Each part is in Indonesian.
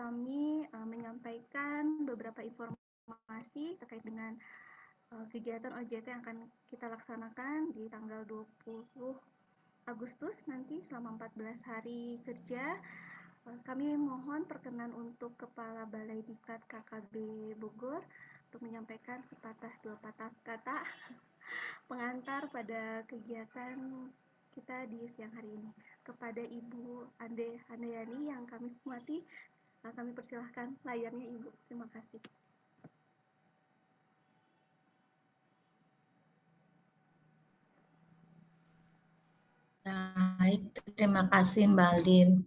kami menyampaikan beberapa informasi terkait dengan kegiatan OJT yang akan kita laksanakan di tanggal 20 Agustus nanti selama 14 hari kerja. Kami mohon perkenan untuk Kepala Balai Diklat KKB Bogor untuk menyampaikan sepatah dua patah kata pengantar pada kegiatan kita di siang hari ini. Kepada Ibu Ande Handayani yang kami hormati, kami persilahkan layarnya Ibu. Terima kasih. Baik, terima kasih Mbak Aldin.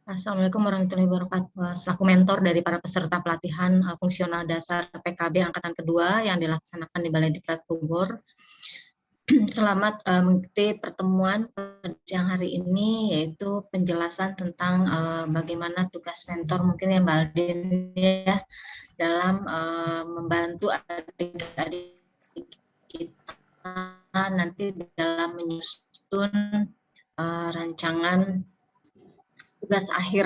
Assalamualaikum warahmatullahi wabarakatuh. Selaku mentor dari para peserta pelatihan fungsional dasar PKB Angkatan Kedua yang dilaksanakan di Balai Diklat Bogor. Selamat mengikuti pertemuan pada siang hari ini, yaitu penjelasan tentang bagaimana tugas mentor mungkin ya Mbak Aldin ya, dalam membantu adik-adik kita nanti dalam menyusun rancangan tugas akhir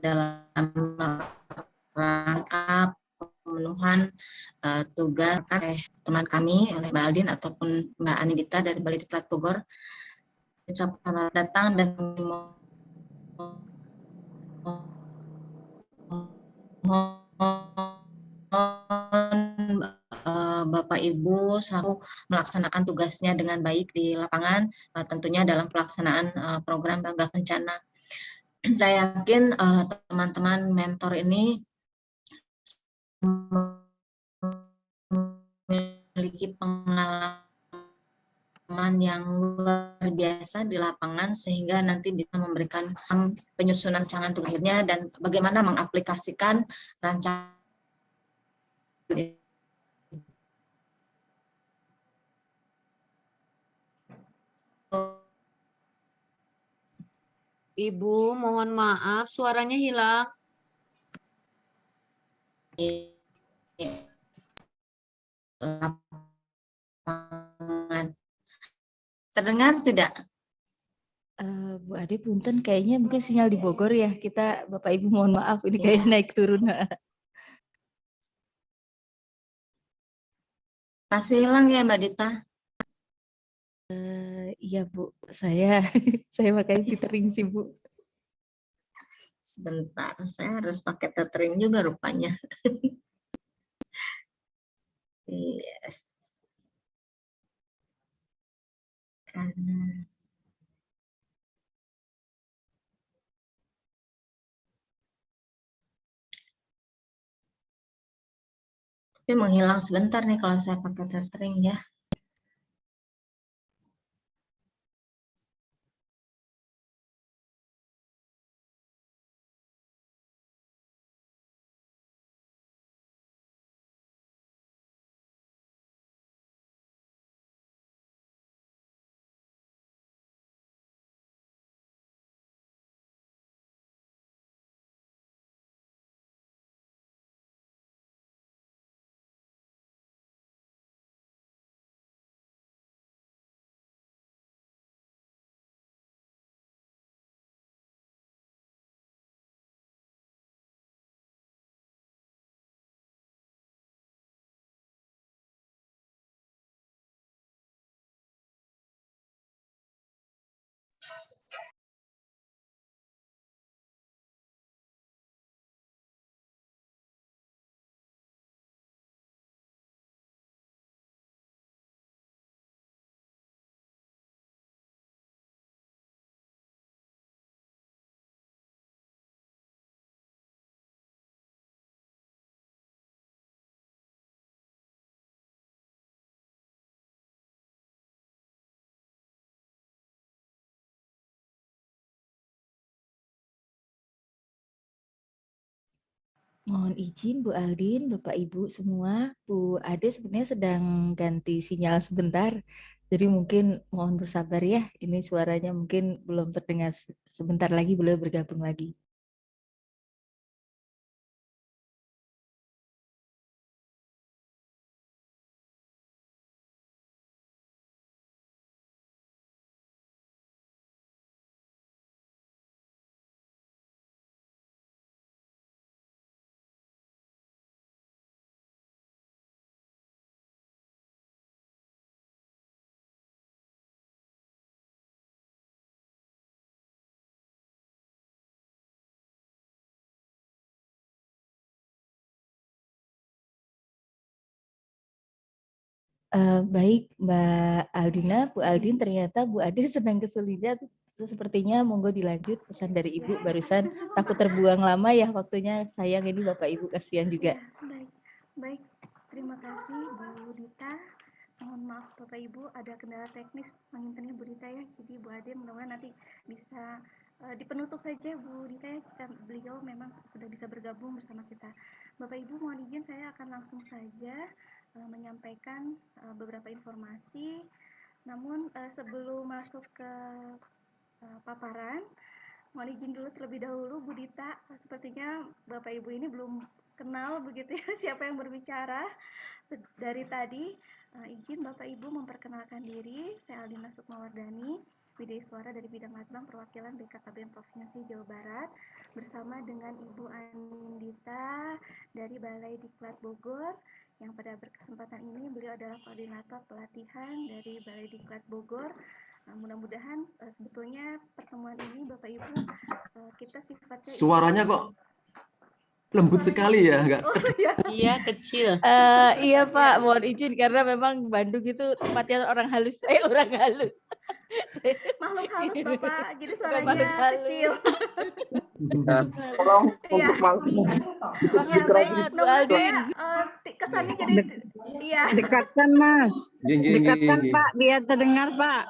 dalam rangka pemenuhan tugas oleh teman kami, oleh Mbak Aldin ataupun Mbak Anindita dari Balai Diklat Bogor. Selamat datang dan Bapak Ibu selalu melaksanakan tugasnya dengan baik di lapangan, tentunya dalam pelaksanaan program Bangga Kencana. Saya yakin teman-teman mentor ini memiliki pengalaman yang luar biasa di lapangan sehingga nanti bisa memberikan penyusunan rancangan tugasnya dan bagaimana mengaplikasikan rancangan. Ibu, mohon maaf, suaranya hilang. Terdengar tidak? Bu Ade, punten kayaknya mungkin sinyal di Bogor ya. Kita Bapak Ibu mohon maaf ini kayak naik turun. Masih hilang ya Mbak Dita? Iya Bu, saya makanya tethering sih Bu. Sebentar, saya harus pakai tethering juga rupanya. Yes. Tapi menghilang sebentar nih kalau saya pakai tethering ya. Mohon izin Bu Aldin, Bapak Ibu semua, Bu Ade sebenarnya sedang ganti sinyal sebentar. Jadi mungkin mohon bersabar ya, ini suaranya mungkin belum terdengar, sebentar lagi beliau bergabung lagi. Baik, Mbak Aldina, Bu Aldin, ternyata Bu Ade sedang kesulitan. Sepertinya monggo dilanjut pesan dari Ibu barusan. Takut terbuang lama ya waktunya. Sayang ini Bapak Ibu, kasihan juga. Ya, baik. Baik, terima kasih Bu Dita. Mohon maaf Bapak Ibu, ada kendala teknis menginternya Bu Dita ya. Jadi Bu Ade mudah-mudahan nanti bisa di penutup saja Bu Dita ya, jika beliau memang sudah bisa bergabung bersama kita. Bapak Ibu mohon izin saya akan langsung saja menyampaikan beberapa informasi. Namun sebelum masuk ke paparan, mohon izin dulu terlebih dahulu Bu Dita, sepertinya Bapak Ibu ini belum kenal begitu ya siapa yang berbicara. Dari tadi izin Bapak Ibu memperkenalkan diri. Saya Aldina Sukmawardani, Widya Suara dari bidang Litbang perwakilan BKKBN Provinsi Jawa Barat, bersama dengan Ibu Anindita dari Balai Diklat Bogor, yang pada kesempatan ini beliau adalah koordinator pelatihan dari Balai Diklat Bogor. Mudah-mudahan sebetulnya pertemuan ini Bapak Ibu kita sifatnya suaranya kok lembut sekali ya, enggak? Oh iya. Iya, kecil. Iya Pak, mohon izin karena memang Bandung itu tempatnya orang halus. Orang halus. Makhluk halus Bapak, jadi Bukan makhluk suaranya halus. kecil. Tolong Iya. untuk makhluk Ya baik, Bu nomor Aldin. saya kesannya jadi iya. Dekatkan Mas, dekatkan Pak, biar terdengar Pak.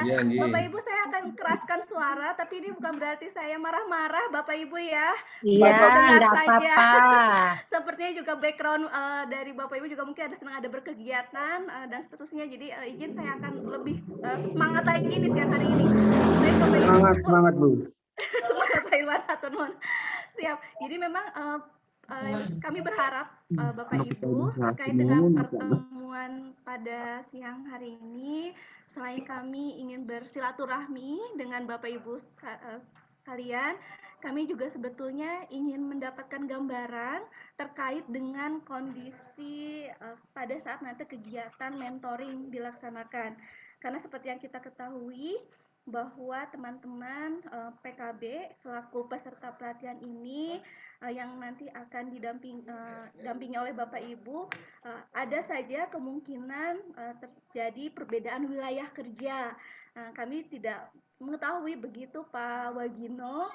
Ya, Bapak Ibu saya akan keraskan suara, tapi ini bukan berarti saya marah-marah Bapak Ibu ya. Iya, Dengar nggak saja. apa-apa. Sepertinya juga background dari Bapak Ibu juga mungkin sedang ada berkegiatan dan seterusnya. Jadi izin saya akan lebih semangat lagi nih siang hari ini. Baik Bapak Ibu. Semangat Bu. Semangat Pak Irwan atau non. Siap. Jadi memang kami berharap Bapak Ibu terkait dengan pertemuan pada siang hari ini, selain kami ingin bersilaturahmi dengan Bapak Ibu sekalian, kami juga sebetulnya ingin mendapatkan gambaran terkait dengan kondisi pada saat nanti kegiatan mentoring dilaksanakan. Karena seperti yang kita ketahui bahwa teman-teman PKB selaku peserta pelatihan ini yang nanti akan didampingi oleh Bapak Ibu, ada saja kemungkinan terjadi perbedaan wilayah kerja. Kami tidak mengetahui begitu Pak Wagino,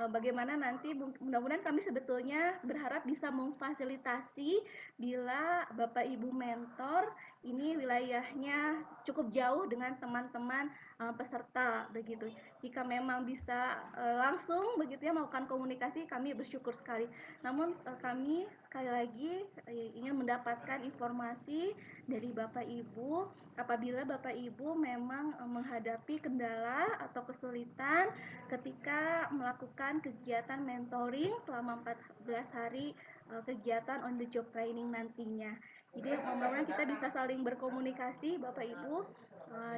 bagaimana nanti mudah-mudahan kami sebetulnya berharap bisa memfasilitasi bila Bapak Ibu mentor ini wilayahnya cukup jauh dengan teman-teman peserta begitu. Jika memang bisa langsung begitu ya melakukan komunikasi, kami bersyukur sekali. Namun kami sekali lagi ingin mendapatkan informasi dari Bapak Ibu apabila Bapak Ibu memang menghadapi kendala atau kesulitan ketika melakukan kegiatan mentoring selama 14 hari kegiatan on the job training nantinya. Jadi mudah-mudahan kita bisa saling berkomunikasi Bapak Ibu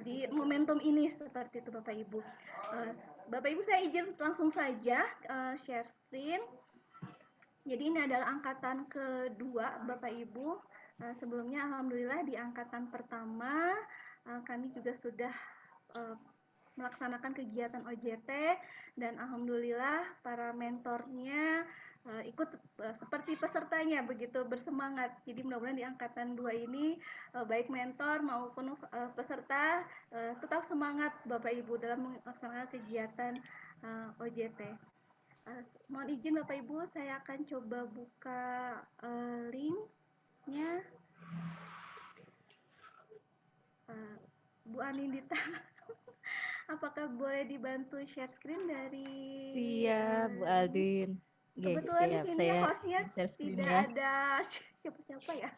di momentum ini seperti itu Bapak Ibu. Bapak Ibu saya izin langsung saja share screen. Jadi ini adalah angkatan kedua Bapak Ibu. Sebelumnya alhamdulillah di angkatan pertama kami juga sudah melaksanakan kegiatan OJT dan alhamdulillah para mentornya ikut seperti pesertanya begitu bersemangat. Jadi mudah-mudahan di angkatan 2 ini baik mentor maupun peserta tetap semangat Bapak Ibu dalam melaksanakan kegiatan OJT. Mohon izin Bapak Ibu, saya akan coba buka linknya. Bu Anindita, apakah boleh dibantu share screen dari? Iya, Bu Aldin. Kebetulan di siap. sini Saya hostnya share tidak screen-nya. ada siapa-siapa ya.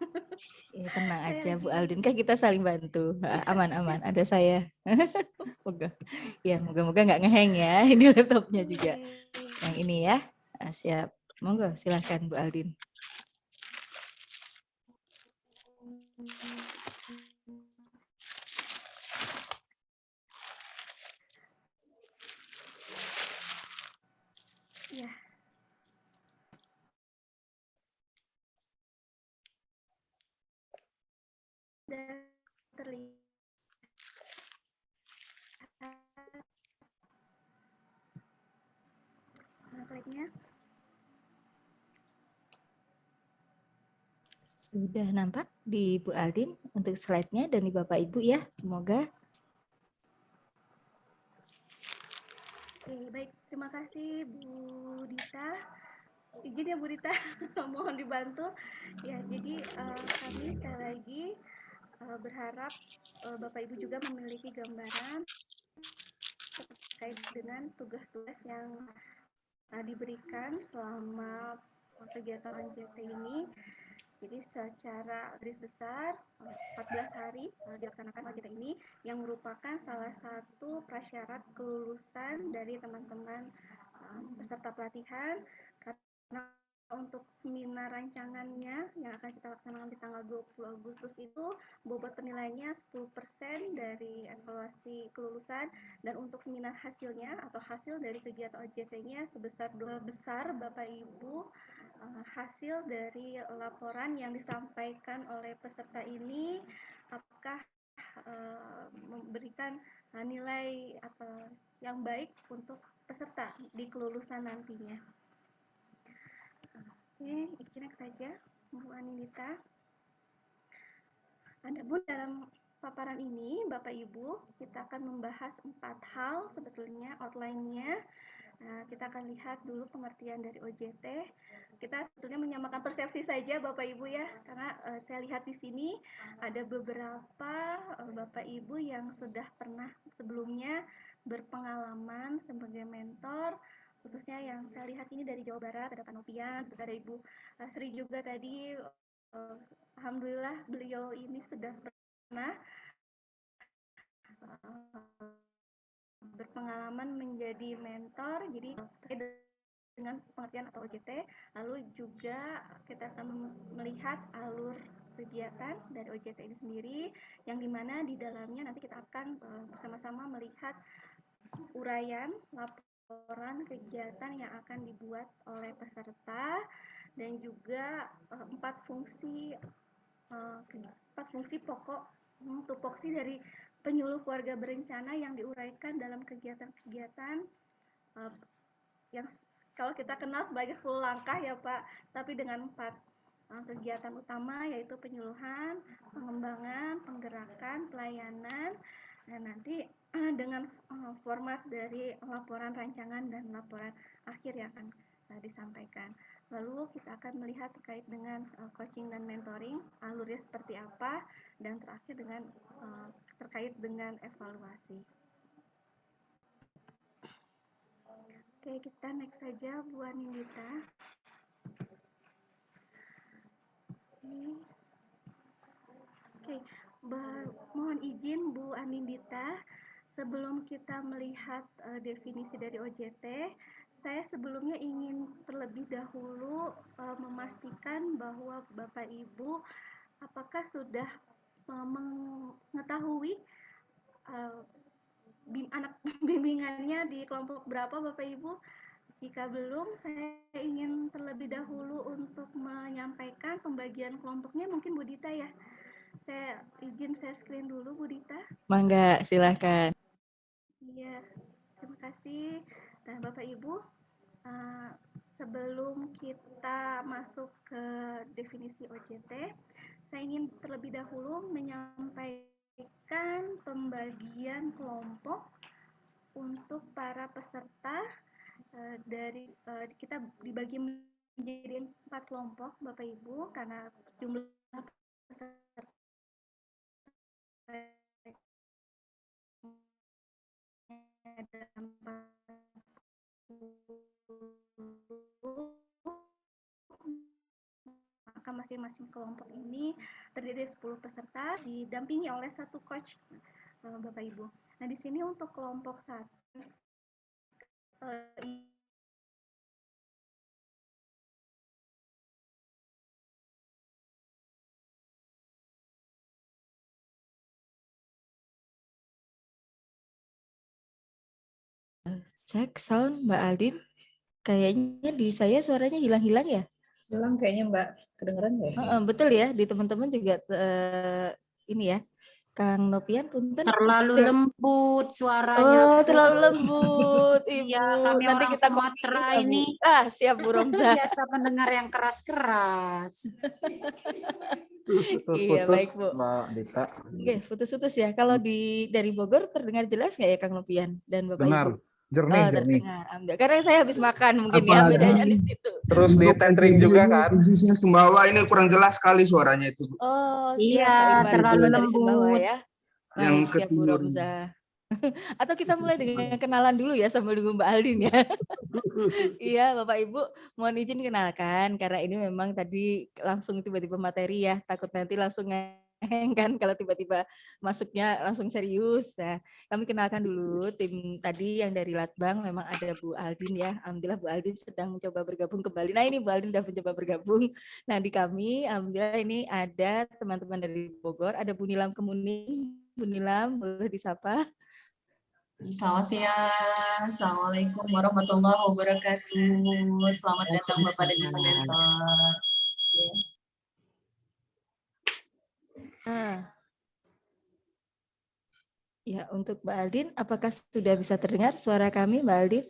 Ya, tenang Saya aja Bu lagi- Aldin, kan kita saling bantu. Aman-aman, ada saya. Moga. Ya, moga-moga nggak ngeheng ya. Ini laptopnya juga. Yang ini ya. Siap. Monggo, silakan Bu Aldin. Ya. Dan terlihat slide-nya. Sudah nampak di Bu Aldin untuk slide-nya dan di Bapak Ibu ya, semoga. Oke, baik. Terima kasih Bu Dita. Izin ya Bu Dita, mohon dibantu. Ya, jadi kami sekali lagi berharap Bapak Ibu juga memiliki gambaran terkait dengan tugas-tugas yang diberikan selama kegiatan OJT ini. Jadi secara garis besar 14 hari dilaksanakan OJT ini yang merupakan salah satu prasyarat kelulusan dari teman-teman peserta pelatihan, karena untuk seminar rancangannya yang akan kita laksanakan di tanggal 20 Agustus itu bobot penilaiannya 10% dari evaluasi kelulusan, dan untuk seminar hasilnya atau hasil dari kegiatan OJT-nya sebesar 2 besar Bapak Ibu hasil dari laporan yang disampaikan oleh peserta ini apakah memberikan nilai atau yang baik untuk peserta di kelulusan nantinya. Oke, izin saja Bu Anindita. Adapun dalam paparan ini Bapak Ibu kita akan membahas 4 hal sebetulnya outline-nya. Kita akan lihat dulu pengertian dari OJT. Kita sebetulnya menyamakan persepsi saja Bapak Ibu ya, karena saya lihat di sini ada beberapa Bapak Ibu yang sudah pernah sebelumnya berpengalaman sebagai mentor, khususnya yang saya lihat ini dari Jawa Barat, ada Pak Nopian, juga ada Ibu Sri juga tadi. Alhamdulillah beliau ini sudah pernah berpengalaman menjadi mentor, jadi dengan pengertian atau OJT. Lalu juga kita akan melihat alur kegiatan dari OJT ini sendiri, yang dimana di dalamnya nanti kita akan bersama-sama melihat uraian laporan kegiatan yang akan dibuat oleh peserta, dan juga 4 fungsi pokok tupoksi dari penyuluh keluarga berencana yang diuraikan dalam kegiatan-kegiatan yang kalau kita kenal sebagai 10 langkah ya Pak, tapi dengan 4 kegiatan utama, yaitu penyuluhan, pengembangan, penggerakan, pelayanan, dan nanti dengan format dari laporan rancangan dan laporan akhir yang akan disampaikan. Lalu kita akan melihat terkait dengan coaching dan mentoring, alurnya seperti apa, dan terakhir dengan terkait dengan evaluasi. Oke, kita next saja Bu Anindita. Oke, mohon izin Bu Anindita, sebelum kita melihat definisi dari OJT, saya sebelumnya ingin terlebih dahulu memastikan bahwa Bapak Ibu apakah sudah mengetahui anak bimbingannya di kelompok berapa Bapak Ibu. Jika belum, saya ingin terlebih dahulu untuk menyampaikan pembagian kelompoknya. Mungkin Bu Dita ya. Saya izin saya screen dulu Bu Dita. Mangga, silakan. Iya, terima kasih. Nah, Bapak Ibu, sebelum kita masuk ke definisi OJT, saya ingin terlebih dahulu menyampaikan pembagian kelompok untuk para peserta. Dari kita dibagi menjadi 4 kelompok Bapak Ibu, karena jumlah peserta ada 40, maka masing-masing kelompok ini terdiri dari 10 peserta didampingi oleh 1 coach Bapak Ibu. Nah, di sini untuk kelompok 1 Cek sound Mbak Aldin. Kayaknya di saya suaranya hilang-hilang ya? Hilang kayaknya Mbak, kedengeran nggak ya? Betul ya, di teman-teman juga ini ya. Kang Nopian, punten. Terlalu lembut Oh, suaranya. terlalu lembut, Ibu. Iya, kami Nanti orang kita Sumatera kopiin, Bu. ini Siap Bu Romza. biasa mendengar yang keras-keras. Iya, Putus-putus, baik Bu. Mbak Dita. Oke, putus-putus ya. Kalau dari Bogor terdengar jelas nggak ya Kang Nopian dan Bapak Dengar, Ibu? jernih, jernih. Terdengar. Alhamdulillah. Karena saya habis makan mungkin ya, Apalagi bedanya di situ. Terus di tethering juga kan? Khususnya Sumbawa ini kurang jelas sekali suaranya itu. Oh, siap Iya, Pak Irman. terlalu Dari Sumbawa lembut. ya. Yang Baik, siap Bu ketimur. Romza. Atau kita mulai dengan kenalan dulu ya sambil nunggu Mbak Aldin ya. Iya, Bapak Ibu, mohon izin kenalkan karena ini memang tadi langsung tiba-tiba materi ya, takut nanti langsung ngeheng kan kalau tiba-tiba masuknya langsung serius. Nah, kami kenalkan dulu tim tadi yang dari Latbang memang ada Bu Aldin ya. Alhamdulillah Bu Aldin sedang mencoba bergabung kembali. Nah, ini Bu Aldin sudah mencoba bergabung. Nah, di kami alhamdulillah ini ada teman-teman dari Bogor, ada Bu Nilam Kemuning. Bu Nilam, boleh disapa? Selamat siang, Assalamualaikum warahmatullahi wabarakatuh. Selamat datang Bapak dan Ibu mentor. Ya, untuk Mbak Aldin, apakah sudah bisa terdengar suara kami, Mbak Aldin?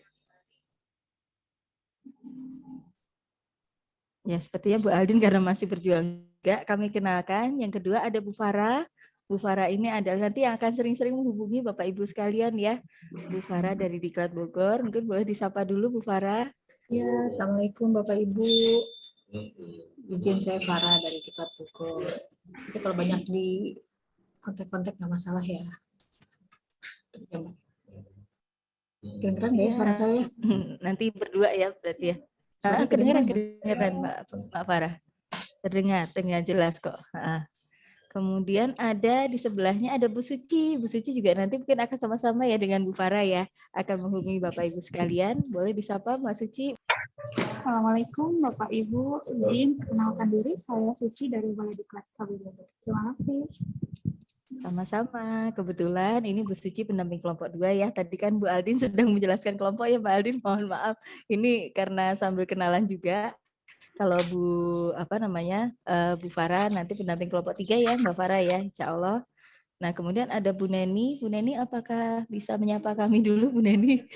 Ya, sepertinya Bu Aldin karena masih berjuang juga. Kami kenalkan. Yang kedua ada Bu Farah. Bu Farah ini adalah nanti yang akan sering-sering menghubungi Bapak Ibu sekalian ya. Bu Farah dari Diklat Bogor. Mungkin boleh disapa dulu Bu Farah. Ya, Assalamualaikum Bapak Ibu. Izin saya Farah dari Diklat Bogor. Itu kalau banyak di kontak-kontak nggak masalah ya. Kedengeran nggak ya suara saya? Nanti berdua ya berarti ya. Kedengeran Mbak Farah. Terdengar jelas kok. Kemudian ada di sebelahnya ada Bu Suci. Bu Suci juga nanti mungkin akan sama-sama ya dengan Bu Farah ya. Akan menghubungi Bapak Ibu sekalian. Boleh disapa Mbak Suci. Assalamualaikum Bapak Ibu. Izin kenalkan diri, saya Suci dari Balai Diklat Kabupaten. Terima kasih. Sama-sama. Kebetulan ini Bu Suci pendamping kelompok 2 ya. Tadi kan Bu Aldin sedang menjelaskan kelompok ya Mbak Aldin. Mohon maaf. Ini karena sambil kenalan juga. Kalau Bu Bu Farah nanti pendamping kelompok 3 ya Mbak Farah ya, insya Allah. Nah kemudian ada Bu Neni. Bu Neni apakah bisa menyapa kami dulu Bu Neni?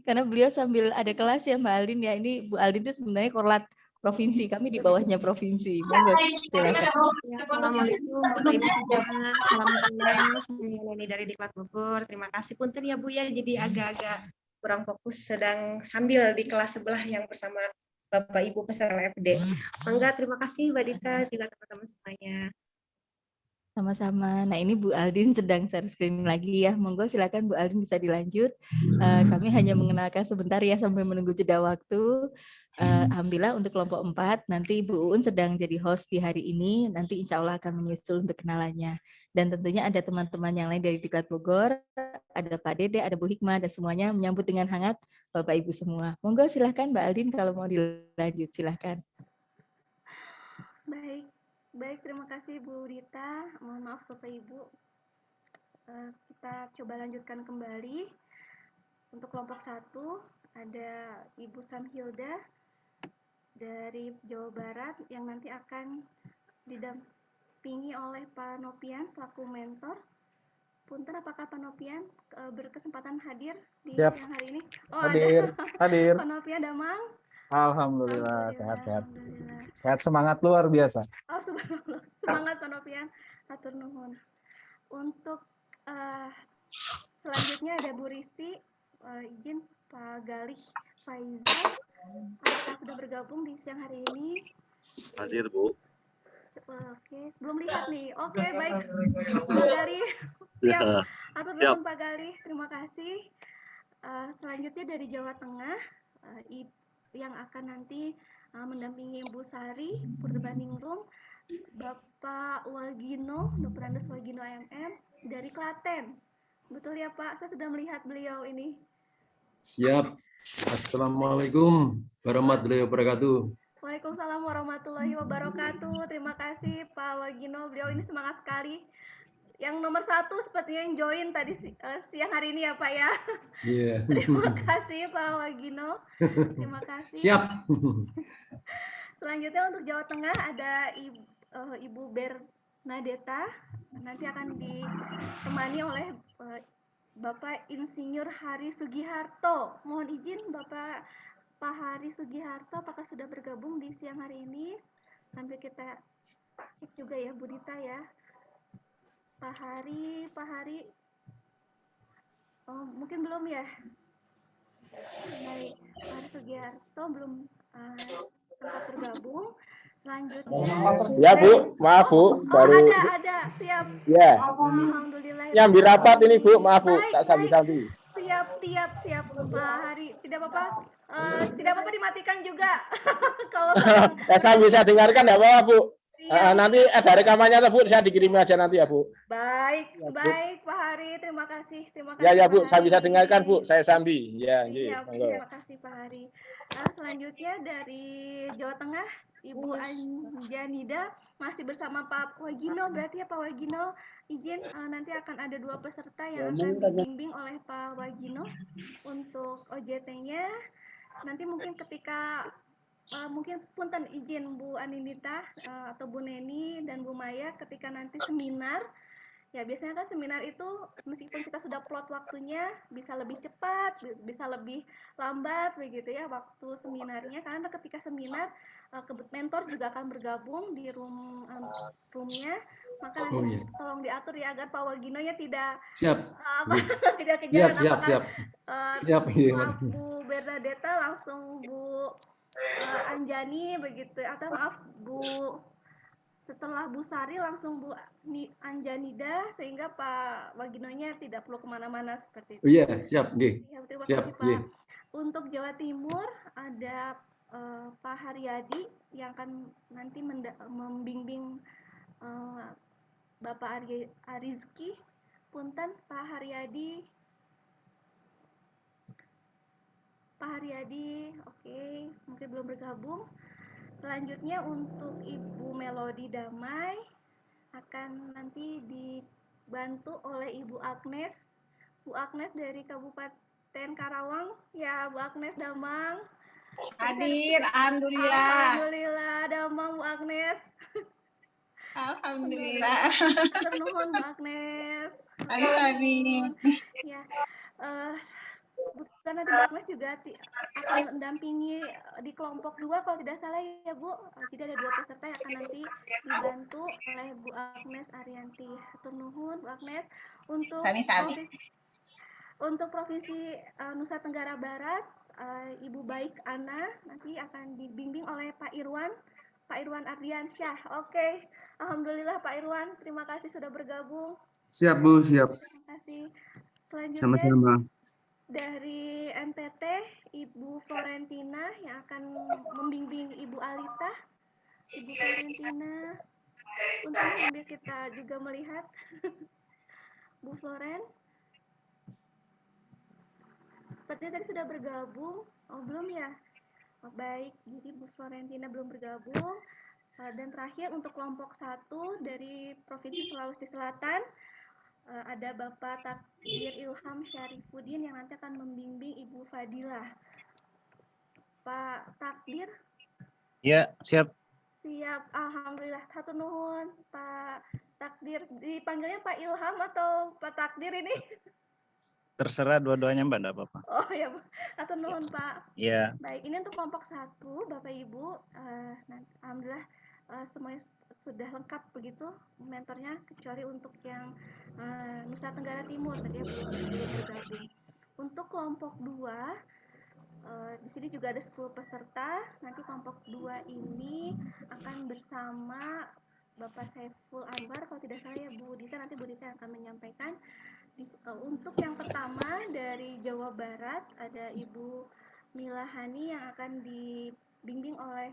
Karena beliau sambil ada kelas ya Mbak Aldin ya. Ini Bu Aldin itu sebenarnya korlat provinsi, kami di bawahnya provinsi. Monggo silakan. Assalamualaikum Bapak Ibu semua. Selamat siang. Saya Neni dari Diklat Bogor. Terima kasih punten ya Bu ya. Jadi agak-agak kurang fokus sedang sambil di kelas sebelah yang bersama Bapak Ibu peserta FD. Mangga, terima kasih Mbak Dita, juga teman-teman semuanya. Sama-sama. Nah ini Bu Aldin sedang share screen lagi ya. Monggo silakan Bu Aldin bisa dilanjut. Kami hanya mengenalkan sebentar ya sampai menunggu jeda waktu. Alhamdulillah untuk kelompok 4 nanti Bu Uun sedang jadi host di hari ini. Nanti insya Allah akan menyusul untuk kenalannya. Dan tentunya ada teman-teman yang lain dari Diklat Bogor. Ada Pak Dede, ada Bu Hikmah, dan semuanya menyambut dengan hangat Bapak Ibu semua. Monggo silahkan Mbak Aldin kalau mau dilanjut silahkan. Baik, terima kasih Bu Dita. Mohon maaf Bapak Ibu. Kita coba lanjutkan kembali. Untuk kelompok 1 ada Ibu Samhilda dari Jawa Barat yang nanti akan didampingi oleh Pak Nopian selaku mentor. Punten, apakah Pak Nopian berkesempatan hadir di siang hari ini? Oh, Hadir. Pak Nopian Damang. Alhamdulillah, sehat-sehat. Sehat, semangat luar biasa. Oh, semangat Pak Nopian. Hatur nuhun. Untuk selanjutnya ada Bu Risti. Izin Pak Galih Faizal. Apakah sudah bergabung di siang hari ini? Hadir, Bu. Oke, belum lihat nih. Oke, baik. Pak Galih. Siap. Hatur nuhun Pak Galih. Terima kasih. Selanjutnya dari Jawa Tengah, yang akan nanti mendampingi Bu Sari, Purbaningrum, Bapak Wagino, Dr. Andes Wagino MM dari Klaten. Betul ya Pak? Saya sudah melihat beliau ini. Siap. Assalamualaikum warahmatullahi wabarakatuh. Waalaikumsalam warahmatullahi wabarakatuh. Terima kasih Pak Wagino. Beliau ini semangat sekali. Yang nomor 1 sepertinya yang join tadi siang hari ini ya Pak ya. Iya. Terima kasih Pak Wagino. Terima kasih. Siap. Selanjutnya untuk Jawa Tengah ada Ibu Nadeta nanti akan ditemani oleh Bapak Insinyur Hari Sugiharto. Mohon izin Bapak Pak Hari Sugiharto, apakah sudah bergabung di siang hari ini? Sambil kita cek juga ya Bu Dita ya. Pak Hari, oh, mungkin belum ya? Baik, Pak Hari Sugiharto belum sempat bergabung. Selanjutnya. Ya Bu, maaf Bu, baru. Ada, siap. Ya. Alhamdulillah. Nyambi rapat ini Bu, maaf Bu, Baik, tak sambil-sambil. Siap Pak Hari. Tidak apa-apa. Tidak apa-apa dimatikan juga. Kalau saya bisa dengarkan ya apa Bu? Nanti ada rekamannya Bu, saya dikirim aja nanti ya Bu. Baik, Pak Hari. Terima kasih. Ya Bu, saya bisa dengarkan Bu, saya sambil. Ya, terima kasih Pak Hari. Selanjutnya dari Jawa Tengah, Ibu Anjanida masih bersama Pak Wagino. Berarti ya Pak Wagino izin nanti akan ada 2 peserta yang akan dibimbing oleh Pak Wagino untuk OJT-nya. Nanti mungkin ketika mungkin punten izin Bu Anindita atau Bu Neni dan Bu Maya ketika nanti seminar. Ya biasanya kan seminar itu meskipun kita sudah plot waktunya bisa lebih cepat, bisa lebih lambat begitu ya waktu seminarnya, karena ketika seminar mentor juga akan bergabung di roomnya, maka nanti tolong diatur ya agar Pak Wagino ya tidak tidak kejaran siap. Maaf Bu Bernadetta, langsung Bu Anjani begitu, atau maaf Bu setelah Bu Sari langsung Bu Anjanida, sehingga Pak Waginonya tidak perlu kemana-mana seperti itu. Oh iya, siap. Ya, terima kasih Pak. Untuk Jawa Timur ada Pak Haryadi yang akan nanti membimbing Bapak Arizki. Punten Pak Haryadi. Oke, mungkin belum bergabung. Selanjutnya untuk Ibu Melodi Damai akan nanti dibantu oleh Ibu Agnes. Bu Agnes dari Kabupaten Karawang. Ya, Bu Agnes Damang. Hadir, alhamdulillah. Alhamdulillah, Damang Bu Agnes. Alhamdulillah. Ternuhun Bu Agnes. Amin. Ya, karena Bu Agnes juga akan mendampingi di kelompok 2 kalau tidak salah ya Bu. Jadi ada 2 peserta yang akan nanti dibantu oleh Bu Agnes Arianti. Hatur nuhun Bu Agnes. Untuk Provinsi Nusa Tenggara Barat, Ibu Baik Ana nanti akan dibimbing oleh Pak Irwan Ardiansyah. Oke, alhamdulillah Pak Irwan, terima kasih sudah bergabung. Siap Bu, siap. Terima kasih. Selanjutnya Sama-sama. dari NTT, Ibu Florentina yang akan membimbing Ibu Alita. Ibu Florentina, untuk sambil kita juga melihat Bu Floren. Sepertinya tadi sudah bergabung. Oh, belum ya? Oh, baik, jadi Bu Florentina belum bergabung. Dan terakhir untuk kelompok 1 dari Provinsi Sulawesi Selatan, ada Bapak Takdir Ilham Syarifuddin yang nanti akan membimbing Ibu Fadilah. Pak Takdir? Ya, siap. Siap, alhamdulillah. Hatur nuhun, Pak Takdir. Dipanggilnya Pak Ilham atau Pak Takdir ini? Terserah dua-duanya Mbak, enggak apa-apa. Oh ya, hatur nuhun Pak. Iya. Baik, ini untuk kelompok 1, Bapak Ibu. Alhamdulillah semuanya sudah lengkap begitu mentornya, kecuali untuk yang Nusa Tenggara Timur tadi ya belum bergabung. Untuk kelompok 2 di sini juga ada 10 peserta. Nanti kelompok 2 ini akan bersama Bapak Saiful Anwar, kalau tidak salah ya Bu Dita, nanti Bu Dita akan menyampaikan. Untuk yang pertama dari Jawa Barat ada Ibu Milahani yang akan dibimbing oleh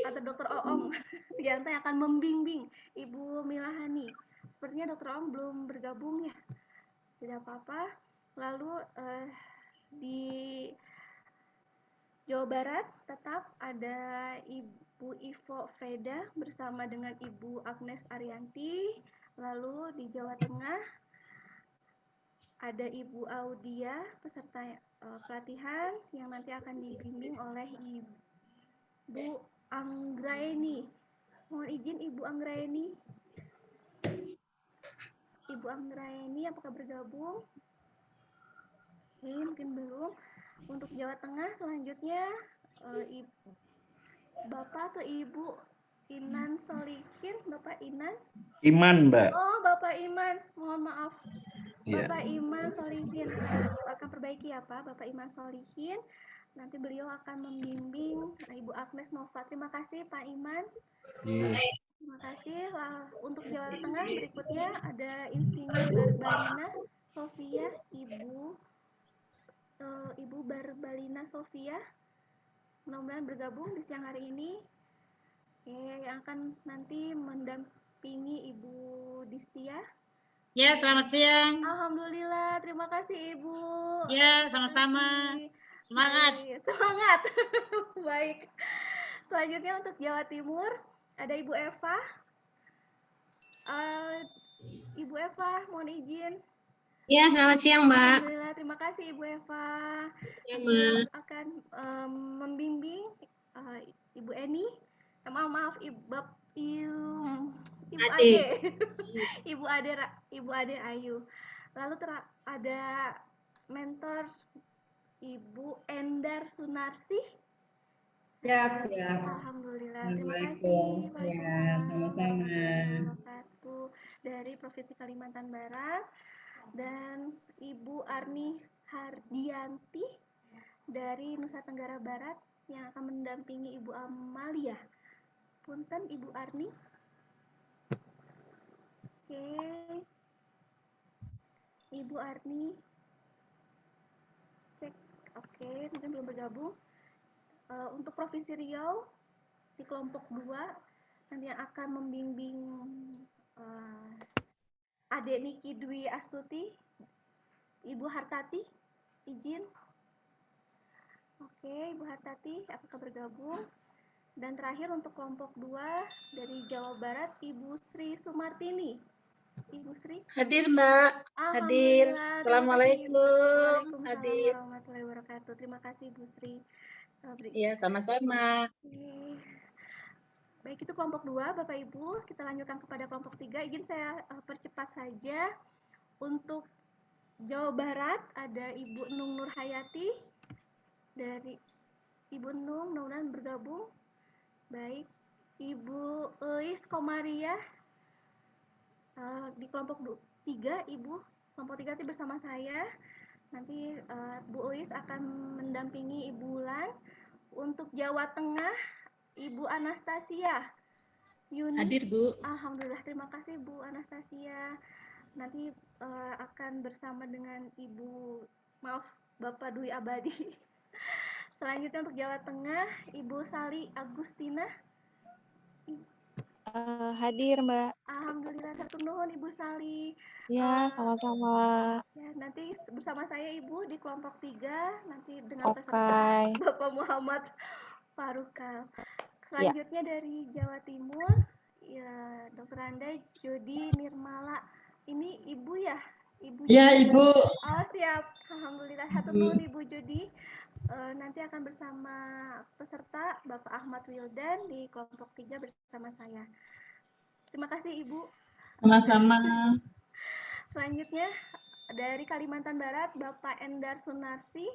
kata Dr. Oong Tianto yang akan membimbing Ibu Milahani. Sepertinya Dr. Oong belum bergabung ya, tidak apa-apa. Lalu di Jawa Barat tetap ada Ibu Ivo Freda bersama dengan Ibu Agnes Arianti. Lalu di Jawa Tengah ada Ibu Audia peserta pelatihan yang nanti akan dibimbing oleh Ibu Anggraini. Mohon izin Ibu Anggraeni. Ibu Anggraeni apakah bergabung? Oke, mungkin belum. Untuk Jawa Tengah selanjutnya Bapak atau Ibu Inan Solihin, Bapak Inan? Iman, Mbak. Oh, Bapak Iman, mohon maaf. Iya. Bapak Iman Solihin, akan perbaiki ya Pak, Bapak Iman Solihin. Nanti beliau akan membimbing Ibu Agnes Nova. Terima kasih Pak Iman. Iya. Terima kasih. Untuk Jawa Tengah berikutnya ada Insinyur Barbalina Sofia, Ibu Barbalina Sofia. Mudah-mudahan bergabung di siang hari ini. Yang akan nanti mendampingi Ibu Distia. Ya, selamat siang. Alhamdulillah, terima kasih Ibu. Ya, sama-sama. Semangat. Semangat. Baik. Selanjutnya untuk Jawa Timur ada Ibu Eva. Ibu Eva, mohon izin. Ya, selamat siang, Mbak. Alhamdulillah, terima kasih Ibu Eva. Beliau akan membimbing Ibu Eni. Maaf, Ibu Ade. Ibu Ade Ayu. Lalu ada mentor Ibu Endar Sunarsi. Siap. Alhamdulillah. Terima kasih. Ya, sama-sama. Dari Provinsi Kalimantan Barat dan Ibu Arni Hardianti dari Nusa Tenggara Barat yang akan mendampingi Ibu Amalia. Punten Ibu Arni. Oke. Ibu Arni. Cek. Oke, mungkin belum bergabung. Untuk Provinsi Riau di kelompok 2 nanti yang akan membimbing Adik Niki Dwi Astuti, Ibu Hartati, izin. Oke, Ibu Hartati apakah bergabung? Dan terakhir untuk kelompok 2 dari Jawa Barat, Ibu Sri Sumartini. Ibu Sri. Hadir, Mbak. Hadir. Assalamualaikum. Waalaikumsalam warahmatullahi wabarakatuh. Terima kasih, Ibu Sri. Iya, sama-sama. Baik, itu kelompok 2, Bapak Ibu. Kita lanjutkan kepada kelompok 3. Izin saya percepat saja. Untuk Jawa Barat ada Ibu Nung Nurhayati. Dari Ibu Nung, mudah-mudahan bergabung. Baik, Ibu Eis Komaria di kelompok 3, Ibu. Kelompok 3 itu bersama saya. Nanti Bu Eis akan mendampingi Ibu Wulan. Untuk Jawa Tengah, Ibu Anastasia Yuni. Hadir, Bu. Alhamdulillah, terima kasih Bu Anastasia. Nanti akan bersama dengan Bapak Dwi Abadi. Selanjutnya untuk Jawa Tengah, Ibu Sali Agustina. Hadir, Mbak. Alhamdulillah, satu nuhun Ibu Sali. Ya, sama-sama. Ya, nanti bersama saya Ibu di kelompok 3, nanti dengan peserta Bapak Muhammad Farukal. Selanjutnya dari Jawa Timur, ya Dr. Anda Jodi Nirmala. Ini Ibu ya? Ya, Ibu. Oh, siap. Alhamdulillah, satu nuhun Ibu Jodi. Nanti akan bersama peserta Bapak Ahmad Wildan di kelompok 3 bersama saya. Terima kasih Ibu. Sama-sama. Selanjutnya dari Kalimantan Barat Bapak Endar Sunarsi,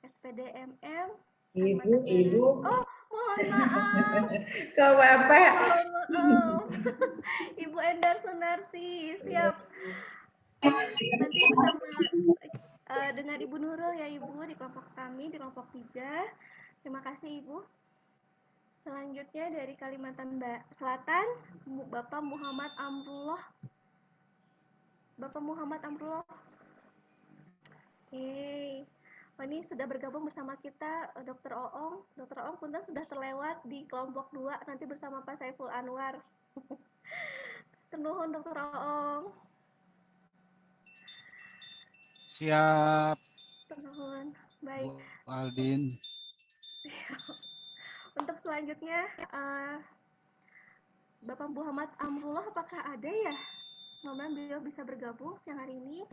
SPDMM. Ibu. Oh, mohon maaf. Kau Bapak. Ibu Endar Sunarsi, siap. Nanti bersama dengan Ibu Nurul ya Ibu di kelompok kami, di kelompok 3. Terima kasih Ibu. Selanjutnya dari Kalimantan Selatan, Bapak Muhammad Amrullah. Bapak Muhammad Amrullah. Oke. Oh, ini sudah bergabung bersama kita Dr. Oong. Dr. Oong punten sudah terlewat di kelompok 2 nanti bersama Pak Saiful Anwar. Nuhun Dr. Oong. Siap. Nuhun. Baik. Bu Aldin. Untuk selanjutnya Bapak Muhammad Amrullah apakah ada ya? Mudah-mudahan beliau bisa bergabung siang hari ini.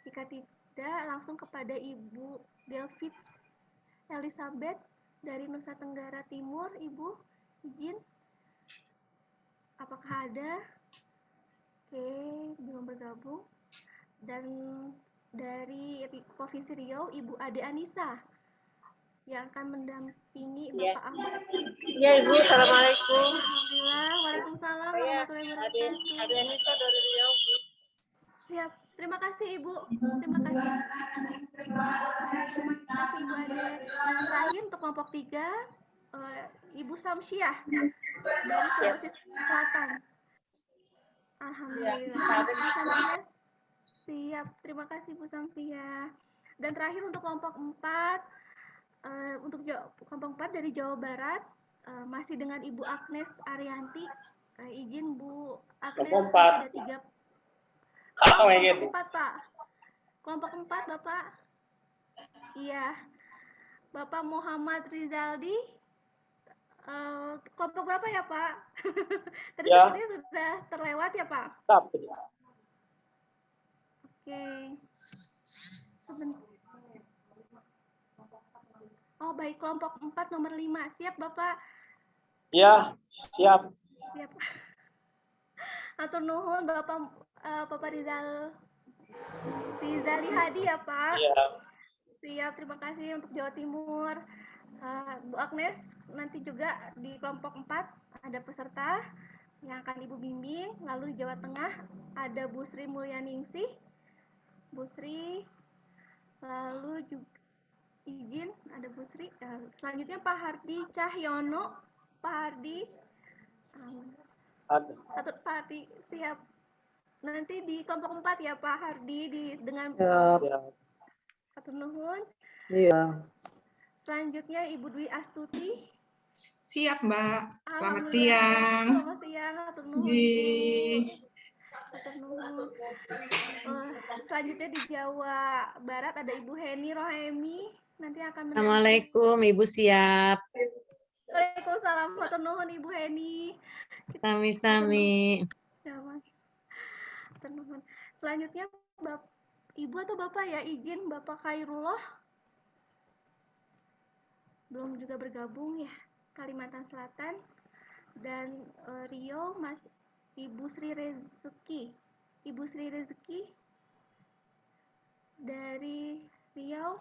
Jika tidak, langsung kepada Ibu Delvit Elizabeth dari Nusa Tenggara Timur. Ibu, izin. Apakah ada? Oke, belum bergabung. Dan dari Provinsi Riau, Ibu Ade Anissa yang akan mendampingi Bapak Ahmad. Iya Ibu, Assalamualaikum. Alhamdulillah, Waalaikumsalam warahmatullahi wabarakatuh. Ade Anissa dari Riau. Siap, terima kasih Ibu. Terima kasih. Baik, terima kasih Ibu Ade. Dan terakhir untuk kelompok 3, Ibu Samsiah dari Sulawesi Selatan. Alhamdulillah. Ibu Samsiah. Siap, terima kasih Bu Samsiah. Dan terakhir untuk kelompok 4, kelompok 4 dari Jawa Barat, masih dengan Ibu Agnes Arianti. Izin Bu Agnes, ada 3. Kelompok 4 Pak. Kelompok 4 Bapak. Iya. Bapak Muhammad Rizaldi. Kelompok berapa ya Pak? Tadi Ya. sepertinya sudah terlewat ya Pak? Oke. Oh baik, kelompok 4 nomor 5. Siap Bapak? Ya, siap. Siap. Atur nuhun Bapak Rizali Hadi ya Pak? Iya. Siap, terima kasih untuk Jawa Timur. Bu Agnes, nanti juga di kelompok 4 ada peserta yang akan Ibu bimbing. Lalu di Jawa Tengah ada Bu Sri Mulyaningsih. Bu Sri, lalu juga izin ada Bu Sri. Selanjutnya Pak Hardi Cahyono. Pak Hardi. Pak Hardi, siap. Nanti di kelompok 4 ya Pak Hardi dengan Atur nuhun. Iya. Selanjutnya Ibu Dwi Astuti. Siap, Mbak. Selamat Alhamdulillah. siang. Selamat siang, atur nuhun Ibu. Atur nuhun. Selanjutnya di Jawa Barat ada Ibu Heni Rohemi. Nanti akan Assalamualaikum, Ibu siap. Waalaikumsalam, atur nuhun Ibu Heni. Sami-sami. Atur nuhun. Selanjutnya Ibu atau Bapak ya, izin Bapak Khairullah. Belum juga bergabung ya, Kalimantan Selatan. Dan Riau, Mas Ibu Sri Rezeki. Ibu Sri Rezeki dari Riau.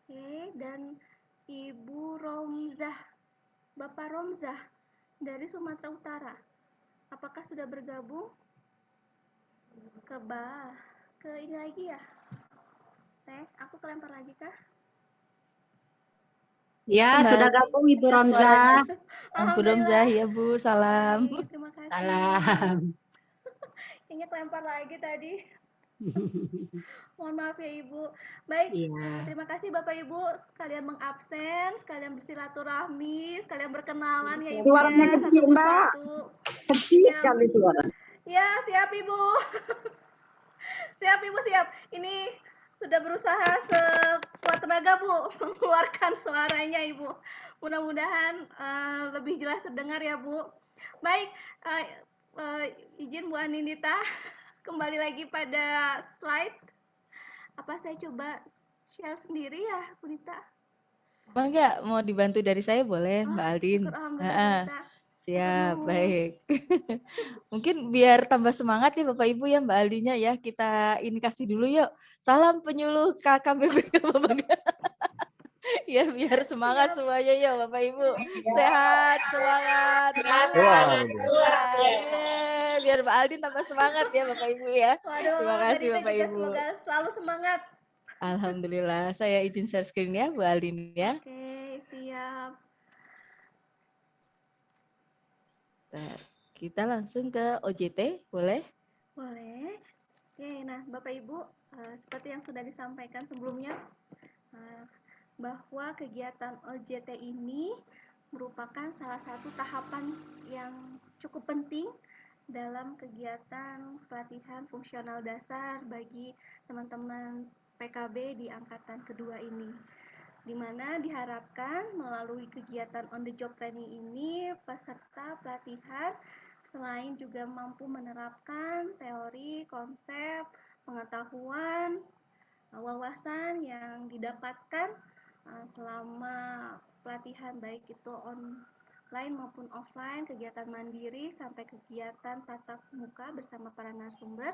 Oke, dan Ibu Romzah, Bapak Romzah dari Sumatera Utara. Apakah sudah bergabung? Ke ini lagi ya? Aku kelempar lagi kah? Ya, sudah gabung Ibu Romzah. Bu Romzah, ya Bu, salam. Terima kasih. Salam. Kayaknya kelempar lagi tadi. Mohon maaf ya Ibu. Baik, terima kasih Bapak Ibu sekalian mengabsen, sekalian bersilaturahmi, sekalian berkenalan ya Ibu. Suaranya kecil, Mbak. Kecil kali suara. Ya, siap Ibu. Siap Ibu, siap. Ini sudah berusaha sekuat tenaga Bu mengeluarkan suaranya Ibu. Mudah-mudahan lebih jelas terdengar ya Bu. Baik, izin Bu Anindita kembali lagi pada slide. Apa saya coba share sendiri ya Bu Nita? Emang enggak mau dibantu dari saya boleh Mbak Aldin? Syukur alhamdulillah. Siap, baik. Mungkin biar tambah semangat ya Bapak Ibu ya Mbak Aldinya ya, kita ini kasih dulu yuk. Salam penyuluh KKBP Bapak. Ya biar semangat semuanya ya Bapak Ibu. Sehat, semangat. Biar Mbak Aldin tambah semangat ya Bapak Ibu ya. Terima kasih Bapak Ibu. Semoga selalu semangat. Alhamdulillah. Saya izin share screen ya Bu Aldin ya. Oke, siap. Kita langsung ke OJT, boleh? Boleh. Oke, nah Bapak Ibu, seperti yang sudah disampaikan sebelumnya, bahwa kegiatan OJT ini merupakan salah satu tahapan yang cukup penting dalam kegiatan pelatihan fungsional dasar bagi teman-teman PKB di angkatan kedua ini, di mana diharapkan melalui kegiatan on the job training ini peserta pelatihan selain juga mampu menerapkan teori, konsep, pengetahuan, wawasan yang didapatkan selama pelatihan baik itu online offline maupun offline, kegiatan mandiri sampai kegiatan tatap muka bersama para narasumber.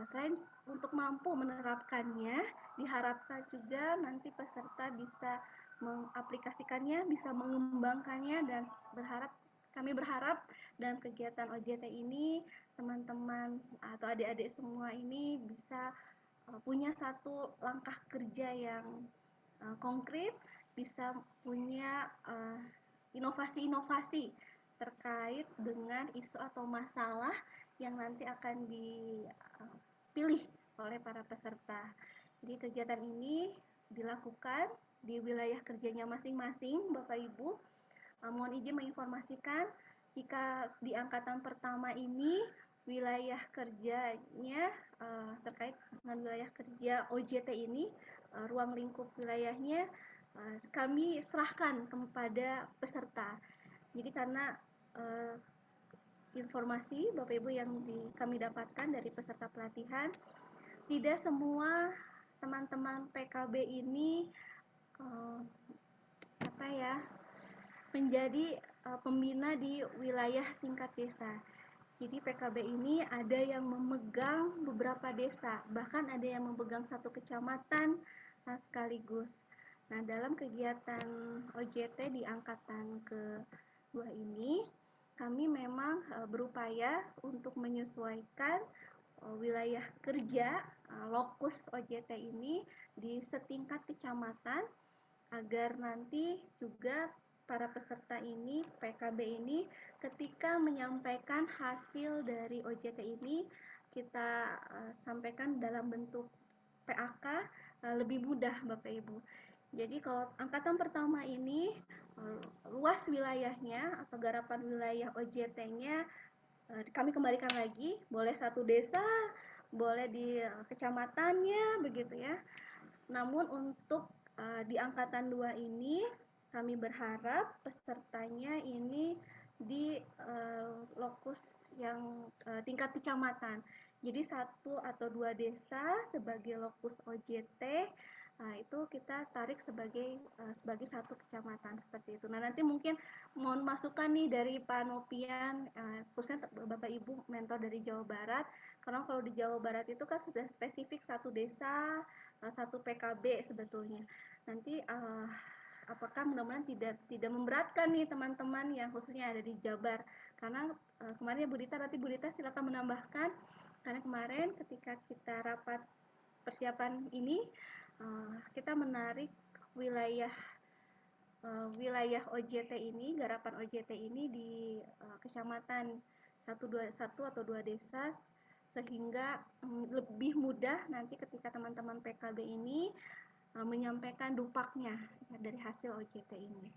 Selain untuk mampu menerapkannya, diharapkan juga nanti peserta bisa mengaplikasikannya, bisa mengembangkannya, dan kami berharap dalam kegiatan OJT ini teman-teman atau adik-adik semua ini bisa punya satu langkah kerja yang konkret, bisa punya inovasi-inovasi terkait dengan isu atau masalah yang nanti akan dipilih oleh para peserta. Jadi kegiatan ini dilakukan di wilayah kerjanya masing-masing, Bapak Ibu. Mohon izin menginformasikan jika di angkatan pertama ini wilayah kerjanya terkait dengan wilayah kerja OJT ini, ruang lingkup wilayahnya kami serahkan kepada peserta. Jadi karena informasi Bapak Ibu yang kami dapatkan dari peserta pelatihan, tidak semua teman-teman PKB ini menjadi pembina di wilayah tingkat desa. Jadi PKB ini ada yang memegang beberapa desa, bahkan ada yang memegang satu kecamatan sekaligus. Nah, dalam kegiatan OJT di angkatan kedua ini, kami memang berupaya untuk menyesuaikan wilayah kerja lokus OJT ini di setingkat kecamatan agar nanti juga para peserta ini, PKB ini, ketika menyampaikan hasil dari OJT ini, kita sampaikan dalam bentuk PAK lebih mudah, Bapak Ibu. Jadi kalau angkatan pertama ini, luas wilayahnya atau garapan wilayah OJT-nya kami kembalikan lagi, boleh satu desa, boleh di kecamatannya, begitu ya. Namun untuk di angkatan 2 ini, kami berharap pesertanya ini di lokus yang tingkat kecamatan. Jadi 1 atau 2 desa sebagai lokus OJT, itu kita tarik sebagai satu kecamatan seperti itu. Nah, nanti mungkin mohon masukan nih dari Pak Nopian, khususnya Bapak Ibu mentor dari Jawa Barat, karena kalau di Jawa Barat itu kan sudah spesifik satu desa, satu PKB sebetulnya. Nanti apakah mudah-mudahan tidak memberatkan nih teman-teman yang khususnya ada di Jabar, karena kemarin ya Bu Dita, nanti Bu Dita silakan menambahkan, karena kemarin ketika kita rapat persiapan ini kita menarik wilayah OJT ini, garapan OJT ini di kecamatan 1 atau 2 desa, sehingga lebih mudah nanti ketika teman-teman PKB ini menyampaikan dupaknya dari hasil OJT ini.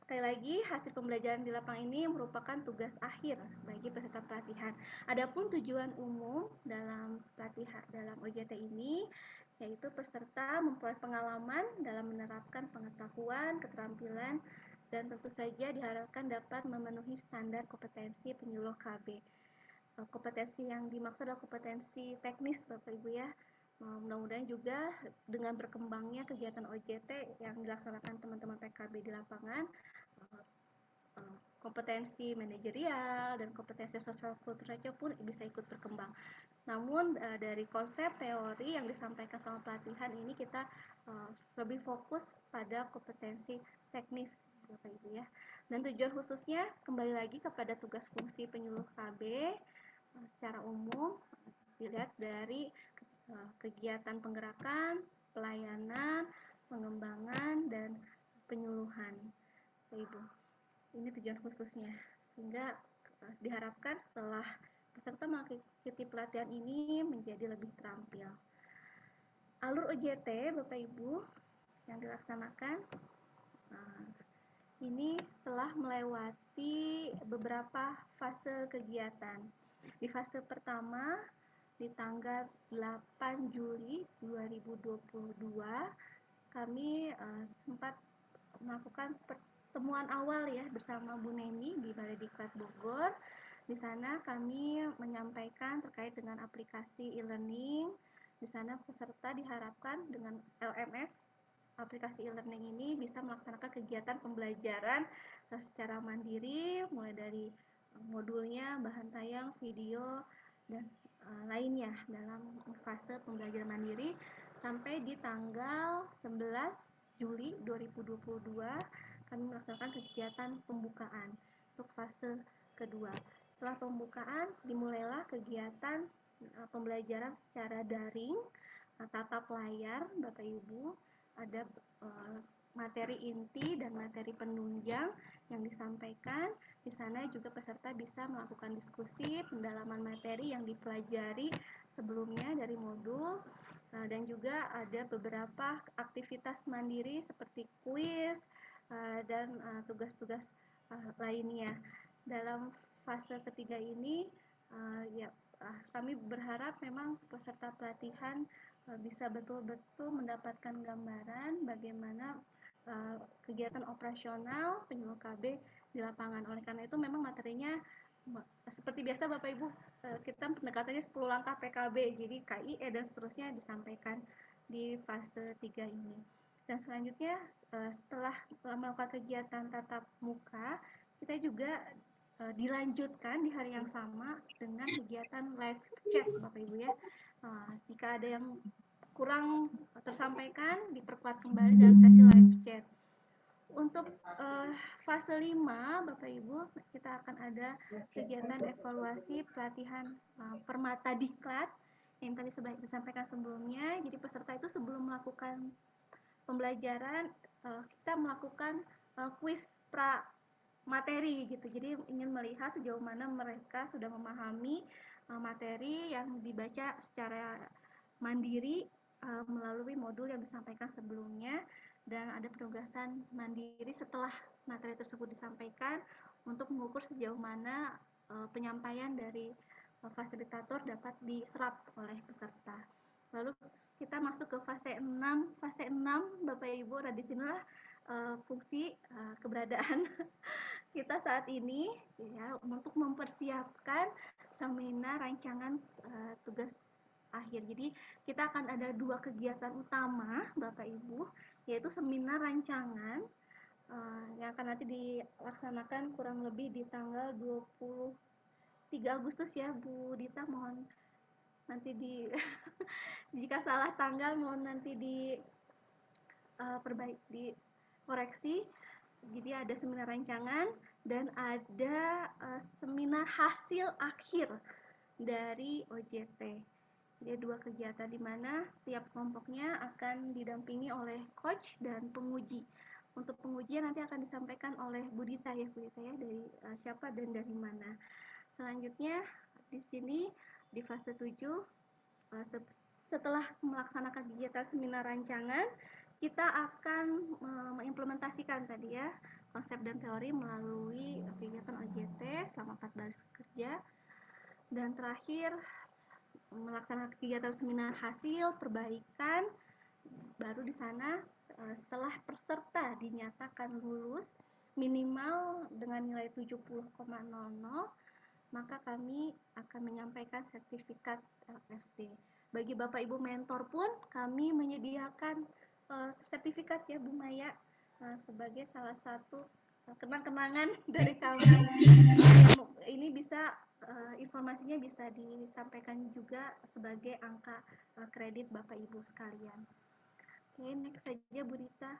Sekali lagi, hasil pembelajaran di lapangan ini merupakan tugas akhir bagi peserta pelatihan. Adapun tujuan umum dalam OJT ini, yaitu peserta memperoleh pengalaman dalam menerapkan pengetahuan, keterampilan, dan tentu saja diharapkan dapat memenuhi standar kompetensi penyuluh KB. Kompetensi yang dimaksud adalah kompetensi teknis, Bapak Ibu ya. Mudah-mudahan juga dengan berkembangnya kegiatan OJT yang dilaksanakan teman-teman PKB di lapangan, kompetensi manajerial dan kompetensi sosial kulturnya pun bisa ikut berkembang. Namun dari konsep teori yang disampaikan selama pelatihan ini, kita lebih fokus pada kompetensi teknis, Bapak Ibu ya. Dan tujuan khususnya kembali lagi kepada tugas fungsi penyuluh KB secara umum, dilihat dari kegiatan penggerakan, pelayanan, pengembangan, dan penyuluhan, Ibu. Ini tujuan khususnya, sehingga diharapkan setelah peserta mengikuti pelatihan ini menjadi lebih terampil. Alur OJT, Bapak Ibu, yang dilaksanakan ini telah melewati beberapa fase kegiatan. Di fase pertama, di tanggal 8 Juli 2022, kami sempat melakukan pertemuan awal ya bersama Bu Neni di Balai Diklat Bogor. Di sana kami menyampaikan terkait dengan aplikasi e-learning. Di sana peserta diharapkan dengan LMS aplikasi e-learning ini bisa melaksanakan kegiatan pembelajaran secara mandiri, mulai dari modulnya, bahan tayang, video, dan lainnya dalam fase pembelajaran mandiri sampai di tanggal 11 Juli 2022 kami melaksanakan kegiatan pembukaan untuk fase kedua. Setelah pembukaan dimulailah kegiatan pembelajaran secara daring, tatap layar, Bapak Ibu, ada materi inti dan materi penunjang yang disampaikan. Di sana juga peserta bisa melakukan diskusi, pendalaman materi yang dipelajari sebelumnya dari modul, dan juga ada beberapa aktivitas mandiri seperti kuis dan tugas-tugas lainnya. Dalam fase ketiga ini, kami berharap memang peserta pelatihan bisa betul-betul mendapatkan gambaran bagaimana kegiatan operasional penyuluh KB di lapangan. Oleh karena itu memang materinya seperti biasa Bapak Ibu, kita pendekatannya 10 langkah PKB, jadi KIE dan seterusnya disampaikan di fase 3 ini. Dan selanjutnya setelah melakukan kegiatan tatap muka, kita juga dilanjutkan di hari yang sama dengan kegiatan live chat Bapak Ibu ya. Jika ada yang kurang tersampaikan, diperkuat kembali dalam sesi live chat. Untuk fase 5 Bapak Ibu, kita akan ada kegiatan evaluasi pelatihan Permata Diklat yang tadi sudah disampaikan sebelumnya. Jadi peserta itu sebelum melakukan pembelajaran, kita melakukan kuis pra materi gitu. Jadi ingin melihat sejauh mana mereka sudah memahami materi yang dibaca secara mandiri melalui modul yang disampaikan sebelumnya, dan ada penugasan mandiri setelah materi tersebut disampaikan untuk mengukur sejauh mana penyampaian dari fasilitator dapat diserap oleh peserta. Lalu kita masuk ke fase 6. Fase 6 Bapak Ibu, di sinilah fungsi keberadaan kita saat ini ya, untuk mempersiapkan seminar rancangan tugas akhir. Jadi kita akan ada 2 kegiatan utama Bapak Ibu, yaitu seminar rancangan yang akan nanti dilaksanakan kurang lebih di tanggal 23 Agustus ya Bu Dita, mohon nanti jika salah tanggal mohon nanti dikoreksi. Jadi ada seminar rancangan dan ada seminar hasil akhir dari OJT. Jadi 2 kegiatan di mana setiap kelompoknya akan didampingi oleh coach dan penguji. Untuk pengujian nanti akan disampaikan oleh Bu Dita ya, dari siapa dan dari mana. Selanjutnya di sini di fase 7 setelah melaksanakan kegiatan seminar rancangan, kita akan mengimplementasikan tadi ya konsep dan teori melalui kegiatan OJT selama 4 baris kerja, dan terakhir melaksanakan kegiatan seminar hasil perbaikan. Baru di sana setelah peserta dinyatakan lulus minimal dengan nilai 70,00, maka kami akan menyampaikan sertifikat LFD. Bagi Bapak Ibu mentor pun kami menyediakan sertifikat ya Bu Maya, sebagai salah satu kenang-kenangan dari kami. Ini bisa informasinya bisa disampaikan juga sebagai angka kredit Bapak Ibu sekalian. Oke, next saja Bu Rita.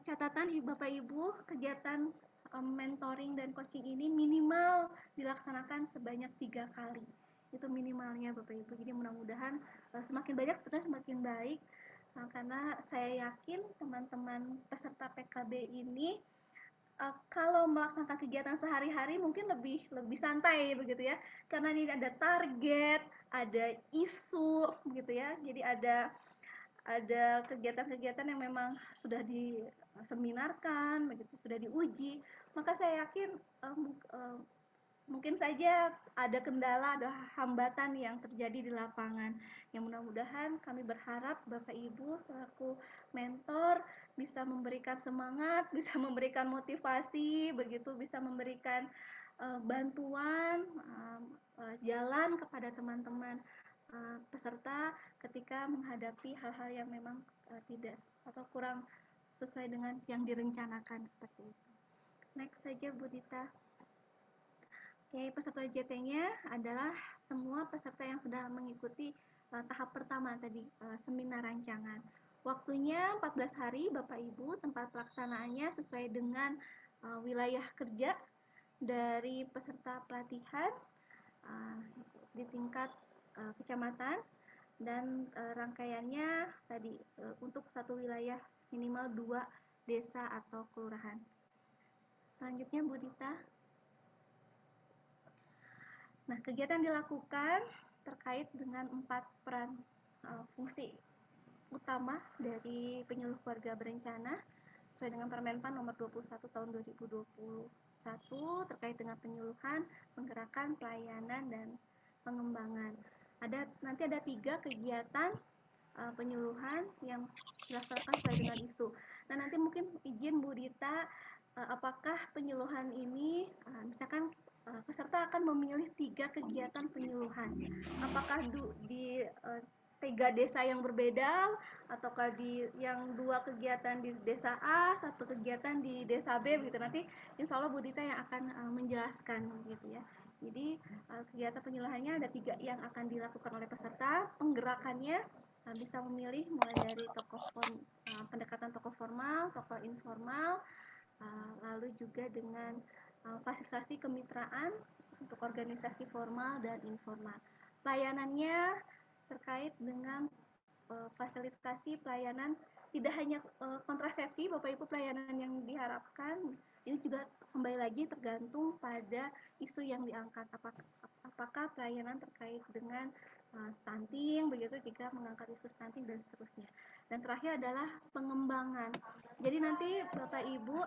Catatan Bapak Ibu, kegiatan mentoring dan coaching ini minimal dilaksanakan sebanyak 3 kali. Itu minimalnya Bapak Ibu. Jadi mudah-mudahan semakin banyak sebetulnya semakin baik. Karena saya yakin teman-teman peserta PKB ini kalau melaksanakan kegiatan sehari-hari mungkin lebih santai begitu ya. Karena ini ada target, ada isu begitu ya. Jadi ada kegiatan-kegiatan yang memang sudah diseminarkan begitu, sudah diuji. Maka saya yakin mungkin saja ada kendala, ada hambatan yang terjadi di lapangan. Yang mudah-mudahan kami berharap Bapak Ibu selaku mentor bisa memberikan semangat, bisa memberikan motivasi, begitu bisa memberikan bantuan, jalan kepada teman-teman peserta ketika menghadapi hal-hal yang memang tidak atau kurang sesuai dengan yang direncanakan seperti itu. Next saja Bu Dita. Oke, peserta OJT-nya adalah semua peserta yang sudah mengikuti tahap pertama tadi, seminar rancangan. Waktunya 14 hari Bapak Ibu, tempat pelaksanaannya sesuai dengan wilayah kerja dari peserta pelatihan di tingkat kecamatan, dan rangkaiannya tadi untuk satu wilayah minimal 2 desa atau kelurahan. Selanjutnya Bu Dita. Nah, kegiatan dilakukan terkait dengan 4 peran fungsi utama dari penyuluh keluarga berencana sesuai dengan Permenpan nomor 21 tahun 2021 terkait dengan penyuluhan, penggerakan, pelayanan, dan pengembangan. Nanti ada 3 kegiatan penyuluhan yang dilaksanakan sesuai dengan isu. Nah, nanti mungkin izin Bu Dita, apakah penyuluhan ini misalkan peserta akan memilih 3 kegiatan penyuluhan. Apakah di 3 desa yang berbeda, ataukah di yang 2 kegiatan di desa A, 1 kegiatan di desa B begitu. Nanti insya Allah Bu Dita yang akan menjelaskan gitu ya. Jadi kegiatan penyuluhannya ada 3 yang akan dilakukan oleh peserta. Penggerakannya bisa memilih mulai dari pendekatan tokoh formal, tokoh informal, lalu juga dengan fasilitasi kemitraan untuk organisasi formal dan informal. Pelayanannya terkait dengan fasilitasi pelayanan tidak hanya kontrasepsi, Bapak Ibu, pelayanan yang diharapkan ini juga kembali lagi tergantung pada isu yang diangkat. Apakah pelayanan terkait dengan stunting, begitu jika mengangkat isu stunting dan seterusnya. Dan terakhir adalah pengembangan. Jadi nanti Bapak Ibu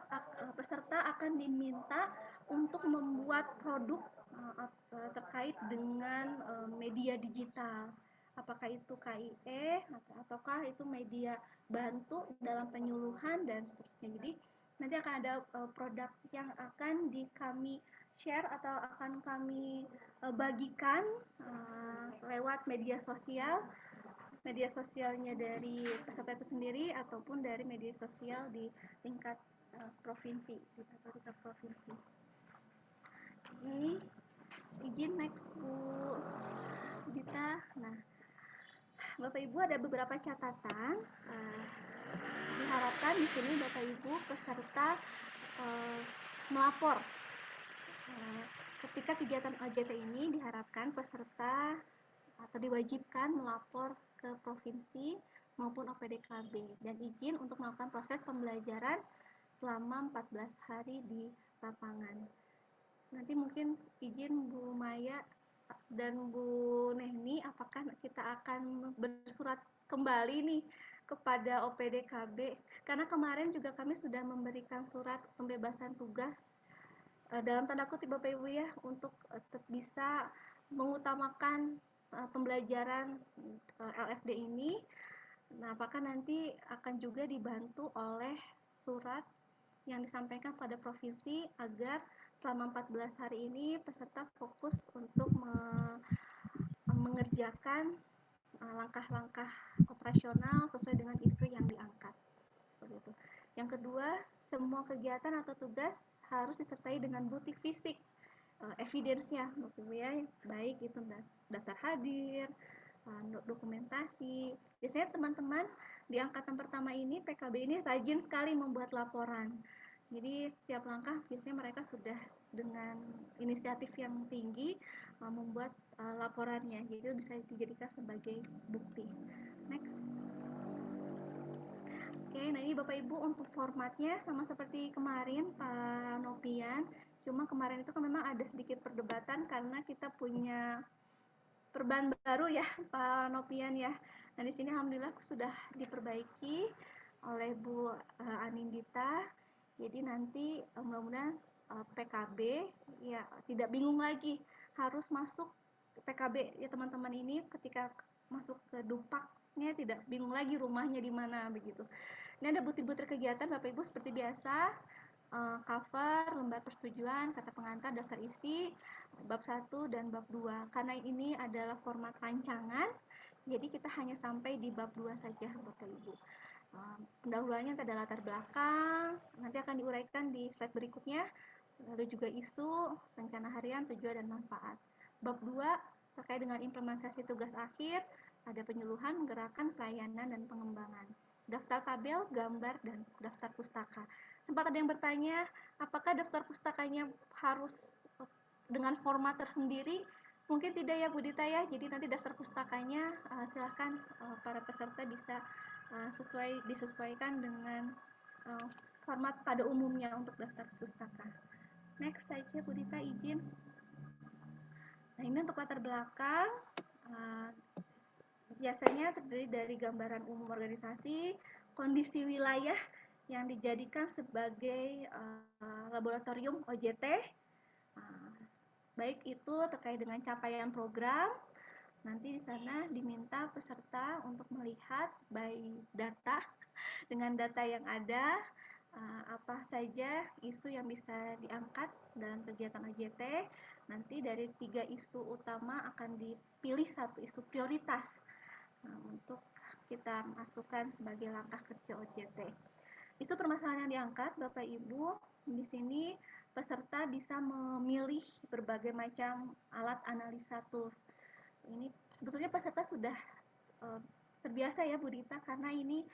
peserta akan diminta untuk membuat produk terkait dengan media digital. Apakah itu KIE ataukah itu media bantu dalam penyuluhan dan seterusnya. Jadi nanti akan ada produk yang akan kami share atau akan kami bagikan lewat media sosialnya dari peserta itu sendiri ataupun dari media sosial di tingkat provinsi, di tingkat provinsi. Oke, izin next Bu Dita. Nah, Bapak Ibu ada beberapa catatan. Diharapkan di sini Bapak Ibu peserta melapor. Ketika kegiatan OJT ini diharapkan peserta atau diwajibkan melapor ke provinsi maupun OPDKB dan izin untuk melakukan proses pembelajaran selama 14 hari di lapangan. Nanti mungkin izin Bu Maya dan Bu Nehni, apakah kita akan bersurat kembali nih kepada OPDKB, karena kemarin juga kami sudah memberikan surat pembebasan tugas dalam tanda kutip Bapak Ibu ya, untuk tetap bisa mengutamakan pembelajaran LFD ini. Nah, apakah nanti akan juga dibantu oleh surat yang disampaikan pada provinsi agar selama 14 hari ini peserta fokus untuk mengerjakan langkah-langkah operasional sesuai dengan isu yang diangkat. Seperti itu. Yang kedua, semua kegiatan atau tugas harus disertai dengan bukti fisik, evidence-nya, ya, baik itu daftar hadir, dokumentasi. Biasanya teman-teman di angkatan pertama ini, PKB ini rajin sekali membuat laporan. Jadi setiap langkah biasanya mereka sudah dengan inisiatif yang tinggi membuat laporannya. Jadi bisa dijadikan sebagai bukti. Next. Oke, nah ini Bapak Ibu untuk formatnya sama seperti kemarin Pak Nopian. Cuma kemarin itu kan memang ada sedikit perdebatan karena kita punya perubahan baru ya Pak Nopian ya. Nah di sini alhamdulillah sudah diperbaiki oleh Bu Anindita. Jadi nanti mudah-mudahan PKB ya tidak bingung lagi harus masuk PKB ya teman-teman ini, ketika masuk ke Dupaknya tidak bingung lagi rumahnya di mana begitu. Ini ada butir-butir kegiatan Bapak Ibu seperti biasa, cover, lembar persetujuan, kata pengantar, daftar isi, bab 1 dan bab 2. Karena ini adalah format rancangan, jadi kita hanya sampai di bab 2 saja Bapak Ibu. Pendahuluannya ada latar belakang, nanti akan diuraikan di slide berikutnya. Lalu juga isu, rencana harian, tujuan, dan manfaat. Bab 2 terkait dengan implementasi tugas akhir, ada penyuluhan, gerakan, pelayanan, dan pengembangan. Daftar tabel, gambar, dan daftar pustaka. Sempat ada yang bertanya, apakah daftar pustakanya harus dengan format tersendiri? Mungkin tidak ya Bu Dita ya, jadi nanti daftar pustakanya silahkan para peserta bisa disesuaikan dengan format pada umumnya untuk daftar pustaka. Next saja Bu Dita, izin. Nah, ini untuk latar belakang, biasanya terdiri dari gambaran umum organisasi, kondisi wilayah yang dijadikan sebagai laboratorium OJT, baik itu terkait dengan capaian program. Nanti di sana diminta peserta untuk melihat by data, dengan data yang ada, apa saja isu yang bisa diangkat dalam kegiatan OJT. Nanti dari 3 isu utama akan dipilih 1 isu prioritas untuk kita masukkan sebagai langkah kerja OJT. Isu permasalahan yang diangkat, Bapak Ibu, di sini peserta bisa memilih berbagai macam alat analisa tools. Ini sebetulnya peserta sudah terbiasa ya Bu Dita, karena ini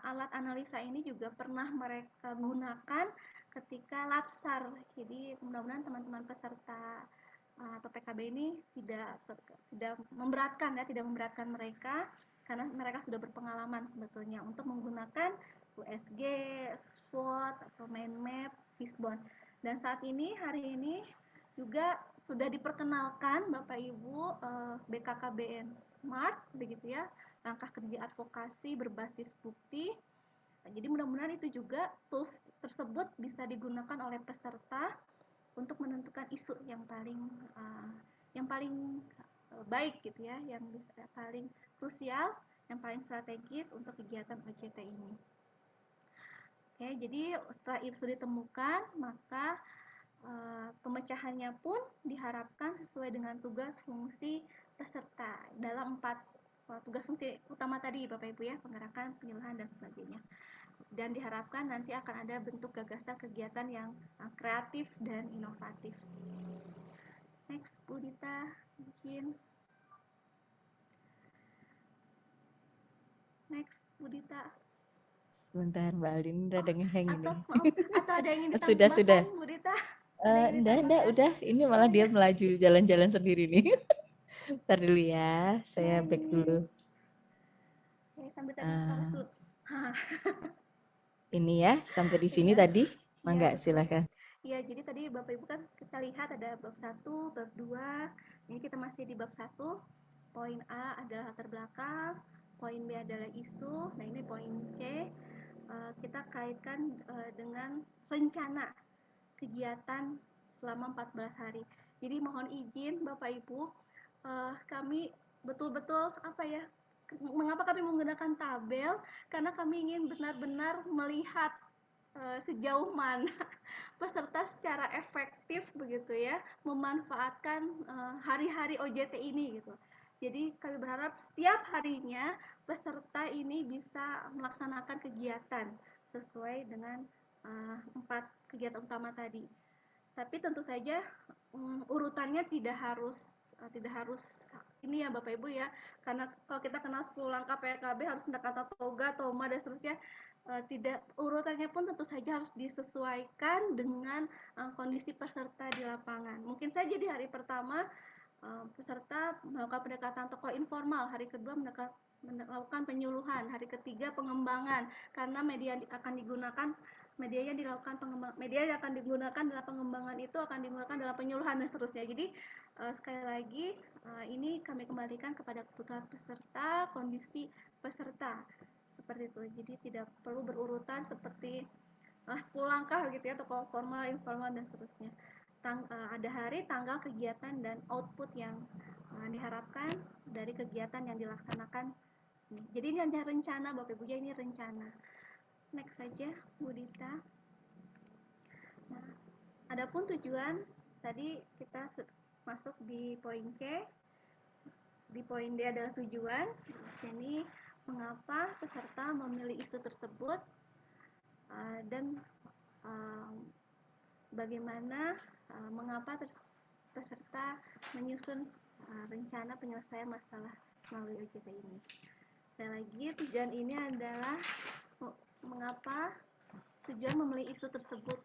alat analisa ini juga pernah mereka gunakan ketika latsar. Jadi mudah-mudahan teman-teman peserta atau PKB ini tidak memberatkan ya, tidak memberatkan mereka, karena mereka sudah berpengalaman sebetulnya untuk menggunakan USG, SWOT, atau mind map, Fishbone. Dan saat ini, hari ini juga sudah diperkenalkan Bapak Ibu BKKBN Smart, begitu ya, langkah kerja advokasi berbasis bukti. Nah, jadi mudah-mudahan itu juga tools tersebut bisa digunakan oleh peserta untuk menentukan isu yang paling baik gitu ya, yang bisa paling krusial, yang paling strategis untuk kegiatan OJT ini. Oke, jadi setelah isu ditemukan, maka pemecahannya pun diharapkan sesuai dengan tugas fungsi peserta dalam 4 tugas fungsi utama tadi Bapak Ibu ya, penggerakan, penyuluhan, dan sebagainya. Dan diharapkan nanti akan ada bentuk gagasan kegiatan yang kreatif dan inovatif. Next, Bu Dita, bikin. Next, Bu Dita. Sebentar Mbak Aldin, udah ada ngeheng ini. Atau ada yang ingin ditambahkan, Sudah. Bu Dita? Enggak, udah. Ini malah dia melaju jalan-jalan sendiri nih. Ntar dulu ya, saya back dulu. Oke, sambil tadi awas dulu. Ini ya, sampai di sini tadi. Mangga, silakan. Iya, jadi tadi Bapak Ibu kan kita lihat ada bab 1, bab 2. Ini kita masih di bab 1. Poin A adalah latar belakang, poin B adalah isu. Nah, ini poin C. Kita kaitkan dengan rencana kegiatan selama 14 hari. Jadi mohon izin Bapak Ibu, kami betul-betul mengapa kami menggunakan tabel, karena kami ingin benar-benar melihat sejauh mana peserta secara efektif begitu ya memanfaatkan hari-hari OJT ini gitu. Jadi kami berharap setiap harinya peserta ini bisa melaksanakan kegiatan sesuai dengan 4 kegiatan utama tadi. Tapi tentu saja urutannya tidak harus ini ya Bapak Ibu ya, karena kalau kita kenal 10 langkah PKB harus mendekati toga, toma, dan seterusnya. Tidak, urutannya pun tentu saja harus disesuaikan dengan kondisi peserta di lapangan. Mungkin saja di hari pertama peserta melakukan pendekatan tokoh informal, hari kedua melakukan penyuluhan, hari ketiga pengembangan, karena media yang akan digunakan dalam pengembangan itu akan digunakan dalam penyuluhan dan seterusnya. Jadi sekali lagi ini kami kembalikan kepada kebutuhan peserta, kondisi peserta seperti itu. Jadi tidak perlu berurutan seperti 10 langkah gitu ya, tokoh formal, informal, dan seterusnya. Ada hari, tanggal, kegiatan, dan output yang diharapkan dari kegiatan yang dilaksanakan. Jadi ini hanya rencana Bapak Ibu ya, ini rencana. Next saja Bu Dita. Nah, adapun tujuan tadi kita masuk di poin C. Di poin D adalah tujuan. Di sini mengapa peserta memilih isu tersebut dan bagaimana mengapa peserta menyusun rencana penyelesaian masalah melalui OJT ini. Dan lagi tujuan ini adalah mengapa tujuan memilih isu tersebut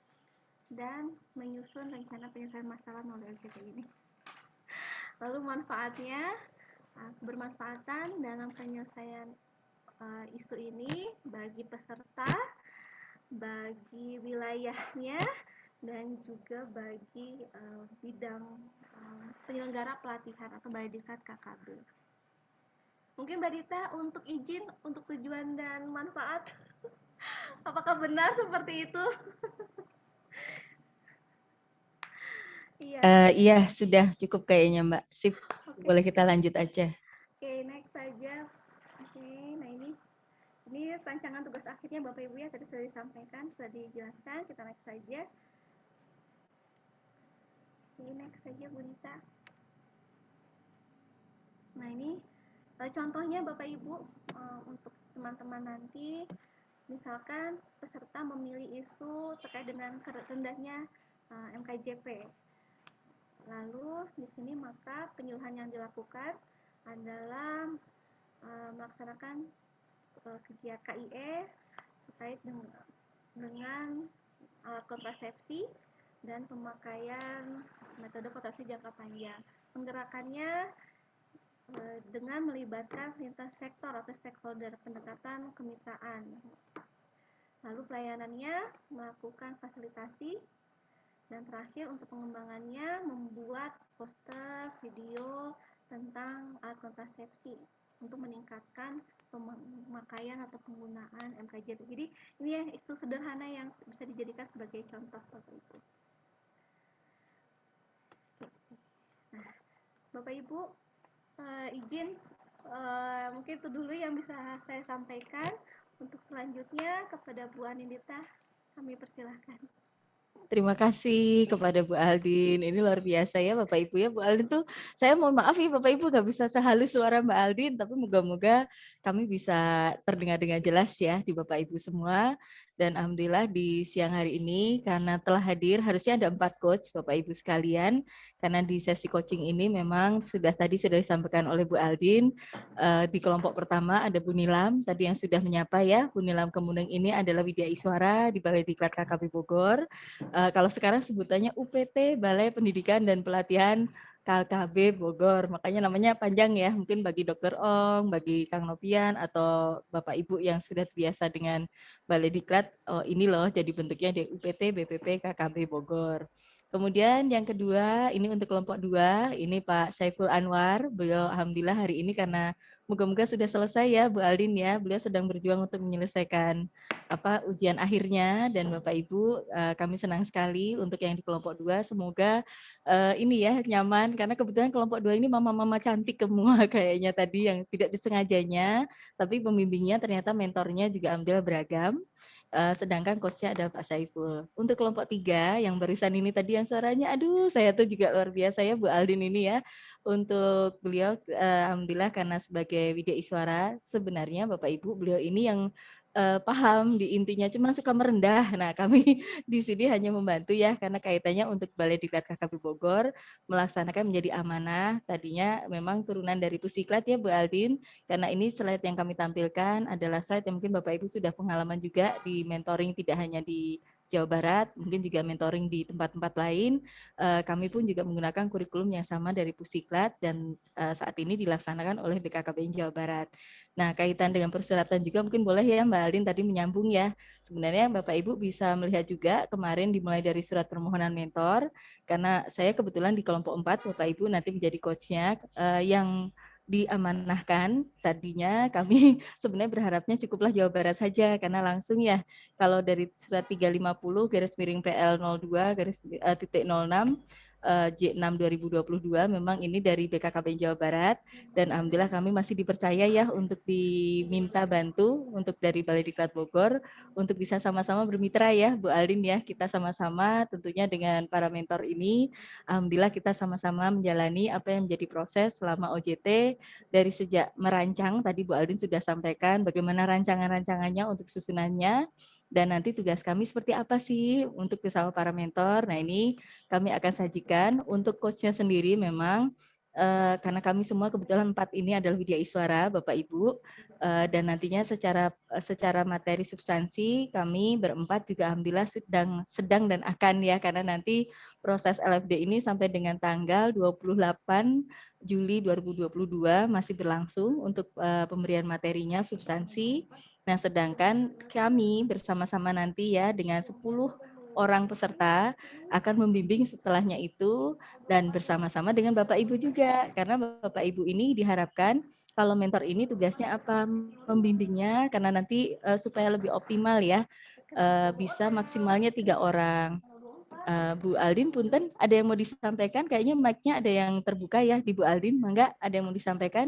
dan menyusun rencana penyelesaian masalah melalui OJT ini. Lalu manfaatnya, bermanfaatan dalam penyelesaian isu ini bagi peserta, bagi wilayahnya, dan juga bagi bidang penyelenggara pelatihan atau Balai Diklat KKB. Mungkin Mbak Dita untuk izin untuk tujuan dan manfaat, apakah benar seperti itu? Iya, sudah cukup kayaknya Mbak. Sip, boleh kita lanjut aja. Oke, next saja. Oke, nah ini rancangan tugas akhirnya Bapak Ibu ya, tadi sudah disampaikan, sudah dijelaskan. Kita next saja. Oke, next saja Bu Dita. Nah ini contohnya Bapak Ibu untuk teman-teman nanti, misalkan peserta memilih isu terkait dengan rendahnya MKJP. Lalu di sini maka penyuluhan yang dilakukan adalah melaksanakan kegiatan KIE terkait dengan alat kontrasepsi dan pemakaian metode kontrasepsi jangka panjang. Penggerakannya dengan melibatkan lintas sektor atau stakeholder, pendekatan kemitraan. Lalu pelayanannya melakukan fasilitasi. Dan terakhir untuk pengembangannya membuat poster, video tentang alat kontrasepsi untuk meningkatkan pemakaian atau penggunaan MKJP. Jadi ini yang isu sederhana yang bisa dijadikan sebagai contoh Bapak Ibu. Nah, Bapak Ibu izin mungkin itu dulu yang bisa saya sampaikan. Untuk selanjutnya kepada Bu Anindita kami persilahkan. Terima kasih kepada Bu Aldin. Ini luar biasa ya Bapak Ibu ya. Bu Aldin tuh, saya mohon maaf ya Bapak Ibu nggak bisa sehalus suara Mbak Aldin, tapi moga-moga kami bisa terdengar dengan jelas ya di Bapak Ibu semua. Dan alhamdulillah di siang hari ini karena telah hadir, harusnya ada 4 coach Bapak Ibu sekalian. Karena di sesi coaching ini memang sudah disampaikan oleh Bu Aldin. Di kelompok pertama ada Bu Nilam, tadi yang sudah menyapa ya. Bu Nilam Kemuneng ini adalah Widya Iswara di Balai Diklat KKB Bogor. Kalau sekarang sebutannya UPT, Balai Pendidikan dan Pelatihan KKB Bogor. Makanya namanya panjang ya, mungkin bagi Dr. Ong, bagi Kang Nopian, atau Bapak Ibu yang sudah biasa dengan Balai Diklat, oh ini loh jadi bentuknya di UPT, BPP, KKB Bogor. Kemudian yang kedua, ini untuk kelompok 2, ini Pak Saiful Anwar. Beliau alhamdulillah hari ini karena moga-moga sudah selesai ya Bu Aldin ya. Beliau sedang berjuang untuk menyelesaikan ujian akhirnya, dan Bapak Ibu kami senang sekali untuk yang di kelompok 2. Semoga ini ya nyaman, karena kebetulan kelompok 2 ini mama-mama cantik semua kayaknya tadi yang tidak disengajanya, tapi pembimbingnya ternyata mentornya juga alhamdulillah beragam. Sedangkan coachnya adalah Pak Saiful. Untuk kelompok 3 yang barusan ini tadi yang suaranya, aduh saya tuh juga luar biasa ya Bu Aldin ini ya. Untuk beliau alhamdulillah karena sebagai Widya Iswara, sebenarnya Bapak Ibu beliau ini yang paham di intinya, cuma suka merendah. Nah kami di sini hanya membantu ya, karena kaitannya untuk Balai Diklat KKB Bogor melaksanakan menjadi amanah. Tadinya memang turunan dari Pusiklat ya Bu Aldin, karena ini slide yang kami tampilkan adalah slide yang mungkin Bapak Ibu sudah pengalaman juga di mentoring, tidak hanya di Jawa Barat, mungkin juga mentoring di tempat-tempat lain. Kami pun juga menggunakan kurikulum yang sama dari Pusiklat dan saat ini dilaksanakan oleh BKKBN Jawa Barat. Nah, kaitan dengan persyaratan juga mungkin boleh ya Mbak Aldin tadi menyambung ya. Sebenarnya Bapak Ibu bisa melihat juga kemarin dimulai dari surat permohonan mentor, karena saya kebetulan di kelompok 4, Bapak Ibu nanti menjadi coachnya yang diamanahkan. Tadinya kami sebenarnya berharapnya cukuplah Jawa Barat saja, karena langsung ya kalau dari surat 350 PL 02 -06 J6 2022 memang ini dari BKKBN Jawa Barat, dan alhamdulillah kami masih dipercaya ya untuk diminta bantu untuk dari Balai Diklat Bogor untuk bisa sama-sama bermitra ya Bu Aldin ya, kita sama-sama tentunya dengan para mentor ini alhamdulillah kita sama-sama menjalani apa yang menjadi proses selama OJT dari sejak merancang, tadi Bu Aldin sudah sampaikan bagaimana rancangan-rancangannya untuk susunannya, dan nanti tugas kami seperti apa sih untuk bersama para mentor. Nah ini kami akan sajikan untuk coachnya sendiri memang karena kami semua kebetulan 4 ini adalah Widya Iswara Bapak Ibu, dan nantinya secara materi substansi kami berempat juga alhamdulillah sedang dan akan ya, karena nanti proses LFD ini sampai dengan tanggal 28 Juli 2022 masih berlangsung untuk pemberian materinya substansi. Nah, sedangkan kami bersama-sama nanti ya dengan 10 orang peserta akan membimbing setelahnya itu, dan bersama-sama dengan Bapak Ibu juga, karena Bapak Ibu ini diharapkan kalau mentor ini tugasnya apa, membimbingnya, karena nanti supaya lebih optimal ya, bisa maksimalnya 3 orang. Bu Aldin, punten, ada yang mau disampaikan? Kayaknya mic-nya ada yang terbuka ya di Bu Aldin, mangga ada yang mau disampaikan?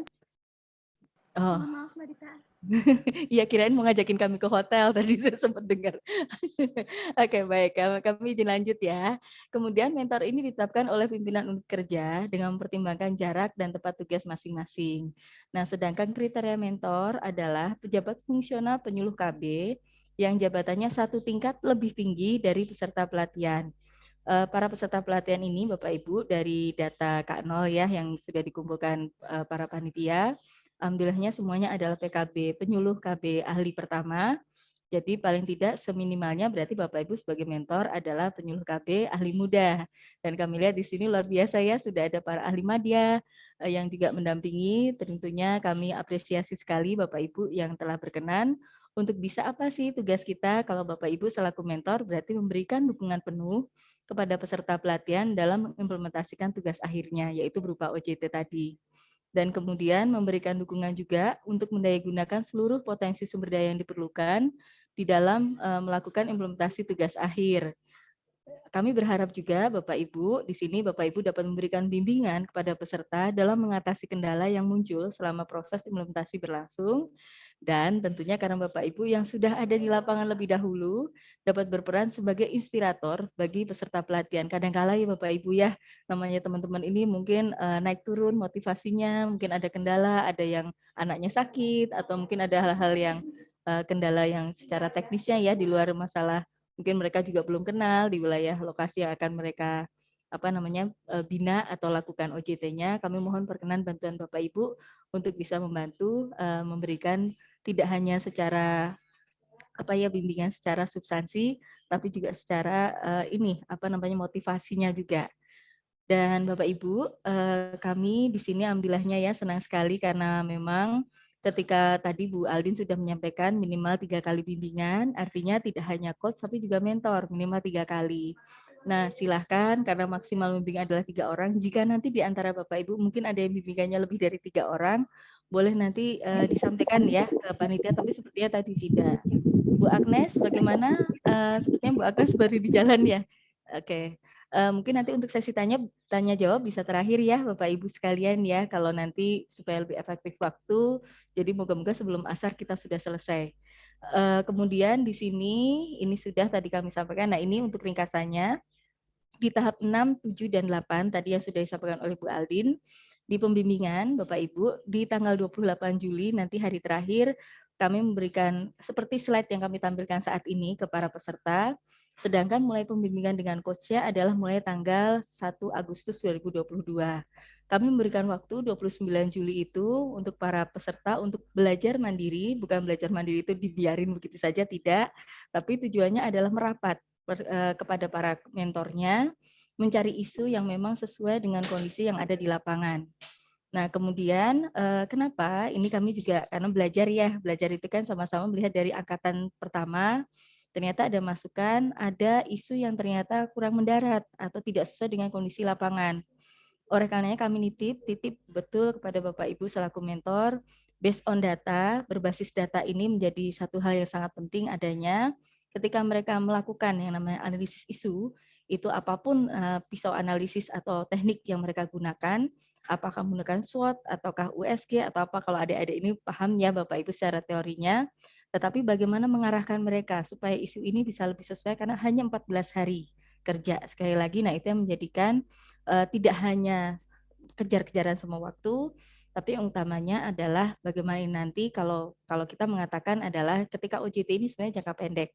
Oh. Maaf Mbak Dita. Iya, kirain mau ngajakin kami ke hotel, tadi saya sempat dengar. Oke, baik, kami izin lanjut ya. Kemudian mentor ini ditetapkan oleh pimpinan unit kerja dengan mempertimbangkan jarak dan tempat tugas masing-masing. Nah, sedangkan kriteria mentor adalah pejabat fungsional penyuluh KB yang jabatannya 1 tingkat lebih tinggi dari peserta pelatihan. Para peserta pelatihan ini Bapak Ibu dari data K0 ya yang sudah dikumpulkan para panitia, alhamdulillahnya semuanya adalah PKB, penyuluh KB ahli pertama. Jadi paling tidak seminimalnya berarti Bapak Ibu sebagai mentor adalah penyuluh KB ahli muda. Dan kami lihat di sini luar biasa ya, sudah ada para ahli madya yang juga mendampingi. Tentunya kami apresiasi sekali Bapak Ibu yang telah berkenan untuk bisa apa sih tugas kita kalau Bapak Ibu selaku mentor berarti memberikan dukungan penuh kepada peserta pelatihan dalam mengimplementasikan tugas akhirnya, yaitu berupa OJT tadi. Dan kemudian memberikan dukungan juga untuk mendayagunakan seluruh potensi sumber daya yang diperlukan di dalam melakukan implementasi tugas akhir. Kami berharap juga Bapak Ibu, di sini Bapak Ibu dapat memberikan bimbingan kepada peserta dalam mengatasi kendala yang muncul selama proses implementasi berlangsung, dan tentunya karena Bapak Ibu yang sudah ada di lapangan lebih dahulu dapat berperan sebagai inspirator bagi peserta pelatihan. Kadang-kala ya Bapak Ibu ya, namanya teman-teman ini mungkin naik turun motivasinya, mungkin ada kendala, ada yang anaknya sakit, atau mungkin ada hal-hal yang kendala yang secara teknisnya ya di luar masalah, mungkin mereka juga belum kenal di wilayah lokasi yang akan mereka bina atau lakukan OJT-nya. Kami mohon perkenan bantuan Bapak Ibu untuk bisa membantu memberikan tidak hanya secara bimbingan secara substansi, tapi juga secara motivasinya juga. Dan Bapak Ibu, kami di sini alhamdulillahnya ya senang sekali karena memang ketika tadi Bu Aldin sudah menyampaikan minimal 3 kali bimbingan, artinya tidak hanya coach tapi juga mentor minimal 3 kali. Nah, silahkan karena maksimal membimbing adalah 3 orang. Jika nanti di antara Bapak Ibu mungkin ada yang bimbingannya lebih dari 3 orang, boleh nanti disampaikan ya ke panitia, tapi sepertinya tadi tidak. Bu Agnes, bagaimana? Sepertinya Bu Agnes baru di jalan ya. Oke. Mungkin nanti untuk sesi tanya jawab bisa terakhir ya Bapak Ibu sekalian ya, kalau nanti supaya lebih efektif waktu, jadi moga-moga sebelum asar kita sudah selesai. Kemudian di sini ini sudah tadi kami sampaikan. Nah, ini untuk ringkasannya di tahap 6, 7 dan 8 tadi yang sudah disampaikan oleh Bu Aldin di pembimbingan Bapak Ibu di tanggal 28 Juli nanti hari terakhir kami memberikan seperti slide yang kami tampilkan saat ini ke para peserta. Sedangkan mulai pembimbingan dengan coach-nya adalah mulai tanggal 1 Agustus 2022. Kami memberikan waktu 29 Juli itu untuk para peserta untuk belajar mandiri, bukan belajar mandiri itu dibiarin begitu saja, tidak. Tapi tujuannya adalah merapat kepada para mentornya, mencari isu yang memang sesuai dengan kondisi yang ada di lapangan. Nah, kemudian kenapa? Ini kami juga karena belajar ya, belajar itu kan sama-sama melihat dari angkatan pertama, ternyata ada masukan, ada isu yang ternyata kurang mendarat atau tidak sesuai dengan kondisi lapangan. Oleh karenanya kami titip betul kepada Bapak Ibu selaku mentor, based on data, berbasis data ini menjadi satu hal yang sangat penting adanya ketika mereka melakukan yang namanya analisis isu, itu apapun pisau analisis atau teknik yang mereka gunakan, apakah menggunakan SWOT ataukah USG atau apa, kalau adik-adik ini paham ya Bapak Ibu secara teorinya, tetapi bagaimana mengarahkan mereka supaya isu ini bisa lebih sesuai karena hanya 14 hari kerja sekali lagi. Nah, itu yang menjadikan tidak hanya kejar-kejaran sama waktu, tapi yang utamanya adalah bagaimana nanti kalau kita mengatakan adalah ketika OJT ini sebenarnya jangka pendek.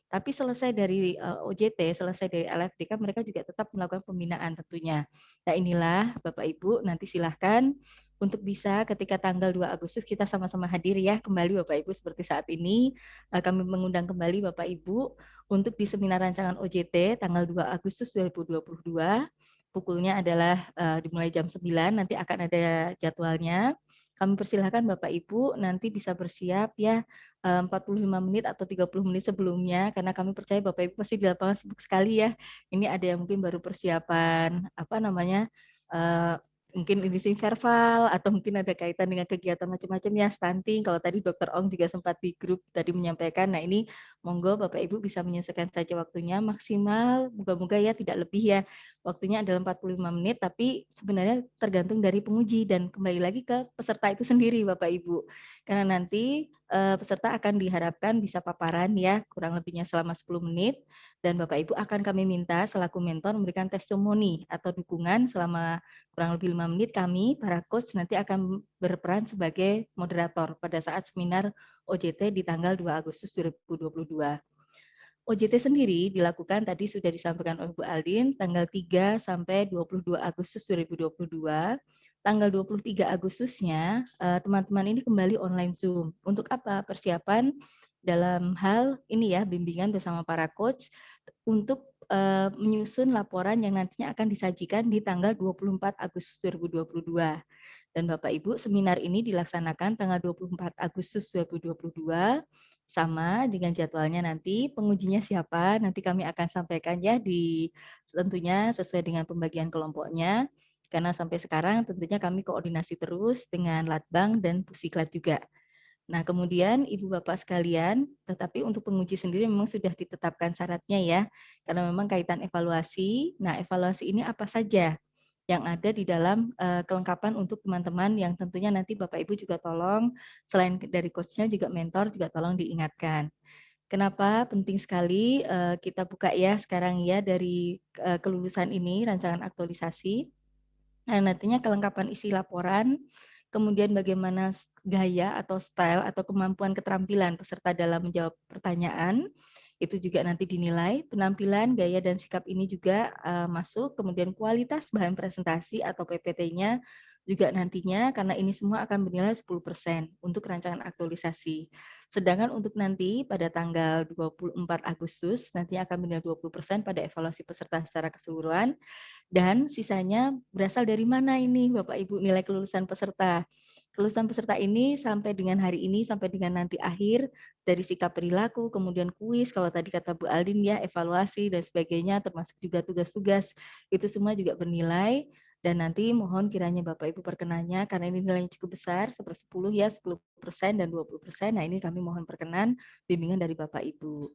Tapi selesai dari OJT, selesai dari LFD kan mereka juga tetap melakukan pembinaan tentunya. Nah, inilah Bapak Ibu, nanti silahkan untuk bisa ketika tanggal 2 Agustus kita sama-sama hadir ya kembali Bapak Ibu seperti saat ini. Kami mengundang kembali Bapak Ibu untuk di seminar rancangan OJT tanggal 2 Agustus 2022. Pukulnya adalah dimulai jam 9, nanti akan ada jadwalnya. Kami persilahkan Bapak Ibu nanti bisa bersiap ya 45 menit atau 30 menit sebelumnya, karena kami percaya Bapak Ibu pasti di lapangan sibuk sekali ya. Ini ada yang mungkin baru persiapan, mungkin edisi verbal atau mungkin ada kaitan dengan kegiatan macam-macam ya, stunting. Kalau tadi Dr. Ong juga sempat di grup tadi menyampaikan, nah ini monggo Bapak Ibu bisa menyesuaikan saja waktunya maksimal, moga-moga ya tidak lebih ya. Waktunya adalah 45 menit, tapi sebenarnya tergantung dari penguji dan kembali lagi ke peserta itu sendiri Bapak Ibu. Karena nanti peserta akan diharapkan bisa paparan ya, kurang lebihnya selama 10 menit. Dan Bapak Ibu akan kami minta selaku mentor memberikan testimoni atau dukungan selama kurang lebih 5 menit. Kami, para coach, nanti akan berperan sebagai moderator pada saat seminar OJT di tanggal 2 Agustus 2022. OJT sendiri dilakukan tadi sudah disampaikan oleh Bu Aldin tanggal 3 sampai 22 Agustus 2022. Tanggal 23 Agustusnya teman-teman ini kembali online Zoom. Untuk apa? Persiapan dalam hal ini ya, bimbingan bersama para coach untuk menyusun laporan yang nantinya akan disajikan di tanggal 24 Agustus 2022. Dan Bapak Ibu, seminar ini dilaksanakan tanggal 24 Agustus 2022, sama dengan jadwalnya nanti. Pengujinya siapa? Nanti kami akan sampaikan ya tentunya sesuai dengan pembagian kelompoknya. Karena sampai sekarang tentunya kami koordinasi terus dengan Latbang dan Pusiklat juga. Nah, kemudian Ibu Bapak sekalian, tetapi untuk penguji sendiri memang sudah ditetapkan syaratnya ya, karena memang kaitan evaluasi. Nah, evaluasi ini apa saja yang ada di dalam kelengkapan untuk teman-teman yang tentunya nanti Bapak Ibu juga tolong, selain dari coachnya juga mentor juga tolong diingatkan. Kenapa penting sekali kita buka ya sekarang ya dari kelulusan ini, rancangan aktualisasi. Nah, nantinya kelengkapan isi laporan, kemudian bagaimana gaya atau style atau kemampuan keterampilan peserta dalam menjawab pertanyaan, itu juga nanti dinilai. Penampilan, gaya, dan sikap ini juga masuk. Kemudian kualitas bahan presentasi atau PPT-nya juga nantinya, karena ini semua akan bernilai 10% untuk rancangan aktualisasi. Sedangkan untuk nanti pada tanggal 24 Agustus, nanti akan bernilai 20% pada evaluasi peserta secara keseluruhan. Dan sisanya berasal dari mana ini Bapak Ibu nilai kelulusan peserta? Kelulusan peserta ini sampai dengan hari ini, sampai dengan nanti akhir, dari sikap perilaku, kemudian kuis, kalau tadi kata Bu Aldin ya, evaluasi dan sebagainya, termasuk juga tugas-tugas, itu semua juga bernilai. Dan nanti mohon kiranya Bapak Ibu perkenannya, karena ini nilainya cukup besar, 10% ya, 10% dan 20%, nah ini kami mohon perkenan bimbingan dari Bapak Ibu.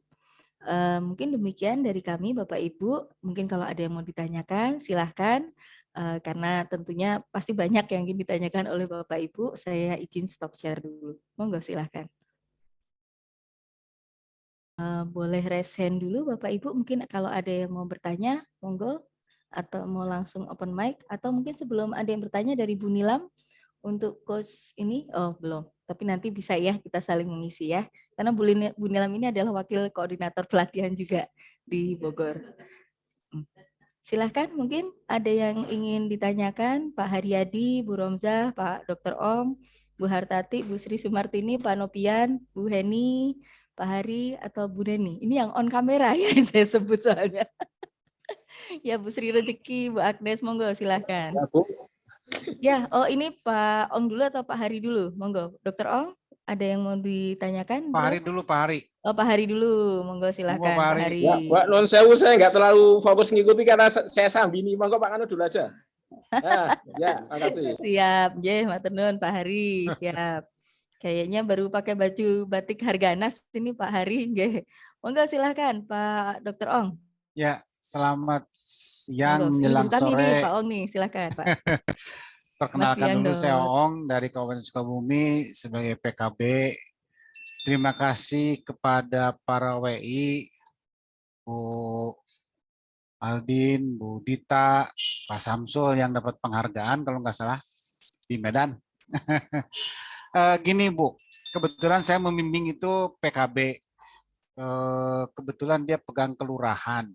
Mungkin demikian dari kami Bapak Ibu, mungkin kalau ada yang mau ditanyakan silahkan, karena tentunya pasti banyak yang ingin ditanyakan oleh Bapak Ibu, saya izin stop share dulu. Monggo silahkan. Boleh raise hand dulu Bapak Ibu, mungkin kalau ada yang mau bertanya, monggo, atau mau langsung open mic, atau mungkin sebelum ada yang bertanya dari Bu Nilam, untuk coach ini, oh belum, tapi nanti bisa ya kita saling mengisi ya, karena Bu Nilam ini adalah wakil koordinator pelatihan juga di Bogor. Silahkan, mungkin ada yang ingin ditanyakan, Pak Haryadi, Bu Romzah, Pak Dr. Om, Bu Hartati, Bu Sri Sumartini, Pak Nopian, Bu Heni, Pak Hari, atau Bu Neni. Ini yang on kamera ya saya sebut soalnya. Ya, Bu Sri Rezeki, Bu Agnes, monggo silahkan. Ya, Bu. Ya, oh ini Pak Ong dulu atau Pak Hari dulu? Monggo, Dr. Ong, ada yang mau ditanyakan? Pak Hari dulu, Pak Hari. Oh, Pak Hari dulu, monggo silahkan Pak Hari. Ya, Mbak Non Sewu, saya nggak terlalu fokus ngikuti karena saya sambini. Monggo Pak Anu dulu aja. Ya, makasih. Siap, ya, Matur nuwun Pak Hari, siap. Kayaknya baru pakai baju batik Harganas ini Pak Hari, nggih. Monggo silahkan Pak Dr. Ong. Ya, Selamat siang Monggo, menjelang guru kami nih, sore. Pak Ong nih, silakan Pak. Perkenalkan siang, dulu, saya Dok. Ong dari Kabupaten Sukabumi sebagai PKB. Terima kasih kepada para WI, Bu Aldin, Bu Dita, Pak Samsul yang dapat penghargaan kalau nggak salah di Medan. Gini Bu, kebetulan saya membimbing itu PKB. Kebetulan dia pegang kelurahan.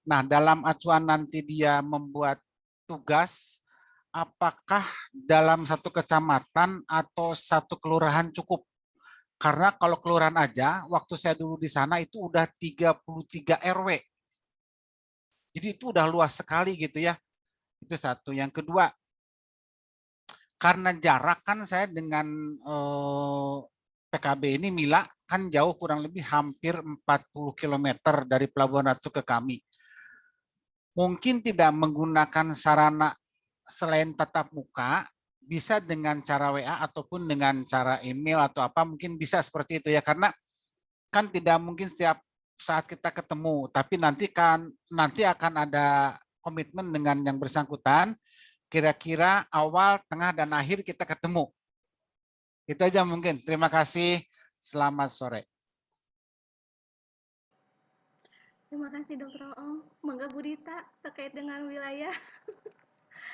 Nah, dalam acuan nanti dia membuat tugas, apakah dalam satu kecamatan atau satu kelurahan cukup? Karena kalau kelurahan aja, waktu saya dulu di sana itu udah 33 RW. Jadi itu udah luas sekali gitu ya. Itu satu. Yang kedua, karena jarak kan saya dengan PKB ini Mila kan jauh, kurang lebih hampir 40 km dari Pelabuhan Ratu ke kami. Mungkin tidak menggunakan sarana selain tatap muka, bisa dengan cara WA ataupun dengan cara email atau apa, mungkin bisa seperti itu ya, karena kan tidak mungkin setiap saat kita ketemu, tapi nanti akan ada komitmen dengan yang bersangkutan, kira-kira awal, tengah, dan akhir kita ketemu. Itu aja mungkin. Terima kasih. Selamat sore. Terima kasih Dr. Oong. Mangga Bu Dita terkait dengan wilayah.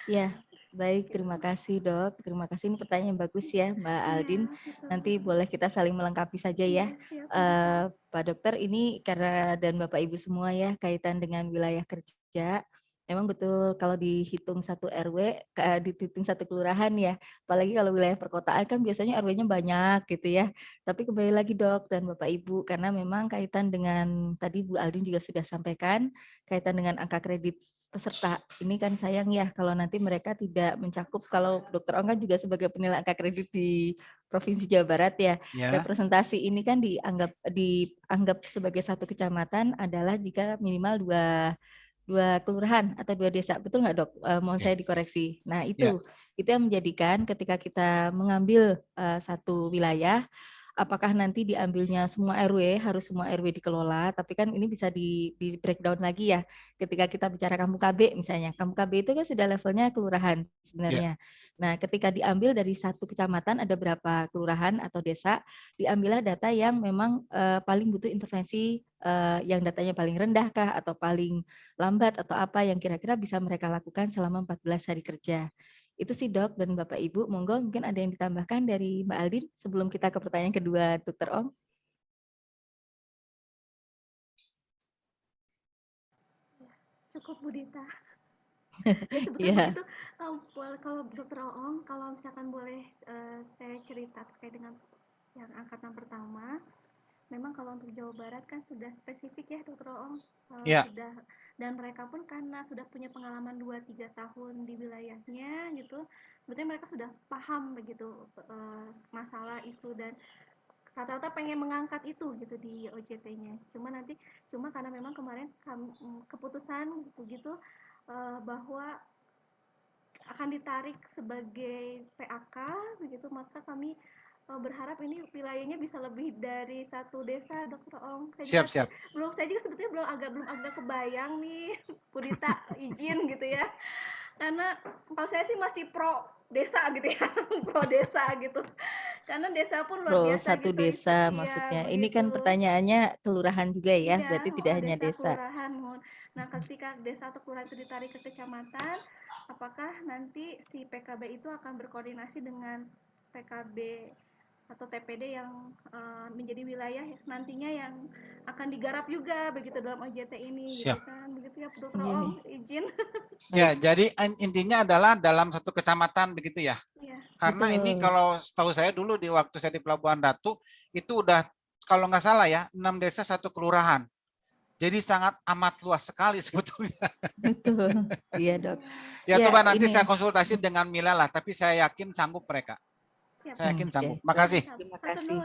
Ya, baik. Terima kasih Dok. Terima kasih, ini pertanyaan yang bagus ya Mbak Aldin. Nanti boleh kita saling melengkapi saja ya. Pak Dokter, ini karena dan Bapak Ibu semua ya kaitan dengan wilayah kerja. Memang betul kalau dihitung satu RW, dihitung satu kelurahan ya. Apalagi kalau wilayah perkotaan kan biasanya RW-nya banyak gitu ya. Tapi kembali lagi Dok dan Bapak Ibu, karena memang kaitan dengan tadi Bu Aldin juga sudah sampaikan, kaitan dengan angka kredit peserta. Ini kan sayang ya kalau nanti mereka tidak mencakup, kalau Dr. Ong kan juga sebagai penilai angka kredit di Provinsi Jawa Barat ya. Representasi ini kan dianggap sebagai satu kecamatan adalah jika minimal dua kelurahan atau 2 desa, betul nggak Dok? Mohon saya dikoreksi. Nah itu yang menjadikan ketika kita mengambil satu wilayah, apakah nanti diambilnya semua RW, harus semua RW dikelola, tapi kan ini bisa di breakdown lagi ya. Ketika kita bicara kampung KB misalnya, kampung KB itu kan sudah levelnya kelurahan sebenarnya. Nah ketika diambil dari satu kecamatan ada berapa kelurahan atau desa, diambillah data yang memang paling butuh intervensi, yang datanya paling rendah kah atau paling lambat atau apa yang kira-kira bisa mereka lakukan selama 14 hari kerja. Itu sih Dok dan Bapak Ibu. Monggo mungkin ada yang ditambahkan dari Mbak Aldin sebelum kita ke pertanyaan kedua Dr. Ong. Cukup Bu Dita. Ya sebetulnya itu kalau Dr. Oong, kalau misalkan boleh saya cerita terkait dengan yang angkatan pertama, memang kalau untuk Jawa Barat kan sudah spesifik ya Dr. Oong, sudah, dan mereka pun karena sudah punya pengalaman 2-3 tahun di wilayahnya gitu, sebetulnya mereka sudah paham begitu masalah isu dan rata-rata pengen mengangkat itu gitu di OJT-nya. Cuma karena memang kemarin keputusan gitu bahwa akan ditarik sebagai PAK begitu, maka kami berharap ini wilayahnya bisa lebih dari satu desa, Dr. Ong. Siap. Saya juga sebetulnya belum agak kebayang nih, Bu Dita izin gitu ya. Karena kalau saya sih masih pro desa gitu ya, pro desa gitu. Karena desa pun luar biasa satu gitu. Desa maksudnya. Ini kan pertanyaannya kelurahan juga ya, berarti tidak hanya desa. Kelurahan. Nah, ketika desa atau kelurahan itu ditarik ke kecamatan, apakah nanti si PKB itu akan berkoordinasi dengan PKB atau TPD yang menjadi wilayah nantinya yang akan digarap juga begitu dalam OJT ini. Siap. Gitu kan, begitu ya Dr. Ong, izin. Ya, jadi intinya adalah dalam satu kecamatan begitu ya. Karena ini kalau setahu saya dulu di waktu saya di Pelabuhan Ratu itu udah kalau nggak salah ya 6 desa 1 kelurahan. Jadi sangat amat luas sekali sebetulnya. Betul. Iya Dok. Ya coba nanti saya konsultasi dengan Mila lah, tapi saya yakin sanggup mereka. Saya yakin sanggup. Makasih. Terima kasih.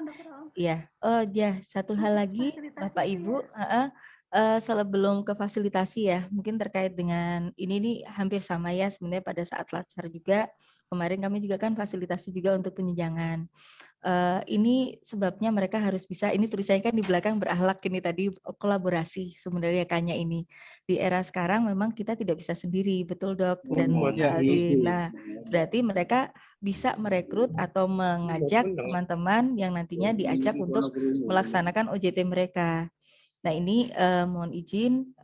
Iya. Oh ya, satu hal lagi Bapak Ibu, sebelum ke fasilitasi ya, mungkin terkait dengan ini nih hampir sama ya sebenarnya pada saat latsar juga. Kemarin kami juga kan fasilitasi juga untuk penunjangan. Ini sebabnya mereka harus bisa, ini tulisannya kan di belakang berakhlak ini tadi kolaborasi sebenarnya kayaknya ini. Di era sekarang memang kita tidak bisa sendiri, betul Dok dan Aldin. Nah, berarti mereka bisa merekrut atau mengajak teman-teman yang nantinya diajak untuk melaksanakan OJT mereka. Nah ini mohon izin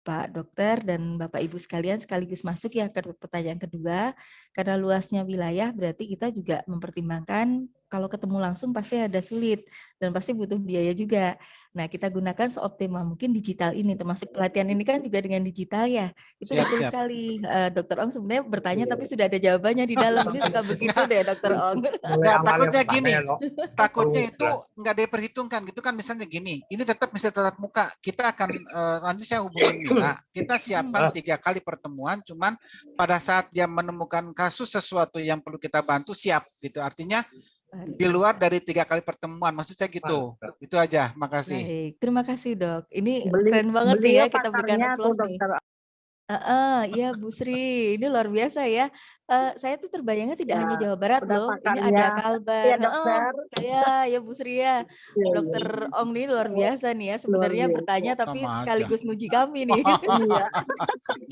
Pak Dokter dan Bapak Ibu sekalian sekaligus masuk ya ke pertanyaan kedua. Karena luasnya wilayah berarti kita juga mempertimbangkan kalau ketemu langsung pasti ada sulit dan pasti butuh biaya juga. Nah kita gunakan seoptimal mungkin digital ini, termasuk pelatihan ini kan juga dengan digital ya. Itu betul sekali. Dokter Ong sebenarnya bertanya tapi sudah ada jawabannya di dalam. Ini suka begitu deh Dokter Ong. Nah, takutnya gini, takutnya itu nggak diperhitungkan gitu kan, misalnya gini, ini tetap bisa tatap muka. Kita akan nanti saya hubungin Mila, kita siapkan 3 kali pertemuan, cuman pada saat dia menemukan kasus sesuatu yang perlu kita bantu siap gitu. Artinya di luar dari 3 kali pertemuan, maksud saya gitu. Itu aja, makasih. Baik, terima kasih Dok. Ini keren banget nih ya kita berikan applause nih. Iya Bu Sri, ini luar biasa ya. Saya tuh terbayangnya tidak hanya Jawa Barat loh, ini ada Kalbar. Iya, dokter. Ya Bu Sri ya. Dokter Ong ini luar biasa nih ya. Sebenarnya bertanya tapi sekaligus nguji kami nih.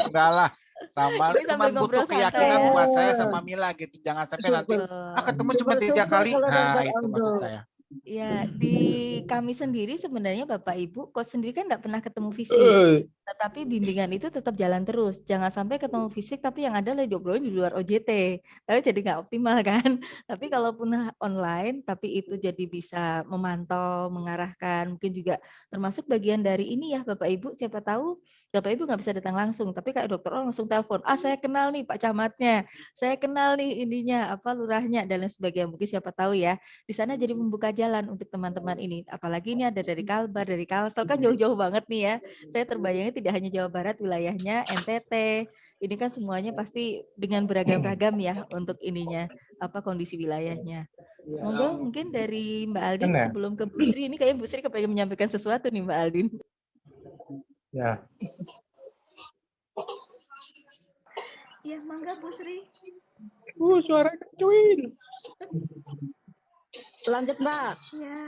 Enggak lah, sama Ini cuma sambil butuh ngobrol santai keyakinan ya. buat saya sama Mila gitu. Jangan sampai nanti ketemu cuma 3 kali. Nah, itu maksud saya. Ya, di kami sendiri sebenarnya Bapak Ibu, coach sendiri kan enggak pernah ketemu fisik. Tetapi bimbingan itu tetap jalan terus. Jangan sampai ketemu fisik tapi yang ada lagi diobrolin di luar OJT. Tapi jadi nggak optimal kan. Tapi kalaupun online, tapi itu jadi bisa memantau, mengarahkan, mungkin juga termasuk bagian dari ini ya Bapak Ibu, siapa tahu Bapak Ibu nggak bisa datang langsung, tapi kayak dokter langsung telepon, saya kenal nih Pak Camatnya, saya kenal nih ininya, apa lurahnya, dan lain sebagainya. Mungkin siapa tahu ya, di sana jadi membuka jalan untuk teman-teman ini. Apalagi ini ada dari Kalbar, dari Kalsel, kan jauh-jauh banget nih ya. Saya terbayangnya tidak hanya Jawa Barat, wilayahnya NTT, ini kan semuanya pasti dengan beragam-ragam ya untuk ininya, apa kondisi wilayahnya. Monggo mungkin dari Mbak Aldin sebelum ke Bu Sri, ini kayaknya Bu Sri kepengen menyampaikan sesuatu nih Mbak Aldin. Ya. Ya, mangga Bu Sri. Suara kecuin. Lanjut Mbak. Ya.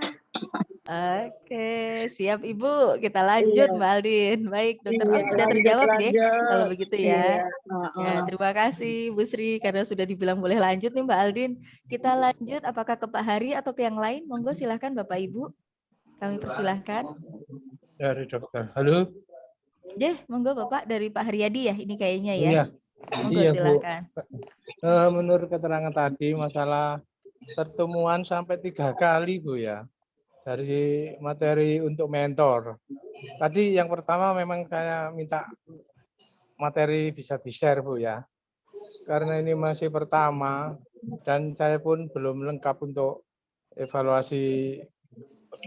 Oke, siap Ibu. Kita lanjut Mbak Aldin. Baik, Dokter Ong sudah terjawab ya kalau begitu ya. Ya, terima kasih Bu Sri karena sudah dibilang boleh lanjut nih Mbak Aldin. Kita lanjut apakah ke Pak Hari atau ke yang lain? Monggo silahkan Bapak Ibu. Kami persilahkan. Dari dokter. Halo. Monggo Bapak dari Pak Haryadi ya ini kayaknya ya. Iya. Monggo silahkan. Menurut keterangan tadi masalah pertemuan sampai 3 kali Bu ya. Dari materi untuk mentor. Tadi yang pertama memang saya minta materi bisa di-share Bu ya. Karena ini masih pertama dan saya pun belum lengkap untuk evaluasi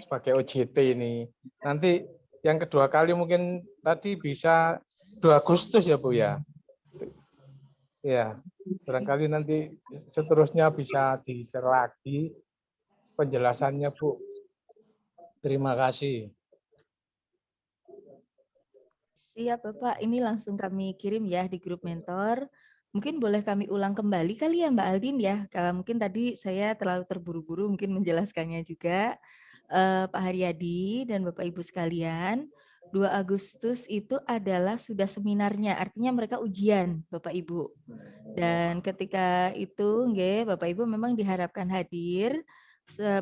sebagai OJT ini. Nanti yang kedua kali mungkin tadi bisa 2 Agustus ya Bu ya. Ya, barangkali nanti seterusnya bisa di-share lagi penjelasannya Bu. Terima kasih. Siap Bapak, ini langsung kami kirim ya di grup mentor. Mungkin boleh kami ulang kembali kali ya Mbak Aldin ya. Kalau mungkin tadi saya terlalu terburu-buru mungkin menjelaskannya juga. Pak Haryadi dan Bapak Ibu sekalian, 2 Agustus itu adalah sudah seminarnya, artinya mereka ujian Bapak Ibu. Dan ketika itu Bapak Ibu memang diharapkan hadir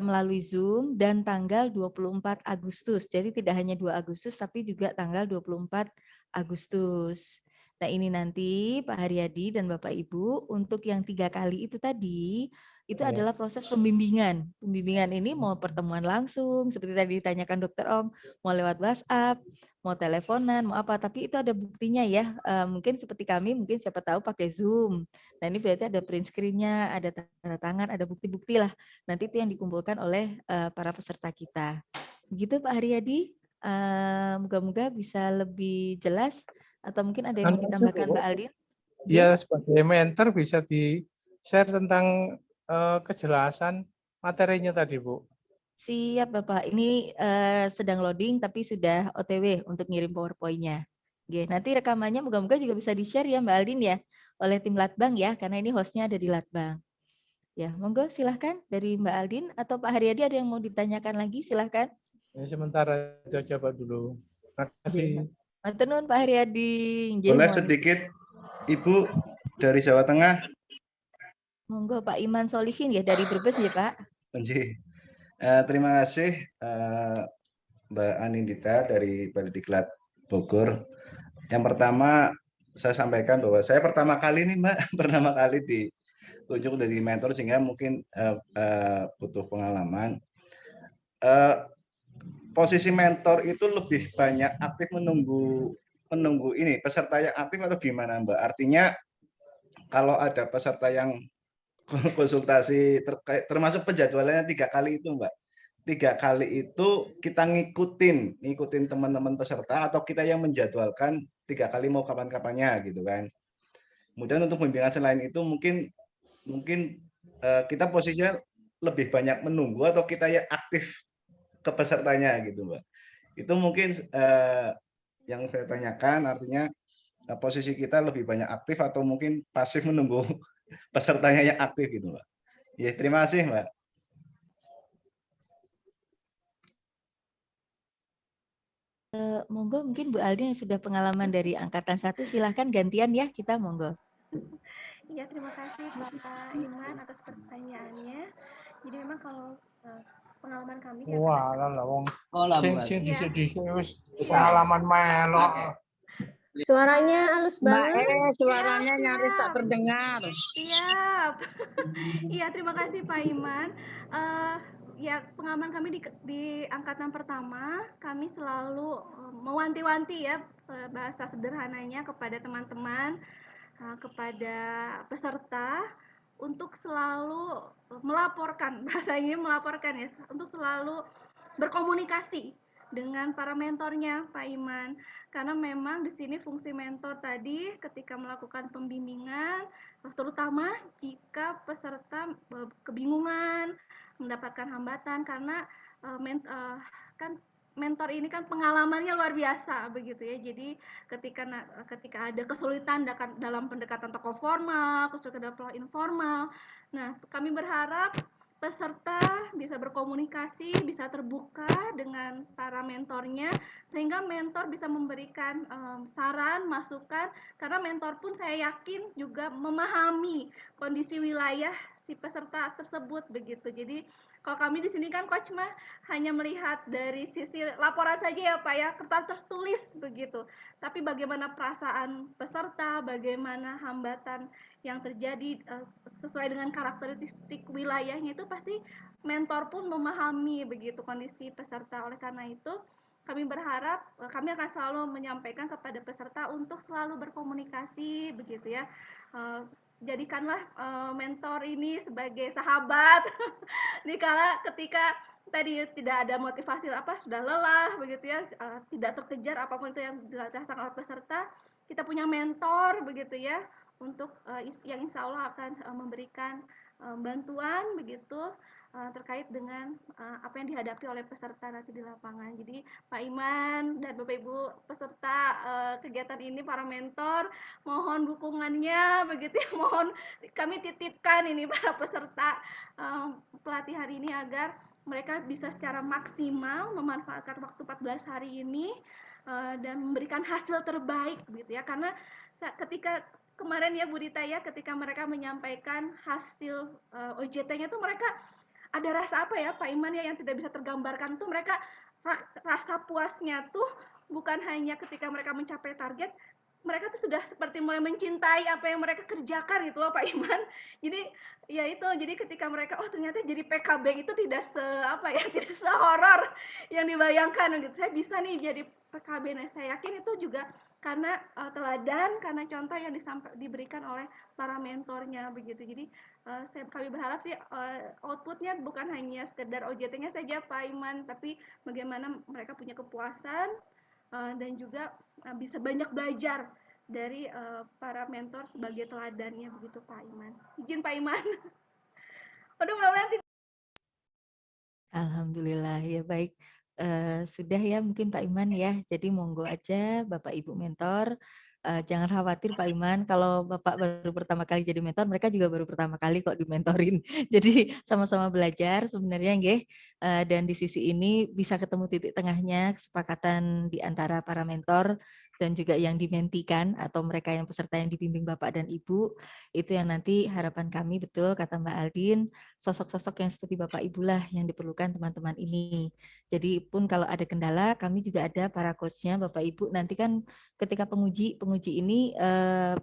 melalui Zoom dan tanggal 24 Agustus. Jadi tidak hanya 2 Agustus tapi juga tanggal 24 Agustus. Nah ini nanti Pak Haryadi dan Bapak Ibu untuk yang 3 kali itu tadi itu adalah proses pembimbingan. Pembimbingan ini mau pertemuan langsung, seperti tadi ditanyakan Dokter Om, mau lewat WhatsApp, mau teleponan, mau apa, tapi itu ada buktinya ya. Mungkin seperti kami, mungkin siapa tahu pakai Zoom. Nah ini berarti ada print screen-nya, ada tanda tangan, ada bukti-bukti lah. Nanti itu yang dikumpulkan oleh para peserta kita. Begitu Pak Haryadi, moga-moga bisa lebih jelas, atau mungkin ada yang mau ditambahkan Mbak Aldin? Ya, sebagai mentor bisa di-share tentang kejelasan materinya tadi, Bu. Siap Bapak, ini sedang loading tapi sudah OTW untuk ngirim PowerPoint-nya. Oke, nanti rekamannya moga-moga juga bisa di-share ya Mbak Aldin ya, oleh tim Latbang ya, karena ini hostnya ada di Latbang. Ya, monggo silahkan dari Mbak Aldin atau Pak Haryadi ada yang mau ditanyakan lagi, silahkan. Ya, sementara itu coba dulu. Terima kasih. Matur nuwun Pak Haryadi. Nggih, Boleh mohon. sedikit Ibu dari Jawa Tengah? Monggo Pak Iman Solihin ya dari Brebes ya Pak. Nggih. Terima kasih Mbak Anindita dari Balediklat Bogor. Yang pertama saya sampaikan bahwa saya pertama kali nih Mbak, pertama kali ditunjuk dari mentor sehingga mungkin butuh pengalaman. Posisi mentor itu lebih banyak aktif menunggu ini peserta yang aktif atau gimana Mbak? Artinya kalau ada peserta yang konsultasi terkait termasuk penjadwalannya 3 kali itu Mbak. 3 kali itu kita ngikutin teman-teman peserta atau kita yang menjadwalkan 3 kali mau kapan-kapannya gitu kan. Kemudian untuk bimbingan selain itu mungkin kita posisinya lebih banyak menunggu atau kita yang aktif ke pesertanya gitu Mbak. Itu mungkin yang saya tanyakan, artinya posisi kita lebih banyak aktif atau mungkin pasif menunggu pesertanya yang aktif gitu Mbak. Ya, terima kasih Mbak. Monggo mungkin Bu Aldin yang sudah pengalaman dari angkatan 1 silahkan gantian ya kita monggo. Iya, terima kasih Bapak Iman atas pertanyaannya. Jadi memang kalau pengalaman kami di Wah, angkatan lah wong. Iya. Sing dhisik wis pengalaman melok. Suaranya halus Mbak banget. suaranya nyaris tak terdengar. Siap. Iya, terima kasih Pak Iman. Ya, pengalaman kami di angkatan pertama, kami selalu mewanti-wanti ya bahasa sederhananya kepada teman-teman, kepada peserta untuk selalu melaporkan, bahasanya melaporkan ya, untuk selalu berkomunikasi dengan para mentornya Pak Iman. Karena memang di sini fungsi mentor tadi ketika melakukan pembimbingan, terutama jika peserta kebingungan, mendapatkan hambatan karena kan mentor ini kan pengalamannya luar biasa begitu ya. Jadi ketika ada kesulitan dalam pendekatan tokoh formal, kesulitan dalam informal. Nah, kami berharap peserta bisa berkomunikasi, bisa terbuka dengan para mentornya, sehingga mentor bisa memberikan saran, masukan, karena mentor pun saya yakin juga memahami kondisi wilayah si peserta tersebut begitu. Jadi kalau kami di sini kan Coach mah hanya melihat dari sisi laporan saja ya Pak ya, kertas tertulis begitu. Tapi bagaimana perasaan peserta, bagaimana hambatan yang terjadi sesuai dengan karakteristik wilayahnya itu pasti mentor pun memahami begitu kondisi peserta. Oleh karena itu kami berharap kami akan selalu menyampaikan kepada peserta untuk selalu berkomunikasi begitu ya. Jadikanlah mentor ini sebagai sahabat. Dikala ketika tadi tidak ada motivasi sudah lelah begitu ya, tidak terkejar apapun itu yang dirasakan oleh peserta, kita punya mentor begitu ya untuk yang insya Allah akan memberikan bantuan begitu terkait dengan apa yang dihadapi oleh peserta nanti di lapangan. Jadi Pak Iman dan Bapak Ibu peserta kegiatan ini, para mentor, mohon dukungannya begitu ya, mohon kami titipkan ini para peserta pelatihan ini agar mereka bisa secara maksimal memanfaatkan waktu 14 hari ini dan memberikan hasil terbaik gitu ya. Karena ketika kemarin ya Bu Dita ya, ketika mereka menyampaikan hasil OJT-nya tuh mereka ada rasa apa ya Pak Iman ya yang tidak bisa tergambarkan tuh, mereka rasa puasnya tuh bukan hanya ketika mereka mencapai target, mereka tuh sudah seperti mulai mencintai apa yang mereka kerjakan gitu loh Pak Iman. Jadi ya itu, jadi ketika mereka ternyata jadi PKB itu tidak tidak sehoror yang dibayangkan gitu. Saya bisa nih jadi PKB. Nah, saya yakin itu juga karena teladan, karena contoh yang diberikan oleh para mentornya begitu. Jadi kami berharap sih outputnya bukan hanya sekedar OJT-nya saja Pak Iman, tapi bagaimana mereka punya kepuasan dan juga bisa banyak belajar dari para mentor sebagai teladannya begitu Pak Iman. Izin Pak Iman. Mudah-mudahan Alhamdulillah ya baik. Sudah ya mungkin Pak Iman ya. Jadi monggo aja Bapak Ibu mentor. Jangan khawatir Pak Iman, kalau Bapak baru pertama kali jadi mentor, mereka juga baru pertama kali kok dimentorin. Jadi sama-sama belajar sebenarnya nggih. Dan di sisi ini bisa ketemu titik tengahnya, kesepakatan di antara para mentor dan juga yang dimentikan atau mereka yang peserta yang dibimbing Bapak dan Ibu. Itu yang nanti harapan kami betul kata Mbak Aldin, sosok-sosok yang seperti Bapak Ibu lah yang diperlukan teman-teman ini. Jadi pun kalau ada kendala, kami juga ada para coachnya Bapak Ibu. Nanti kan ketika penguji ini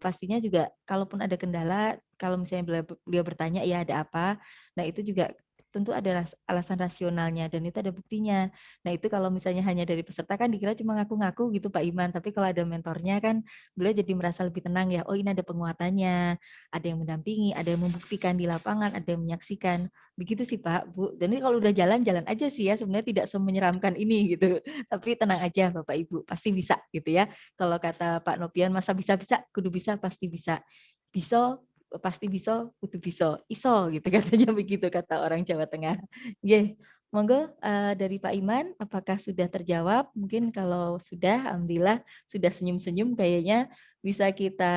pastinya juga kalaupun ada kendala, kalau misalnya beliau bertanya ya ada apa, nah itu juga tentu ada alasan rasionalnya dan itu ada buktinya. Nah itu kalau misalnya hanya dari peserta kan dikira cuma ngaku-ngaku gitu Pak Iman, tapi kalau ada mentornya kan beliau jadi merasa lebih tenang ya, oh ini ada penguatannya, ada yang mendampingi, ada yang membuktikan di lapangan, ada yang menyaksikan. Begitu sih Pak, Bu. Dan ini kalau udah jalan-jalan aja sih ya, sebenarnya tidak semenyeramkan ini gitu. Tapi tenang aja Bapak Ibu, pasti bisa gitu ya. Kalau kata Pak Nopian, masa bisa-bisa, kudu bisa, pasti bisa. Bisa, pasti bisa, kudu bisa. Iso gitu katanya begitu kata orang Jawa Tengah. Nggih. Monggo dari Pak Iman, apakah sudah terjawab? Mungkin kalau sudah, alhamdulillah sudah senyum-senyum kayaknya bisa kita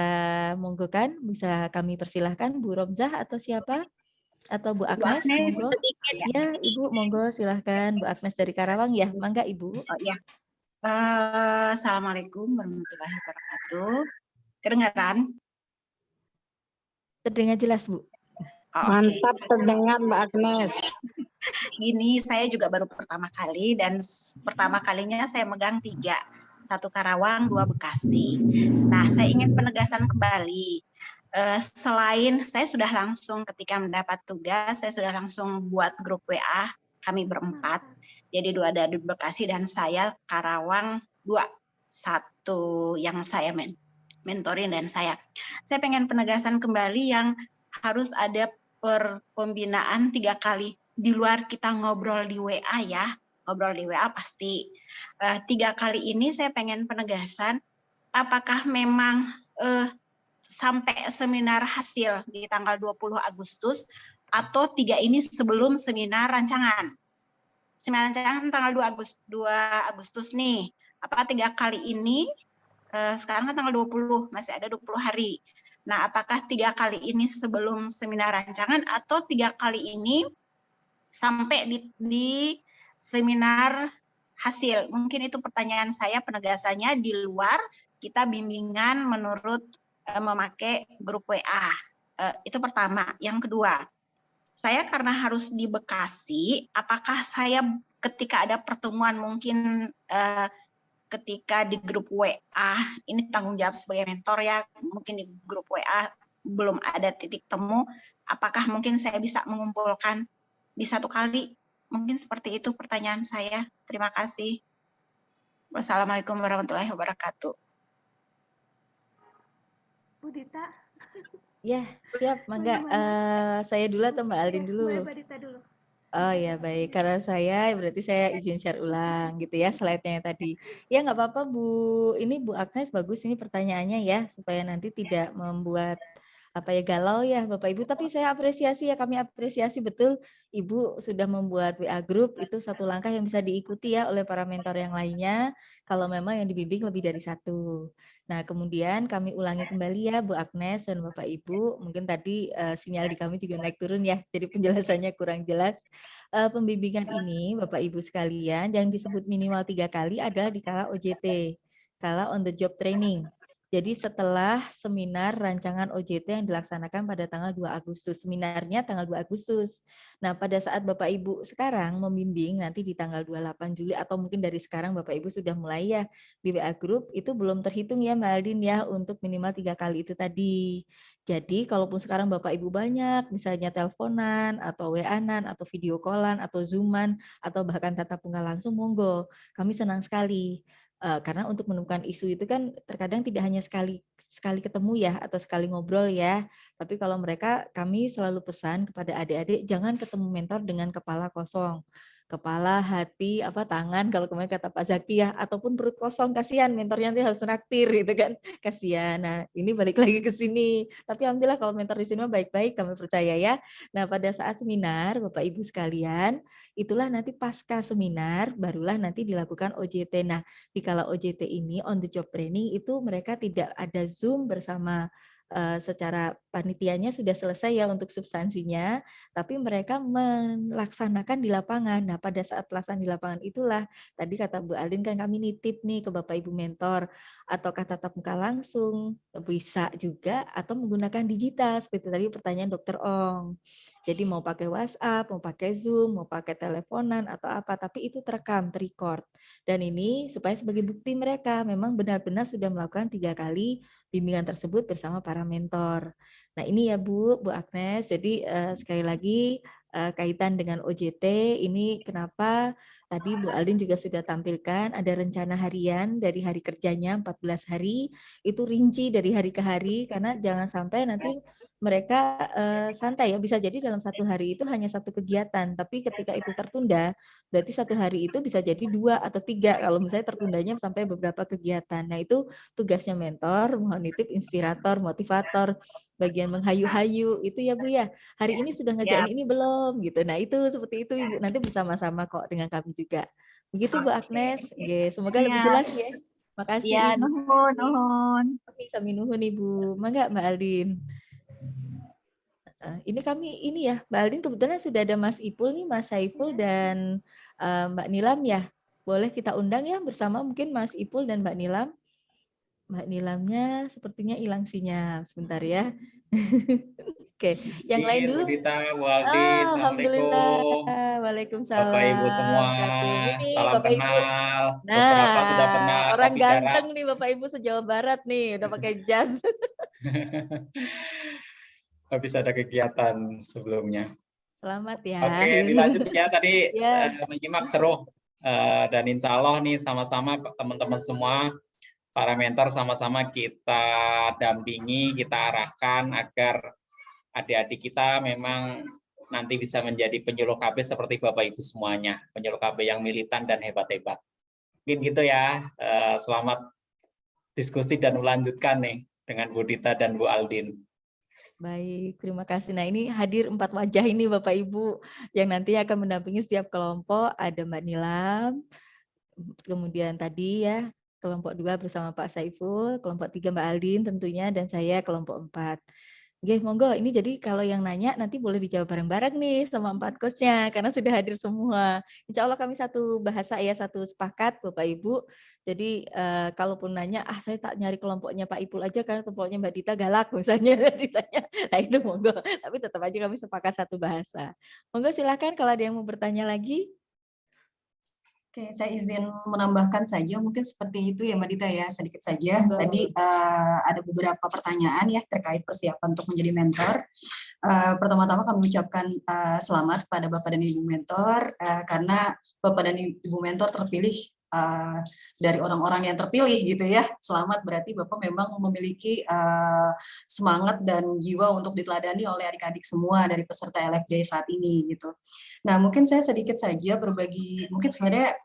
monggokan, bisa kami persilahkan Bu Romzah atau siapa? Atau Bu Agnes, monggo. sedikit ya. Ya, Ibu monggo silahkan Bu Agnes dari Karawang ya, mangga Ibu. Oh ya. Assalamualaikum warahmatullahi wabarakatuh. Kedengaran? Terdengar jelas Bu. Oh, Mantap terdengar Mbak Agnes. Gini, saya juga baru pertama kali dan pertama kalinya saya megang 3. 1 Karawang, 2 Bekasi. Nah, saya ingin penegasan kembali. Selain saya sudah langsung ketika mendapat tugas, saya sudah langsung buat grup WA, kami berempat. Jadi 2 dari Bekasi dan saya Karawang 2. 1 yang saya mentorin dan saya. Saya pengen penegasan kembali yang harus ada pembinaan 3 kali. Di luar kita ngobrol di WA ya, ngobrol di WA pasti. 3 kali ini saya pengen penegasan, apakah memang sampai seminar hasil di tanggal 20 Agustus atau 3 ini sebelum seminar rancangan. Seminar rancangan tanggal 2 Agustus nih. Apa 3 kali ini, sekarang kan tanggal 20, masih ada 20 hari. Nah, apakah 3 kali ini sebelum seminar rancangan atau 3 kali ini sampai di seminar hasil? Mungkin itu pertanyaan saya, penegasannya di luar kita bimbingan menurut memakai grup WA. Itu pertama. Yang kedua, saya karena harus di Bekasi, apakah saya ketika ada pertemuan mungkin ketika di grup WA, ini tanggung jawab sebagai mentor ya, mungkin di grup WA belum ada titik temu, apakah mungkin saya bisa mengumpulkan di 1 kali? Mungkin seperti itu pertanyaan saya. Terima kasih. Wassalamualaikum warahmatullahi wabarakatuh. Bu Dita. Ya, siap, mangga. Saya dulu atau Mbak Aldin dulu? Boleh Mbak Dita dulu. Oh ya baik, karena saya berarti saya izin share ulang gitu ya slide-nya yang tadi. Ya nggak apa-apa Bu, ini Bu Agnes bagus ini pertanyaannya ya, supaya nanti tidak membuat apa ya galau ya Bapak Ibu, tapi saya apresiasi ya, kami apresiasi betul Ibu sudah membuat WA group, itu satu langkah yang bisa diikuti ya oleh para mentor yang lainnya kalau memang yang dibimbing lebih dari 1. Nah kemudian kami ulangi kembali ya Bu Agnes dan Bapak Ibu, mungkin tadi sinyal di kami juga naik turun ya, jadi penjelasannya kurang jelas. Pembimbingan ini Bapak Ibu sekalian yang disebut minimal 3 kali adalah di kala OJT, kala on the job training. Jadi setelah seminar rancangan OJT yang dilaksanakan pada tanggal 2 Agustus, seminarnya tanggal 2 Agustus. Nah, pada saat Bapak Ibu sekarang membimbing nanti di tanggal 28 Juli atau mungkin dari sekarang Bapak Ibu sudah mulai ya di WA Group, itu belum terhitung ya Mbak Aldin ya untuk minimal 3 kali itu tadi. Jadi kalaupun sekarang Bapak Ibu banyak, misalnya teleponan atau WA-an atau video call-an atau Zoom-an atau bahkan tatap muka langsung, monggo. Kami senang sekali. Karena untuk menemukan isu itu kan terkadang tidak hanya sekali ketemu ya atau sekali ngobrol ya, tapi kalau mereka kami selalu pesan kepada adik-adik jangan ketemu mentor dengan kepala kosong. kepala, hati, tangan kalau kemarin kata Pak Zaki ya, ataupun perut kosong, kasihan mentornya nanti harus naktir gitu kan, kasihan. Nah ini balik lagi ke sini, tapi alhamdulillah kalau mentor di sini mah baik-baik, kami percaya ya. Nah pada saat seminar Bapak Ibu sekalian, itulah nanti pasca seminar barulah nanti dilakukan OJT. Nah dikala OJT ini on the job training itu mereka tidak ada Zoom bersama secara panitianya sudah selesai ya untuk substansinya, tapi mereka melaksanakan di lapangan. Nah, pada saat pelaksanaan di lapangan itulah, tadi kata Bu Alin kan kami nitip nih ke Bapak Ibu mentor, atau tatap muka langsung, bisa juga, atau menggunakan digital, seperti tadi pertanyaan Dr. Ong. Jadi mau pakai WhatsApp, mau pakai Zoom, mau pakai teleponan, atau apa, tapi itu terekam, terrecord. Dan ini supaya sebagai bukti mereka memang benar-benar sudah melakukan 3 kali bimbingan tersebut bersama para mentor. Nah ini ya Bu Agnes, jadi sekali lagi kaitan dengan OJT, ini kenapa tadi Bu Aldin juga sudah tampilkan ada rencana harian dari hari kerjanya 14 hari, itu rinci dari hari ke hari, karena jangan sampai nanti mereka santai ya, bisa jadi dalam 1 hari itu hanya 1 kegiatan, tapi ketika itu tertunda, berarti 1 hari itu bisa jadi 2 atau 3 kalau misalnya tertundanya sampai beberapa kegiatan. Nah itu tugasnya mentor, mohon nitip inspirator, motivator, bagian menghayu-hayu itu ya Bu ya. Hari ini sudah ngerjain ini belum gitu. Nah itu seperti itu Ibu, nanti bersama-sama kok dengan kami juga. Begitu Bu Agnes. Oke, semoga lebih jelas ya. Makasih Ya, Ibu. nuhun. Sami nuhun Ibu. Mangga Mbak Aldin. Ini kami ini ya, Mbak Aldin kebetulan sudah ada Mas Ipul nih, Mas Saiful dan Mbak Nilam ya. Boleh kita undang ya bersama mungkin Mas Ipul dan Mbak Nilam. Mbak Nilamnya sepertinya hilang sinyal. Sebentar ya. Oke, yang lain dulu. Bu Dita, Bu Aldin, Alhamdulillah. Assalamualaikum. Waalaikumsalam. Bapak Ibu semua, Ini salam Bapak Ibu. kenal. Nah, Beberapa sudah pernah orang kopi jarak. ganteng nih Bapak Ibu se-Jawa Barat nih, udah pakai jas. Habis ada kegiatan sebelumnya. Selamat ya. Oke, dilanjut ya. Tadi Ya. menyimak seru. Dan insya Allah nih sama-sama teman-teman semua, para mentor sama-sama kita dampingi, kita arahkan agar adik-adik kita memang nanti bisa menjadi penyuluh KB seperti Bapak Ibu semuanya, penyuluh KB yang militan dan hebat-hebat. Mungkin gitu ya. Selamat diskusi dan melanjutkan nih dengan Bu Dita dan Bu Aldin. Baik, terima kasih. Nah ini hadir 4 wajah ini Bapak Ibu yang nanti akan mendampingi setiap kelompok. Ada Mbak Nilam, kemudian tadi ya kelompok 2 bersama Pak Saiful, kelompok 3 Mbak Aldin tentunya, dan saya kelompok 4. Oke, monggo. Ini jadi kalau yang nanya nanti boleh dijawab bareng-bareng nih sama 4 coachnya karena sudah hadir semua. Insya Allah kami satu bahasa ya, satu sepakat Bapak Ibu. Jadi kalaupun nanya, saya tak nyari kelompoknya Pak Ipul aja karena kelompoknya Mbak Dita galak misalnya ditanya. Nah itu monggo. Tapi tetap aja kami sepakat satu bahasa. Monggo silakan kalau ada yang mau bertanya lagi. Oke, saya izin menambahkan saja, mungkin seperti itu ya Mbak Dita ya, sedikit saja. Tadi ada beberapa pertanyaan ya terkait persiapan untuk menjadi mentor. Pertama-tama kami ucapkan selamat kepada Bapak dan Ibu mentor, karena Bapak dan Ibu mentor terpilih dari orang-orang yang terpilih gitu ya. Selamat, berarti Bapak memang memiliki semangat dan jiwa untuk diteladani oleh adik-adik semua dari peserta LFD saat ini gitu. Nah, mungkin saya sedikit saja berbagi, mungkin sebenarnya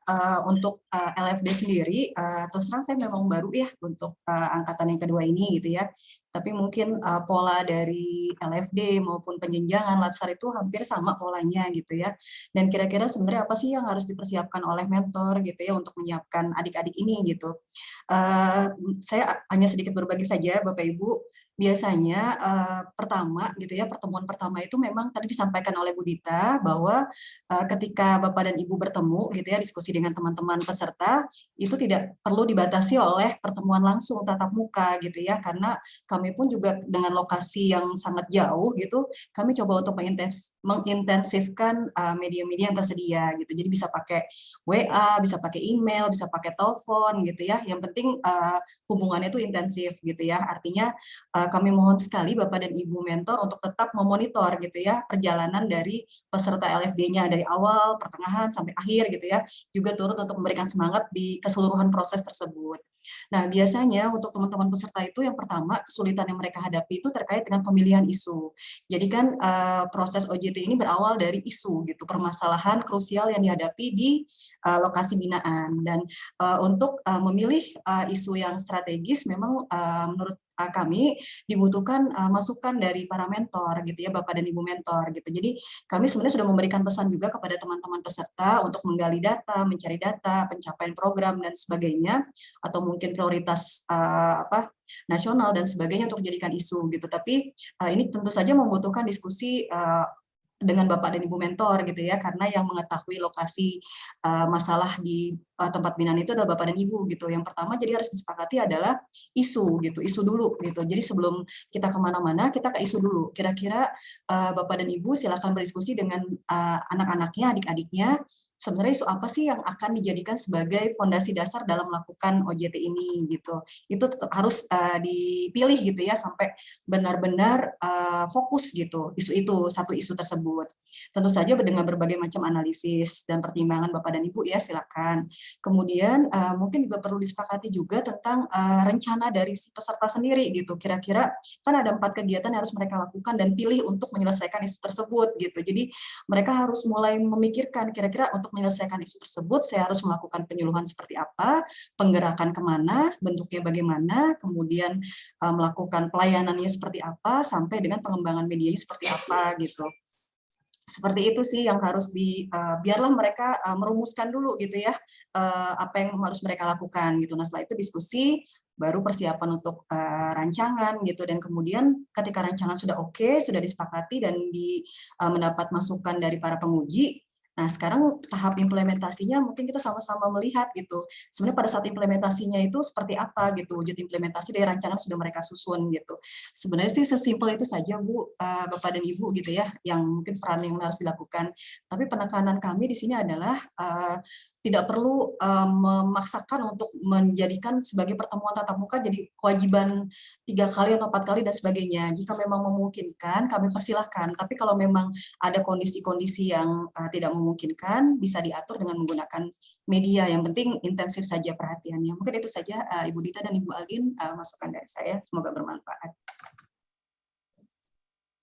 untuk LFD sendiri, terus terang saya memang baru ya untuk angkatan yang kedua ini gitu ya. Tapi mungkin pola dari LFD maupun penjenjangan latsar itu hampir sama polanya gitu ya. Dan kira-kira sebenarnya apa sih yang harus dipersiapkan oleh mentor gitu ya untuk menyiapkan adik-adik ini gitu. Saya hanya sedikit berbagi saja Bapak Ibu. Biasanya pertama gitu ya, pertemuan pertama itu memang tadi disampaikan oleh Bu Dita bahwa ketika Bapak dan Ibu bertemu gitu ya, diskusi dengan teman-teman peserta itu tidak perlu dibatasi oleh pertemuan langsung tatap muka gitu ya, karena kami pun juga dengan lokasi yang sangat jauh gitu, kami coba untuk mengintensifkan media-media yang tersedia gitu. Jadi bisa pakai WA, bisa pakai email, bisa pakai telepon gitu ya. Yang penting hubungannya itu intensif gitu ya. Artinya kami mohon sekali Bapak dan Ibu mentor untuk tetap memonitor gitu ya perjalanan dari peserta LFD-nya dari awal, pertengahan sampai akhir gitu ya. Juga turut untuk memberikan semangat di keseluruhan proses tersebut. Nah, biasanya untuk teman-teman peserta itu yang pertama kesulitan yang mereka hadapi itu terkait dengan pemilihan isu. Jadi kan proses OJT ini berawal dari isu gitu, permasalahan krusial yang dihadapi di lokasi binaan. Dan untuk memilih isu yang strategis memang menurut kami dibutuhkan masukan dari para mentor gitu ya, Bapak dan Ibu mentor gitu. Jadi kami sebenarnya sudah memberikan pesan juga kepada teman-teman peserta untuk menggali data, mencari data, pencapaian program dan sebagainya, atau mungkin prioritas nasional dan sebagainya untuk dijadikan isu gitu. Tapi ini tentu saja membutuhkan diskusi dengan Bapak dan Ibu mentor gitu ya, karena yang mengetahui lokasi masalah di tempat binaan itu adalah Bapak dan Ibu gitu. Yang pertama jadi harus disepakati adalah isu gitu, isu dulu gitu. Jadi sebelum kita kemana-mana kita ke isu dulu. Kira-kira Bapak dan Ibu silakan berdiskusi dengan anak-anaknya, adik-adiknya. Sebenarnya isu apa sih yang akan dijadikan sebagai fondasi dasar dalam melakukan OJT ini gitu. Itu tetap harus dipilih gitu ya sampai benar-benar fokus gitu isu itu, satu isu tersebut. Tentu saja dengan berbagai macam analisis dan pertimbangan Bapak dan Ibu ya, silakan. Kemudian mungkin juga perlu disepakati juga tentang rencana dari si peserta sendiri gitu. Kira-kira kan ada 4 kegiatan yang harus mereka lakukan dan pilih untuk menyelesaikan isu tersebut gitu. Jadi mereka harus mulai memikirkan kira-kira untuk menyelesaikan isu tersebut saya harus melakukan penyuluhan seperti apa, penggerakan kemana, bentuknya bagaimana, kemudian melakukan pelayanannya seperti apa, sampai dengan pengembangan medianya seperti apa gitu. Seperti itu sih yang harus biarlah mereka merumuskan dulu gitu ya apa yang harus mereka lakukan gitu. Nah setelah itu diskusi, baru persiapan untuk rancangan gitu, dan kemudian ketika rancangan sudah oke, sudah disepakati dan mendapat masukan dari para penguji. Nah, sekarang tahap implementasinya mungkin kita sama-sama melihat gitu. Sebenarnya pada saat implementasinya itu seperti apa gitu, wujud implementasi dari rancangan sudah mereka susun gitu. Sebenarnya sih sesimpel itu saja Bu, Bapak dan Ibu gitu ya, yang mungkin peran yang harus dilakukan. Tapi penekanan kami di sini adalah tidak perlu memaksakan untuk menjadikan sebagai pertemuan tatap muka jadi kewajiban 3 kali atau 4 kali dan sebagainya. Jika memang memungkinkan, kami persilahkan. Tapi kalau memang ada kondisi-kondisi yang tidak memungkinkan, bisa diatur dengan menggunakan media. Yang penting intensif saja perhatiannya. Mungkin itu saja Ibu Dita dan Ibu Aldin masukan dari saya. Semoga bermanfaat.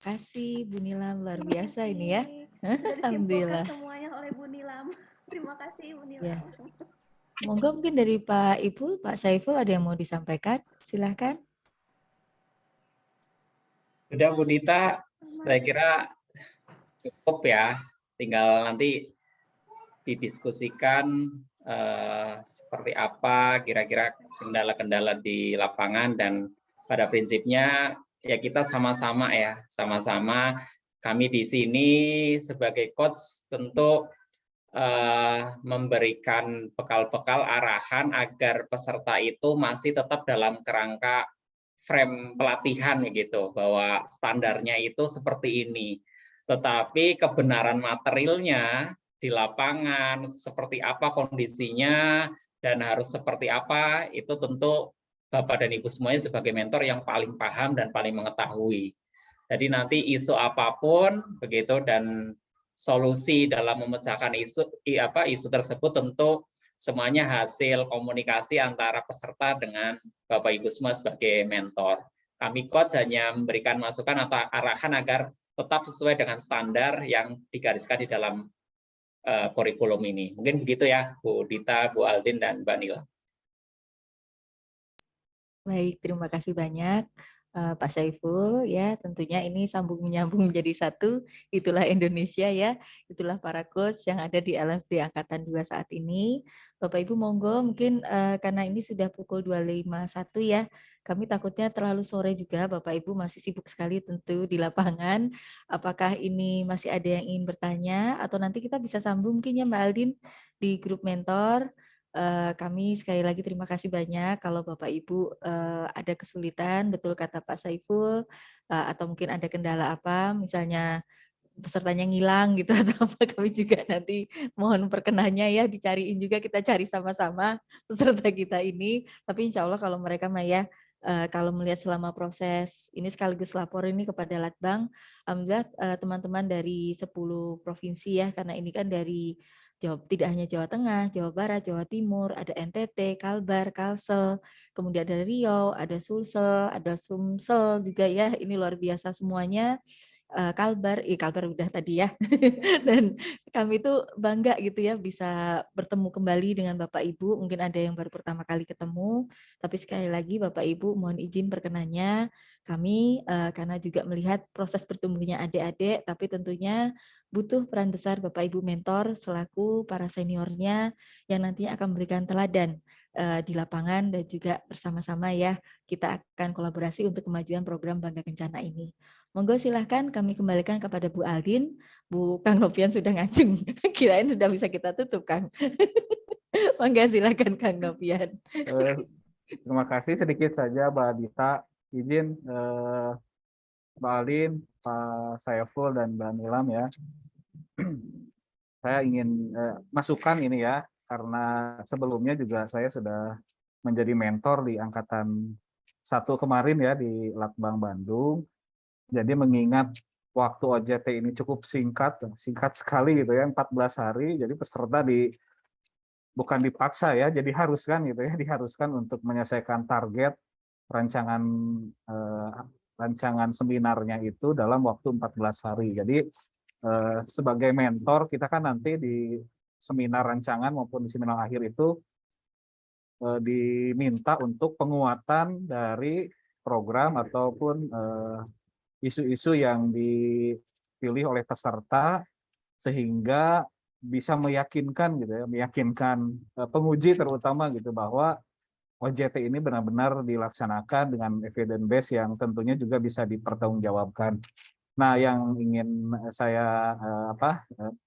Terima kasih Bu Nilam, luar biasa ini ya. Sudah Alhamdulillah. disimpulkan semuanya oleh Bu Nilam. Terima kasih Bu Nilam. Ya. Monggo mungkin dari Pak Ipul, Pak Saiful ada yang mau disampaikan? Silahkan. Sudah Bu Dita, saya kira cukup ya. Tinggal nanti didiskusikan seperti apa kira-kira kendala-kendala di lapangan, dan pada prinsipnya ya kita sama-sama ya, sama-sama kami di sini sebagai coach tentu memberikan bekal-bekal arahan agar peserta itu masih tetap dalam kerangka frame pelatihan gitu, bahwa standarnya itu seperti ini. Tetapi kebenaran materialnya di lapangan seperti apa kondisinya dan harus seperti apa, itu tentu Bapak dan Ibu semuanya sebagai mentor yang paling paham dan paling mengetahui. Jadi nanti isu apapun begitu dan solusi dalam memecahkan isu tersebut tentu semuanya hasil komunikasi antara peserta dengan Bapak Ibu semua sebagai mentor. Kami coach hanya memberikan masukan atau arahan agar tetap sesuai dengan standar yang digariskan di dalam kurikulum ini. Mungkin begitu ya Bu Dita, Bu Aldin, dan Mbak Nila. Baik, terima kasih banyak Pak Saiful ya, tentunya ini sambung menyambung menjadi satu, itulah Indonesia ya, itulah para coach yang ada di LFD Angkatan 2 saat ini. Bapak Ibu monggo, mungkin karena ini sudah pukul 2.51 ya, kami takutnya terlalu sore juga, Bapak Ibu masih sibuk sekali tentu di lapangan. Apakah ini masih ada yang ingin bertanya, atau nanti kita bisa sambung mungkin ya Mbak Aldin di grup mentor. Kami sekali lagi terima kasih banyak kalau Bapak Ibu ada kesulitan, betul kata Pak Saiful, atau mungkin ada kendala apa, misalnya pesertanya ngilang gitu atau apa, kami juga nanti mohon perkenannya ya, dicariin juga, kita cari sama-sama peserta kita ini. Tapi insya Allah kalau mereka mah ya Kalau melihat selama proses ini sekaligus lapor ini kepada Latbang, alhamdulillah teman-teman dari 10 provinsi ya, karena ini kan dari tidak hanya Jawa Tengah, Jawa Barat, Jawa Timur, ada NTT, Kalbar, Kalsel, kemudian ada Riau, ada Sulsel, ada Sumsel juga ya. Ini luar biasa semuanya. Kalbar udah tadi ya. Dan kami itu bangga gitu ya bisa bertemu kembali dengan Bapak Ibu. Mungkin ada yang baru pertama kali ketemu, tapi sekali lagi Bapak Ibu mohon izin perkenannya kami karena juga melihat proses bertumbuhnya adik-adik, tapi tentunya butuh peran besar Bapak Ibu mentor selaku para seniornya yang nantinya akan memberikan teladan di lapangan dan juga bersama-sama ya kita akan kolaborasi untuk kemajuan program Bangga Kencana ini. Monggo silahkan kami kembalikan kepada Bu Aldin. Bu Kang Novian sudah ngacung. Kirain sudah bisa kita tutup, Kang. Monggo silahkan Kang Novian. Terima kasih, sedikit saja Mbak Dita. Izin Mbak Aldin, Pak Saiful, dan Mbak Nilam ya. Saya ingin masukkan ini ya, karena sebelumnya juga saya sudah menjadi mentor di angkatan 1 kemarin ya di Latbang Bandung. Jadi mengingat waktu OJT ini cukup singkat sekali gitu ya, 14 hari. Jadi peserta bukan dipaksa ya, jadi haruskan gitu ya, diharuskan untuk menyelesaikan target rancangan seminarnya itu dalam waktu 14 hari. Jadi sebagai mentor kita kan nanti di seminar rancangan maupun di seminar akhir itu diminta untuk penguatan dari program ataupun isu-isu yang dipilih oleh peserta sehingga bisa meyakinkan gitu ya, meyakinkan penguji terutama gitu bahwa OJT ini benar-benar dilaksanakan dengan evidence base yang tentunya juga bisa dipertanggungjawabkan. Nah, yang ingin saya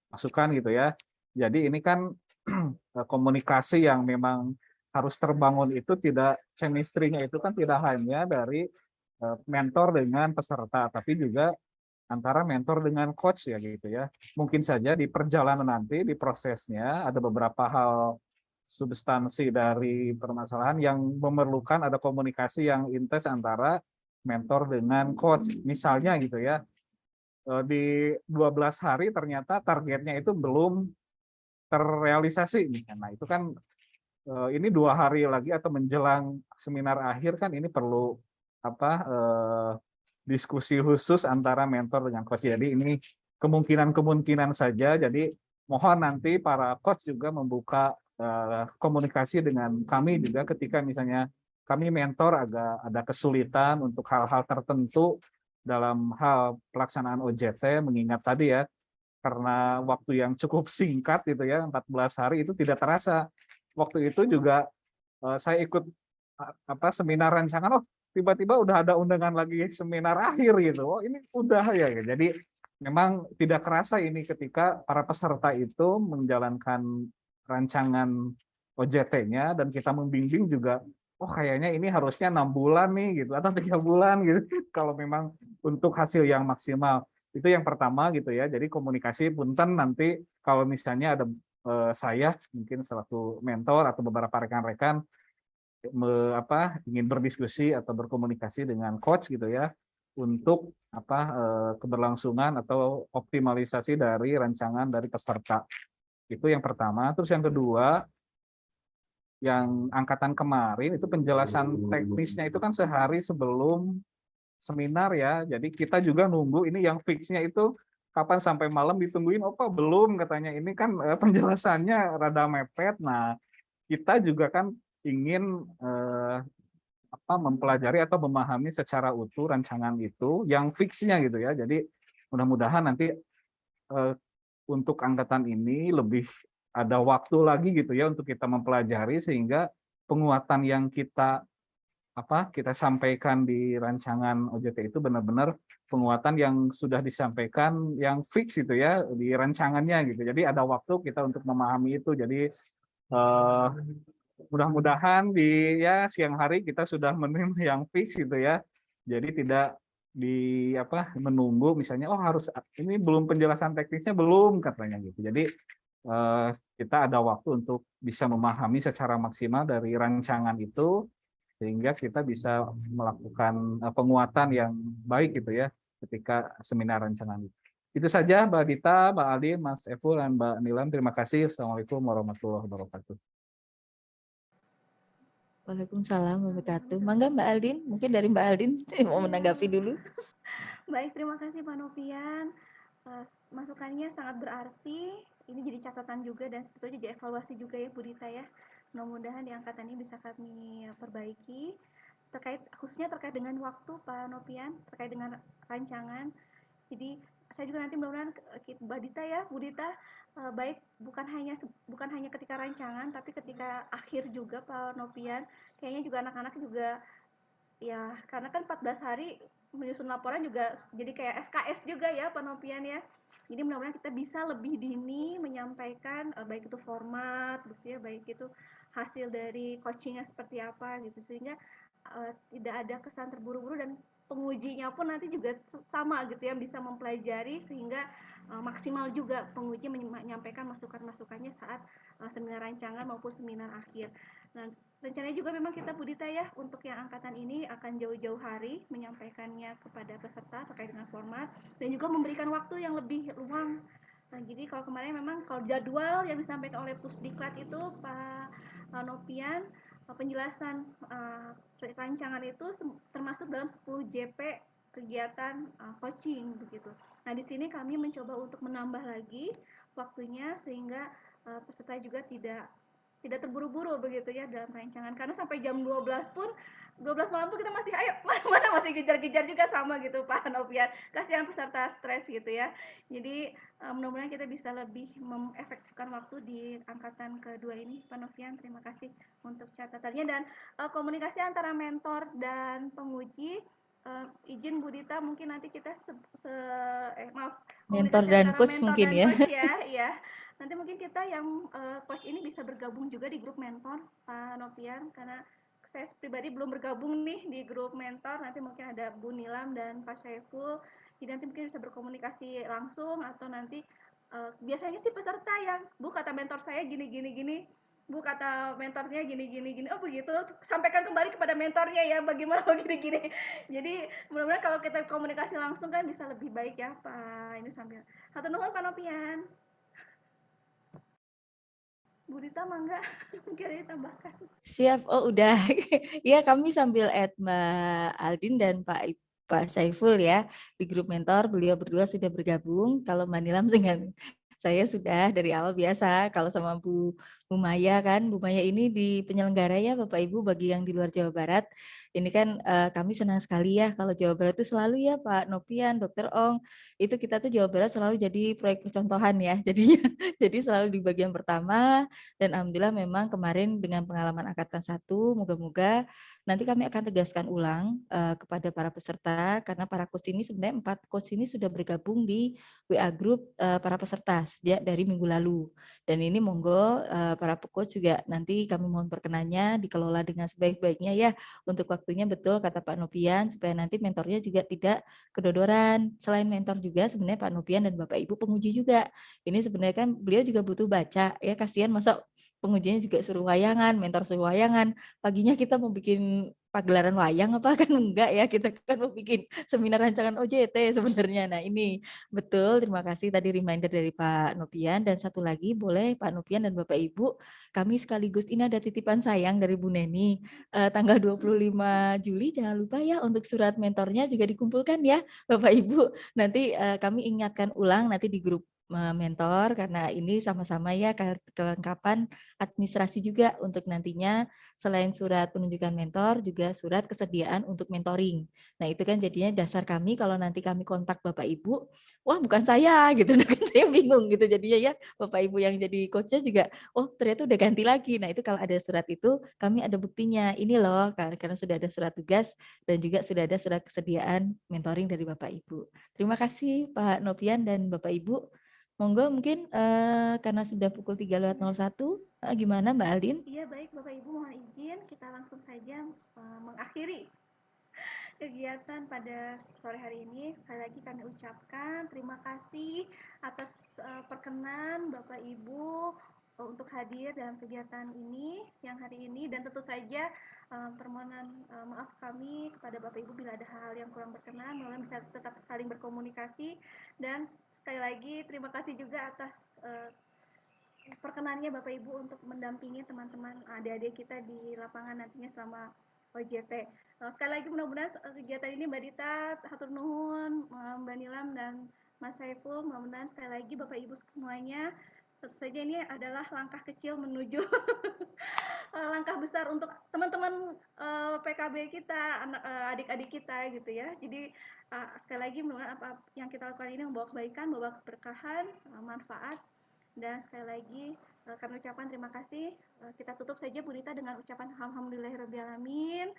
masukkan gitu ya. Jadi ini kan komunikasi yang memang harus terbangun itu tidak chemistry-nya itu kan tidak hanya dari mentor dengan peserta, tapi juga antara mentor dengan coach ya gitu ya. Mungkin saja di perjalanan nanti, di prosesnya ada beberapa hal substansi dari permasalahan yang memerlukan ada komunikasi yang intens antara mentor dengan coach. Misalnya gitu ya, di 12 hari ternyata targetnya itu belum terrealisasi. Nah itu kan ini 2 hari lagi atau menjelang seminar akhir kan ini perlu diskusi khusus antara mentor dengan coach. Jadi ini kemungkinan saja. Jadi mohon nanti para coach juga membuka komunikasi dengan kami juga ketika misalnya kami mentor agak ada kesulitan untuk hal-hal tertentu dalam hal pelaksanaan OJT, mengingat tadi ya karena waktu yang cukup singkat gitu ya, 14 hari itu tidak terasa. Waktu itu juga saya ikut seminar rancangan, tiba-tiba udah ada undangan lagi seminar akhir gitu. Oh ini udah ya. Jadi memang tidak kerasa ini ketika para peserta itu menjalankan rancangan OJT-nya dan kita membimbing juga, oh kayaknya ini harusnya 6 bulan nih gitu atau 3 bulan gitu kalau memang untuk hasil yang maksimal. Itu yang pertama gitu ya. Jadi komunikasi punten nanti kalau misalnya ada saya mungkin selaku mentor atau beberapa rekan-rekan ingin berdiskusi atau berkomunikasi dengan coach gitu ya untuk keberlangsungan atau optimalisasi dari rancangan dari peserta. Itu yang pertama. Terus yang kedua, yang angkatan kemarin itu penjelasan teknisnya itu kan sehari sebelum seminar ya. Jadi kita juga nunggu ini yang fixnya itu kapan sampai malam ditungguin, belum katanya ini kan penjelasannya rada mepet. Nah kita juga kan ingin mempelajari atau memahami secara utuh rancangan itu yang fixnya gitu ya. Jadi mudah-mudahan nanti untuk angkatan ini lebih ada waktu lagi gitu ya untuk kita mempelajari sehingga penguatan yang kita sampaikan di rancangan OJT itu benar-benar penguatan yang sudah disampaikan yang fix gitu ya di rancangannya gitu. Jadi ada waktu kita untuk memahami itu. Jadi mudah-mudahan di siang hari kita sudah menerima yang fix gitu ya. Jadi tidak menunggu misalnya harus ini belum penjelasan teknisnya belum katanya gitu. Jadi kita ada waktu untuk bisa memahami secara maksimal dari rancangan itu sehingga kita bisa melakukan penguatan yang baik gitu ya ketika seminar rancangan. Itu saja Mbak Dita, Mbak Aldi, Mas Eful, dan Mbak Nilam. Terima kasih. Assalamualaikum warahmatullahi wabarakatuh. Waalaikumsalam warahmatullahi wabarakatuh. Mangga Mbak Aldin, mungkin dari Mbak Aldin mau menanggapi dulu. Baik, terima kasih Pak Novian. Masukannya sangat berarti. Ini jadi catatan juga dan sebetulnya jadi evaluasi juga ya Bu Dita ya. Mudah-mudahan di angkatan ini bisa kami perbaiki. Khususnya terkait dengan waktu Pak Novian, terkait dengan rancangan. Jadi saya juga nanti mudah-mudahan Mbak Dita ya, Bu Dita, baik bukan hanya ketika rancangan, tapi ketika akhir juga Pak Novian. Kayaknya juga anak-anak juga ya, karena kan 14 hari menyusun laporan juga jadi kayak SKS juga ya Pak Novian ya. Jadi mudah-mudahan kita bisa lebih dini menyampaikan baik itu format gitu ya, baik itu hasil dari coachingnya seperti apa gitu, sehingga tidak ada kesan terburu-buru dan pengujinya pun nanti juga sama gitu ya, bisa mempelajari sehingga maksimal juga penguji menyampaikan masukan-masukannya saat seminar rancangan maupun seminar akhir. Nah, rencananya juga memang kita Bu Dita ya, untuk yang angkatan ini akan jauh-jauh hari menyampaikannya kepada peserta terkait dengan format dan juga memberikan waktu yang lebih luang. Nah, jadi kalau kemarin memang kalau jadwal yang disampaikan oleh Pusdiklat itu Pak Novian, penjelasan rancangan itu termasuk dalam 10 JP kegiatan coaching begitu. Nah, di sini kami mencoba untuk menambah lagi waktunya sehingga peserta juga tidak terburu-buru begitu ya dalam rancangan, karena sampai jam 12 pun 12 malam tuh kita masih ayo mana masih kejar-kejar juga sama gitu Pak Novian, kasihan peserta stres gitu ya. Jadi mudah-mudahan kita bisa lebih mengefektifkan waktu di angkatan kedua ini Pak Novian. Terima kasih untuk catatannya dan komunikasi antara mentor dan penguji. Izin Bu Dita mungkin nanti kita Mentor komunikasi dan antara coach mentor mungkin dan ya. coach ya. Nanti mungkin kita yang coach ini bisa bergabung juga di grup mentor Pak Novian, karena saya pribadi belum bergabung nih di grup mentor. Nanti mungkin ada Bu Nilam dan Pak Syaiful, jadi nanti mungkin bisa berkomunikasi langsung atau nanti biasanya sih peserta yang Bu kata mentor saya gini Bu kata mentornya gini, oh begitu, sampaikan kembali kepada mentornya ya bagaimana gini. Jadi mudah-mudahan kalau kita komunikasi langsung kan bisa lebih baik ya Pak. Ini sambil hatur nuhun Pak Novian. Bu Dita mangga mungkin ada ditambahkan. Siap, oh udah. Ya kami sambil add Mbak Aldin dan Pak Saiful ya di grup mentor, beliau berdua sudah bergabung. Kalau Mbak Nilam dengan saya sudah dari awal biasa. Kalau sama Bu Maya kan, Bu Maya ini di penyelenggara ya Bapak Ibu bagi yang di luar Jawa Barat. Ini kan kami senang sekali ya kalau Jawa Barat itu selalu ya Pak Novian, Dr. Ong, itu kita tuh Jawa Barat selalu jadi proyek percontohan ya. Jadinya jadi selalu di bagian pertama dan alhamdulillah memang kemarin dengan pengalaman angkatan 1, moga-moga nanti kami akan tegaskan ulang kepada para peserta karena para coach ini sebenarnya 4 coach ini sudah bergabung di WA group para peserta sejak dari minggu lalu. Dan ini monggo para coach juga nanti kami mohon perkenannya dikelola dengan sebaik-baiknya ya untuk waktunya betul kata Pak Novian supaya nanti mentornya juga tidak kedodoran. Selain mentor juga sebenarnya Pak Novian dan Bapak Ibu penguji juga. Ini sebenarnya kan beliau juga butuh baca ya, kasihan masa pengujinya juga suruh wayangan, mentor suruh wayangan. Paginya kita mau bikin pagelaran wayang apa kan enggak ya, kita kan mau bikin seminar rancangan OJT sebenarnya. Nah ini betul, terima kasih tadi reminder dari Pak Novian. Dan satu lagi boleh Pak Novian dan Bapak Ibu, kami sekaligus ini ada titipan sayang dari Bu Neni. Tanggal 25 Juli jangan lupa ya untuk surat mentornya juga dikumpulkan ya Bapak Ibu. Nanti kami ingatkan ulang nanti di grup mentor karena ini sama-sama ya kelengkapan administrasi juga untuk nantinya selain surat penunjukan mentor juga surat kesediaan untuk mentoring. Nah itu kan jadinya dasar kami kalau nanti kami kontak Bapak Ibu, wah bukan saya gitu, nah kan saya bingung gitu jadinya ya Bapak Ibu yang jadi coachnya juga, oh ternyata udah ganti lagi. Nah itu kalau ada surat itu kami ada buktinya ini loh karena sudah ada surat tugas dan juga sudah ada surat kesediaan mentoring dari Bapak Ibu. Terima kasih Pak Novian dan Bapak Ibu. Monggo mungkin karena sudah pukul 3:01, gimana Mbak Aldin? Iya baik Bapak Ibu, mohon izin kita langsung saja mengakhiri kegiatan pada sore hari ini. Sekali lagi kami ucapkan terima kasih atas perkenan Bapak Ibu untuk hadir dalam kegiatan ini siang hari ini, dan tentu saja permohonan maaf kami kepada Bapak Ibu bila ada hal yang kurang berkenan, mudah-mudahan bisa tetap saling berkomunikasi, dan sekali lagi terima kasih juga atas perkenannya Bapak Ibu untuk mendampingi teman-teman adik-adik kita di lapangan nantinya selama OJT. Sekali lagi mudah-mudahan kegiatan ini Mbak Dita, hatur nuhun, Mbak Nilam dan Mas Saiful, mudah-mudahan sekali lagi Bapak Ibu semuanya, tentu saja ini adalah langkah kecil menuju langkah besar untuk teman-teman PKB kita, adik-adik kita gitu ya. Jadi sekali lagi mudah-mudahan apa yang kita lakukan ini membawa kebaikan, membawa keberkahan, manfaat, dan sekali lagi kami ucapkan terima kasih. Kita tutup saja Bu Dita dengan ucapan alhamdulillahirrahmanirrahim.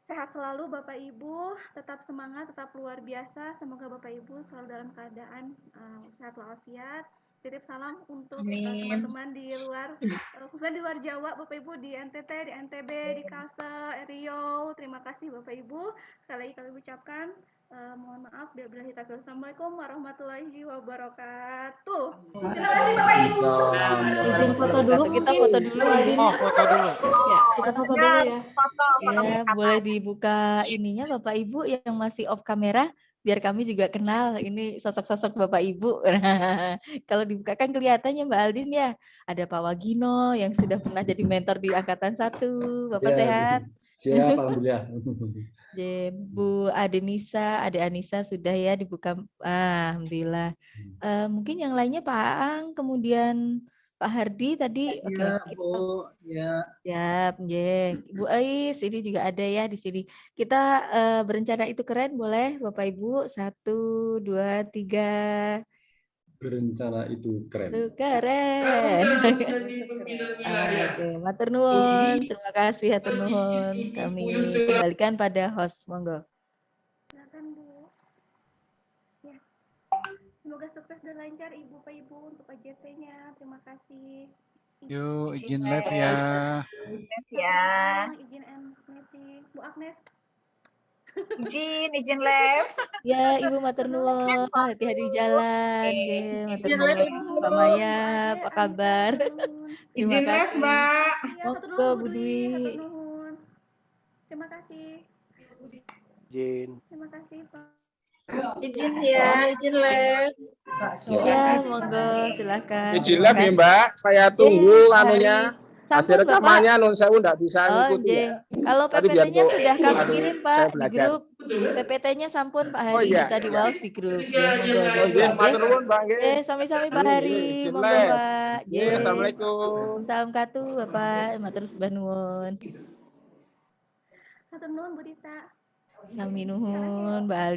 Sehat selalu Bapak Ibu, tetap semangat, tetap luar biasa. Semoga Bapak Ibu selalu dalam keadaan sehat walafiat. Titip salam untuk teman-teman di luar, khususnya di luar Jawa, Bapak Ibu di NTT, di NTB, di Kalsel, Riau. Terima kasih Bapak Ibu. Sekali lagi kami ucapkan mohon maaf. Billahi taufiq. Assalamualaikum warahmatullahi wabarakatuh. Terima kasih Bapak Ibu. Izin foto dulu, kita foto dulu. Oh, foto dulu. Ya, kita foto dulu ya. Ya, boleh dibuka ininya Bapak Ibu yang masih off kamera, biar kami juga kenal ini sosok-sosok Bapak Ibu. Nah, kalau dibuka kan kelihatannya Mbak Aldin ya. Ada Pak Wagino yang sudah pernah jadi mentor di Angkatan 1. Bapak Ya, sehat? siap, alhamdulillah. Bu Adenisa, Ade Anissa sudah ya dibuka. Alhamdulillah. Mungkin yang lainnya Pak Aang, kemudian Pak Hardi tadi. Oke, Bu, ya. Siap, Bu Ais, ini juga ada ya di sini. Kita berencana itu keren, boleh Bapak Ibu? 1, 2, 3. Berencana itu keren. Tuh, keren. Oke, matur nuwun. Terima kasih hatur nuwun. Kami kembalikan pada host, monggo. Silakan Bu. Ya. Semoga sukses dan lancar Ibu Pak Ibu untuk OJT-nya. Terima kasih. Yuk, izin live ya. Ya. Izin meeting. Bu Agnes. Izin live. Ya, Ibu matur nuwun, hati-hati di jalan. Matur nuwun. Pak Maya, apa kabar? Terima Izin live, kasih. Mbak. Monggo Bu Dwi. Terima kasih. Izin. Terima kasih Pak. Izin ya, izin live. Ya, monggo silakan. Izin live ya Mbak, saya tunggu anunya. Hasil Sampun, Bapak. rekamannya non saya nggak bisa ngikuti ya. Kalau Tadi biar PPT-nya sudah kami aduh, kirim saya Pak di belajar. grup. PPT-nya sampun Pak Hari, iya, bisa di iya. di grup. Ya, monggo. Matur nuwun, Bang. Sami-sami Pak Hari, Izin monggo live. Pak. Assalamualaikum. Salam katu Bapak, matur sembah nuwun. Hatur nuhun Bu Dita. Sami nuhun Mbak